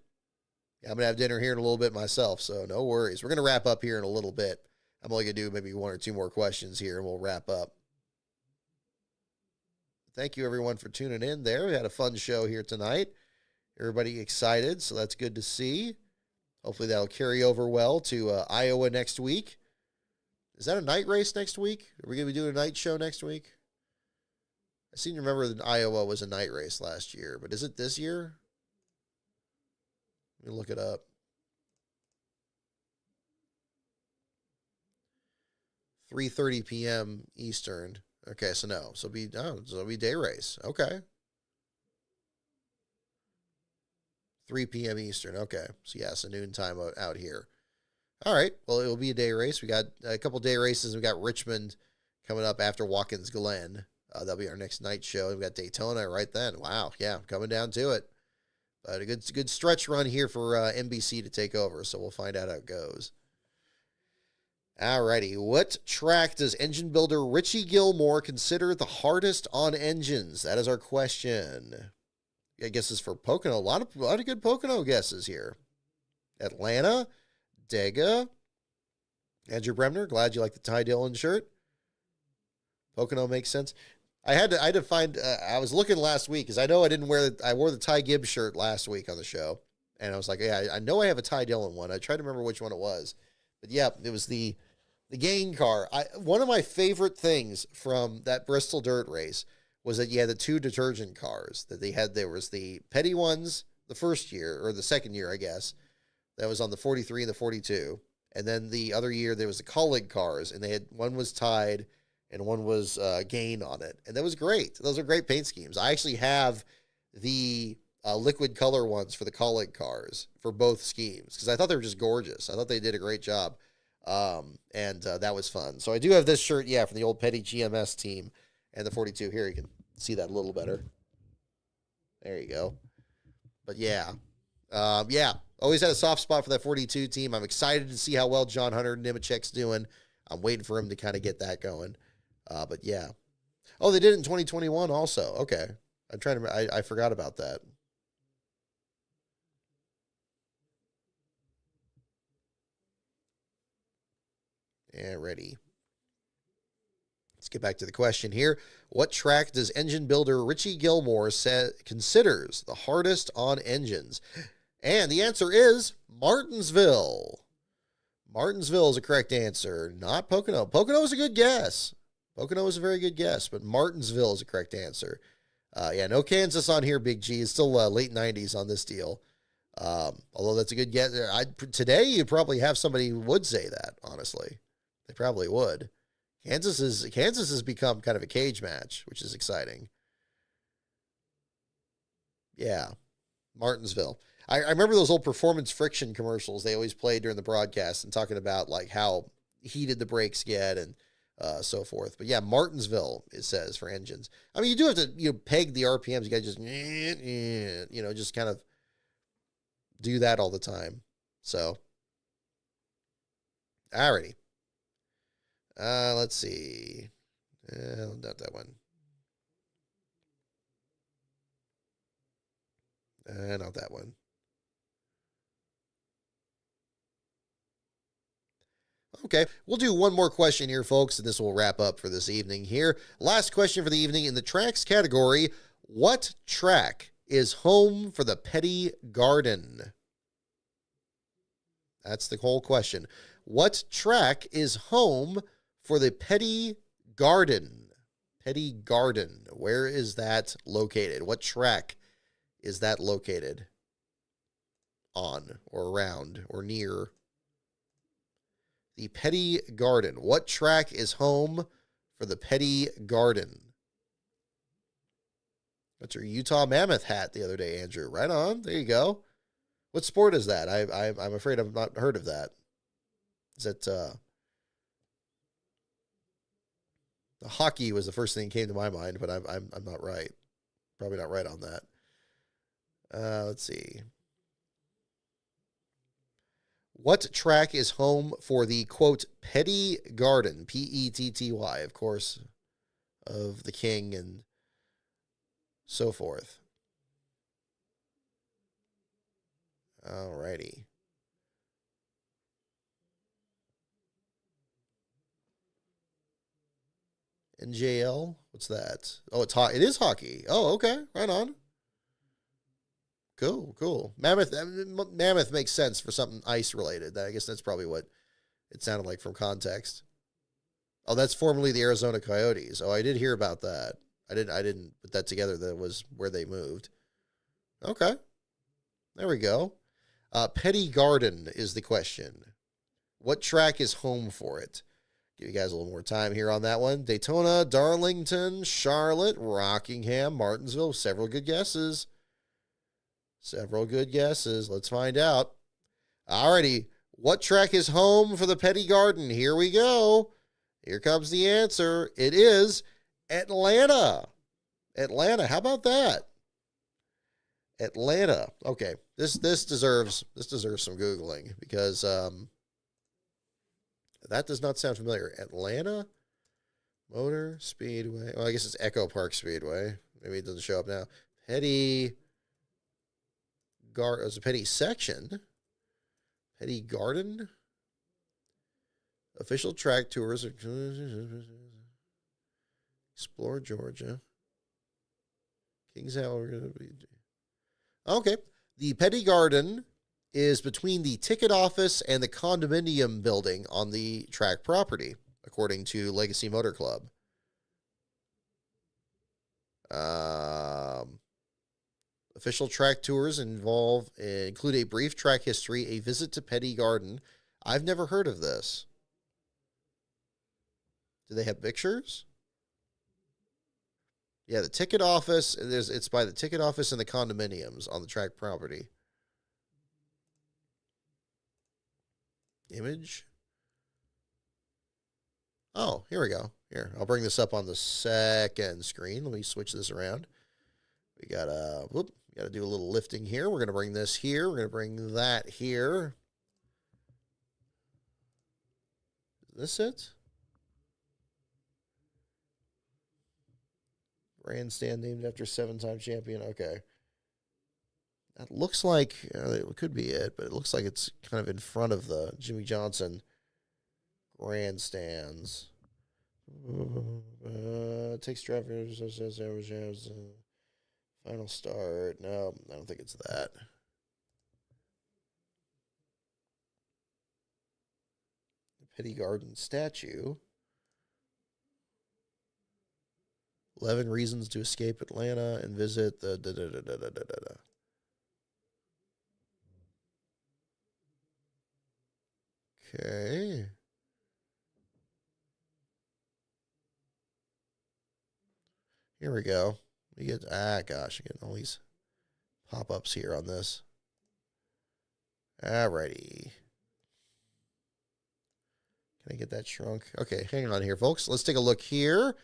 Yeah, I'm going to have dinner here in a little bit myself, so no worries. We're going to wrap up here in a little bit. I'm only going to do maybe 1 or 2 more questions here, and we'll wrap up. Thank you, everyone, for tuning in there. We had a fun show here tonight. Everybody excited, so that's good to see. Hopefully that'll carry over well to Iowa next week. Is that a night race next week? Are we going to be doing a night show next week? I seem to remember that Iowa was a night race last year, but is it this year? Let me look it up. 3:30 p.m. Eastern. Okay, so no. So it'll be day race. Okay. 3 p.m. Eastern. Okay. So yeah, so noontime out here. All right. Well, it will be a day race. We got a couple day races. We got Richmond coming up after Watkins Glen. That'll be our next night show. We got Daytona right then. Wow. Yeah, coming down to it. But a good stretch run here for NBC to take over. So we'll find out how it goes. Alrighty, what track does engine builder Richie Gilmore consider the hardest on engines? That is our question. I guess it's for Pocono. A lot of good Pocono guesses here. Atlanta, Dega, Andrew Bremner. Glad you like the Ty Dillon shirt. Pocono makes sense. I had to find. I was looking last week because I know I wore the Ty Gibbs shirt last week on the show, and I was like, yeah, I know I have a Ty Dillon one. I tried to remember which one it was, but yeah, it was the Gain car. One of my favorite things from that Bristol dirt race was that you had the 2 detergent cars that they had. There was the petty ones the first year, or the second year, I guess, that was on the 43 and the 42. And then the other year, there was the Colleague cars, and they had one was Tide and one was Gain on it. And that was great. Those are great paint schemes. I actually have the liquid color ones for the Colleague cars for both schemes because I thought they were just gorgeous. I thought they did a great job. And that was fun. So I do have this shirt, from the old Petty GMS team and the 42. Here, you can see that a little better. There you go. But yeah, always had a soft spot for that 42 team. I'm excited to see how well John Hunter Nemechek's doing. I'm waiting for him to kind of get that going. But yeah. Oh, they did it in 2021 also. Okay. I'm trying to, I forgot about that. And ready. Let's get back to the question here. What track does engine builder Richie Gilmore considers the hardest on engines? And the answer is Martinsville. Martinsville is a correct answer, not Pocono. Pocono is a good guess. Pocono is a very good guess, but Martinsville is a correct answer. Yeah, no Kansas on here, Big G. It's still late 90s on this deal. Although that's a good guess. Today, you'd probably have somebody who would say that, honestly. They probably would. Kansas has become kind of a cage match, which is exciting. Yeah, Martinsville. I remember those old Performance Friction commercials they always played during the broadcast and talking about like how heated the brakes get and so forth. But yeah, Martinsville, it says, for engines. I mean, you do have to peg the RPMs. You got to just, just kind of do that all the time. So, alrighty. Let's see. Not that one. Not that one. Okay, we'll do one more question here, folks, and this will wrap up for this evening here. Last question for the evening in the tracks category. What track is home for the Petty Garden? That's the whole question. What track is home for the Petty Garden? Petty Garden. Where is that located? What track is that located on or around or near? The Petty Garden. What track is home for the Petty Garden? That's your Utah Mammoth hat the other day, Andrew. Right on. There you go. What sport is that? I'm afraid I've not heard of that. Is it the hockey was the first thing that came to my mind, but I'm not right. Probably not right on that. Let's see. What track is home for the, quote, Petty Garden, Petty, of course, of the king and so forth? Alrighty. NJL? What's that? Oh, it is hockey. Oh, okay. Right on. Cool. Mammoth makes sense for something ice related. I guess that's probably what it sounded like from context. Oh, that's formerly the Arizona Coyotes. Oh, I did hear about that. I didn't put that together. That was where they moved. Okay. There we go. Petty Garden is the question. What track is home for it? Give you guys a little more time here on that one. Daytona, Darlington, Charlotte, Rockingham, Martinsville. Several good guesses. Let's find out. Alrighty. What track is home for the Petty Garden? Here we go. Here comes the answer. It is Atlanta. Atlanta. How about that? Atlanta. Okay. This deserves some Googling because that does not sound familiar. Atlanta Motor Speedway. Well, I guess it's Echo Park Speedway. Maybe it doesn't show up now. Petty It's a Petty section. Petty Garden. Official track tours. Explore Georgia. Kings Hour. Okay. The Petty Garden is between the ticket office and the condominium building on the track property, according to Legacy Motor Club. Official track tours include a brief track history, a visit to Petty Garden. I've never heard of this. Do they have pictures? Yeah, the ticket office. It's by the ticket office and the condominiums on the track property. Image. Oh, here we go. Here, I'll bring this up on the second screen. Let me switch this around. We got to do a little lifting here. We're going to bring this here. We're going to bring that here. Is this it? Grandstand named after 7-time champion. Okay. That looks like it could be it, but it looks like it's kind of in front of the Jimmy Johnson grandstands. Takes drivers. Final start. No, I don't think it's that. The Petty Garden statue. 11 reasons to escape Atlanta and visit the Okay. Here we go. We get gosh, I'm getting all these pop-ups here on this. Alrighty. Can I get that shrunk? Okay, hang on here, folks. Let's take a look here.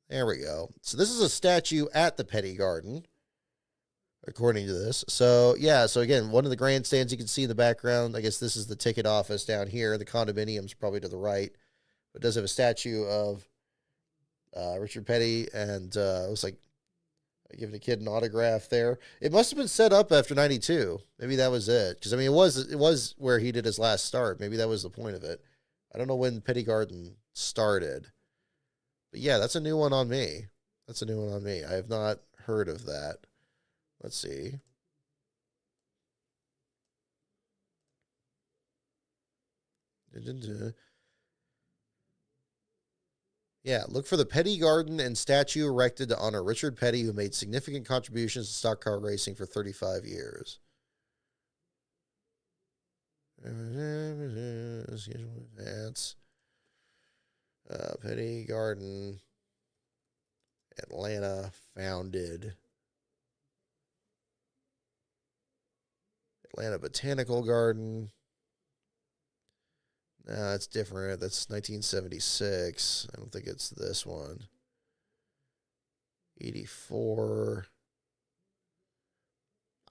There we go. So this is a statue at the Petty Garden, according to this. So, yeah, so again, one of the grandstands you can see in the background. I guess this is the ticket office down here. The condominium's probably to the right. But it does have a statue of Richard Petty, and it was like giving a kid an autograph there. It must have been set up after 92. Maybe that was it. Because, I mean, it was where he did his last start. Maybe that was the point of it. I don't know when Petty Garden started. But yeah, that's a new one on me. That's a new one on me. I have not heard of that. Let's see. Yeah, look for the Petty Garden and statue erected to honor Richard Petty, who made significant contributions to stock car racing for 35 years. That's Petty Garden, Atlanta, founded. Atlanta Botanical Garden. No, that's different. That's 1976. I don't think it's this one. 84.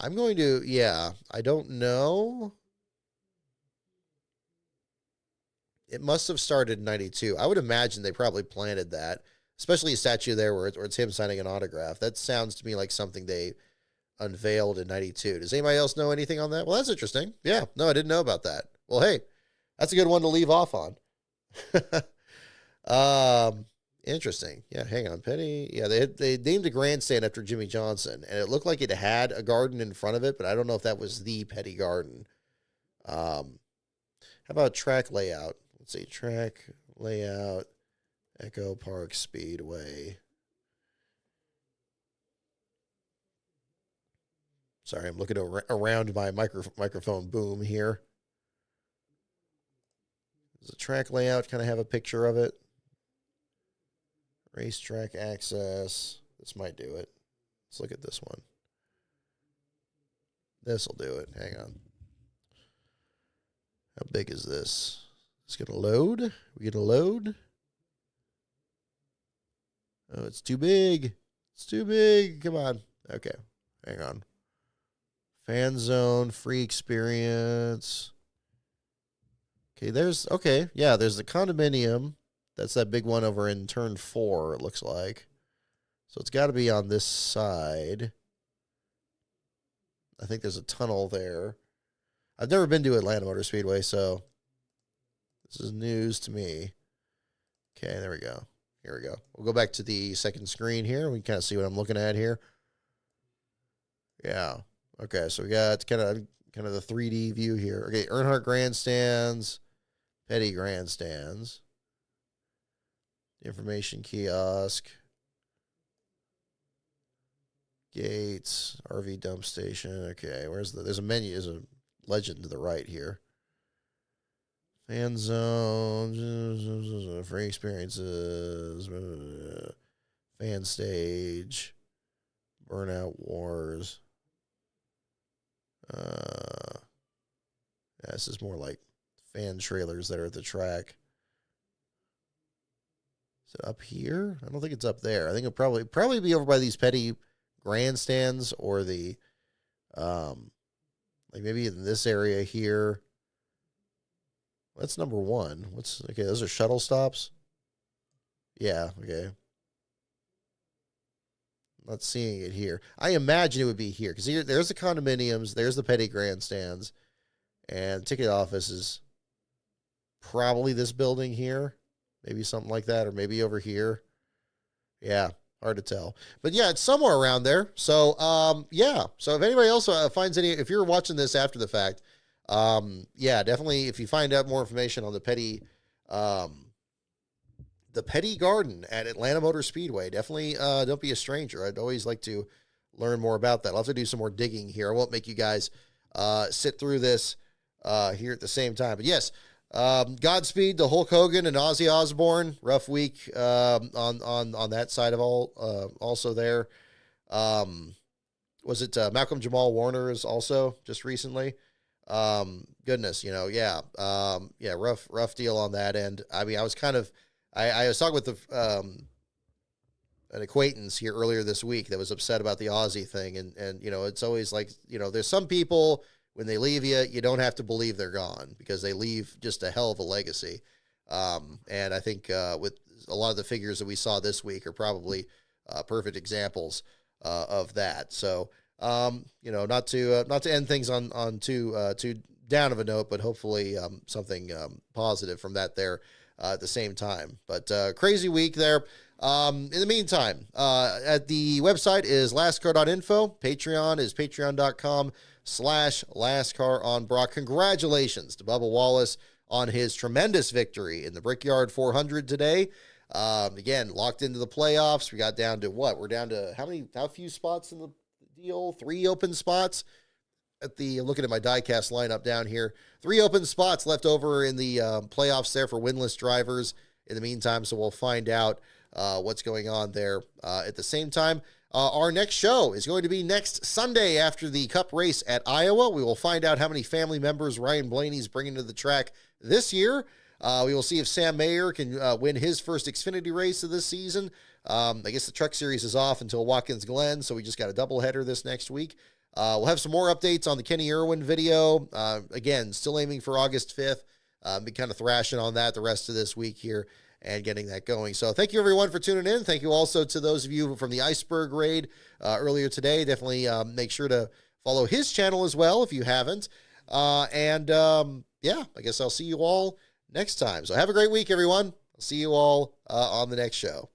I'm going to, yeah, I don't know. It must have started in 92. I would imagine they probably planted that, especially a statue there where it's him signing an autograph. That sounds to me like something they unveiled in 92. Does anybody else know anything on that? Well, that's interesting. Yeah, no, I didn't know about that. Well, hey, that's a good one to leave off on. Interesting. Yeah, hang on, Petty. Yeah, they named a grandstand after Jimmy Johnson, and it looked like it had a garden in front of it, but I don't know if that was the Petty Garden. How about track layout? Let's see, track layout, Echo Park Speedway. Sorry, I'm looking around my microphone boom here. Does the track layout kind of have a picture of it? Racetrack access. This might do it. Let's look at this one. This will do it. Hang on. How big is this? It's going to load. We get a load. Oh, it's too big. It's too big. Come on. Okay. Hang on. Fan zone, free experience. Okay, there's the condominium. That's that big one over in turn 4, it looks like. So it's got to be on this side. I think there's a tunnel there. I've never been to Atlanta Motor Speedway, so this is news to me. Okay, there we go. Here we go. We'll go back to the second screen here. We can kind of see what I'm looking at here. Yeah. Okay, so we got kind of the 3D view here. Okay, Earnhardt grandstands, Petty grandstands, information kiosk, gates, RV dump station. Okay, there's a menu, there's a legend to the right here. Fan zone, free experiences, fan stage, burnout wars. This is more like fan trailers that are at the track. Is it up here? I don't think it's up there. I think it'll probably be over by these Petty grandstands or the like maybe in this area here. That's number 1. Okay, those are shuttle stops. Yeah, okay. Not seeing it here. I imagine it would be here because there's the condominiums, there's the Petty grandstands, and ticket office is probably this building here, maybe something like that, or maybe over here. Yeah, hard to tell. But yeah, it's somewhere around there. So, yeah. So if anybody else finds any, if you're watching this after the fact, yeah, definitely if you find out more information on the Petty Garden at Atlanta Motor Speedway, definitely don't be a stranger. I'd always like to learn more about that. I'll have to do some more digging here. I won't make you guys sit through this here at the same time. But yes, Godspeed to Hulk Hogan and Ozzy Osbourne. Rough week on that side of all. Also there, was it Malcolm Jamal Warner is also just recently. Goodness, yeah, yeah, rough deal on that end. I mean, I was kind of, I was talking with an acquaintance here earlier this week that was upset about the Aussie thing, and it's always like, there's some people, when they leave you, you don't have to believe they're gone, because they leave just a hell of a legacy. And I think with a lot of the figures that we saw this week are probably perfect examples of that. So, not to end things on too down of a note, but hopefully something positive from that there at the same time. But crazy week there. In the meantime, at the website is lastcar.info. Patreon is patreon.com/lastcaronbrock. Congratulations to Bubba Wallace on his tremendous victory in the Brickyard 400 today. Again, locked into the playoffs. We got down to what? We're down to how few spots in the deal? 3 open spots. Looking at my diecast lineup down here, 3 open spots left over in the playoffs there for winless drivers in the meantime. So we'll find out what's going on there at the same time. Our next show is going to be next Sunday after the Cup race at Iowa. We will find out how many family members Ryan Blaney's bringing to the track this year. We will see if Sam Mayer can win his first Xfinity race of this season. I guess the Truck Series is off until Watkins Glen, so we just got a doubleheader this next week. We'll have some more updates on the Kenny Irwin video. Again, still aiming for August 5th. Been kind of thrashing on that the rest of this week here and getting that going. So thank you, everyone, for tuning in. Thank you also to those of you from the Iceberg raid earlier today. Definitely make sure to follow his channel as well if you haven't. Yeah, I guess I'll see you all next time. So have a great week, everyone. I'll see you all on the next show.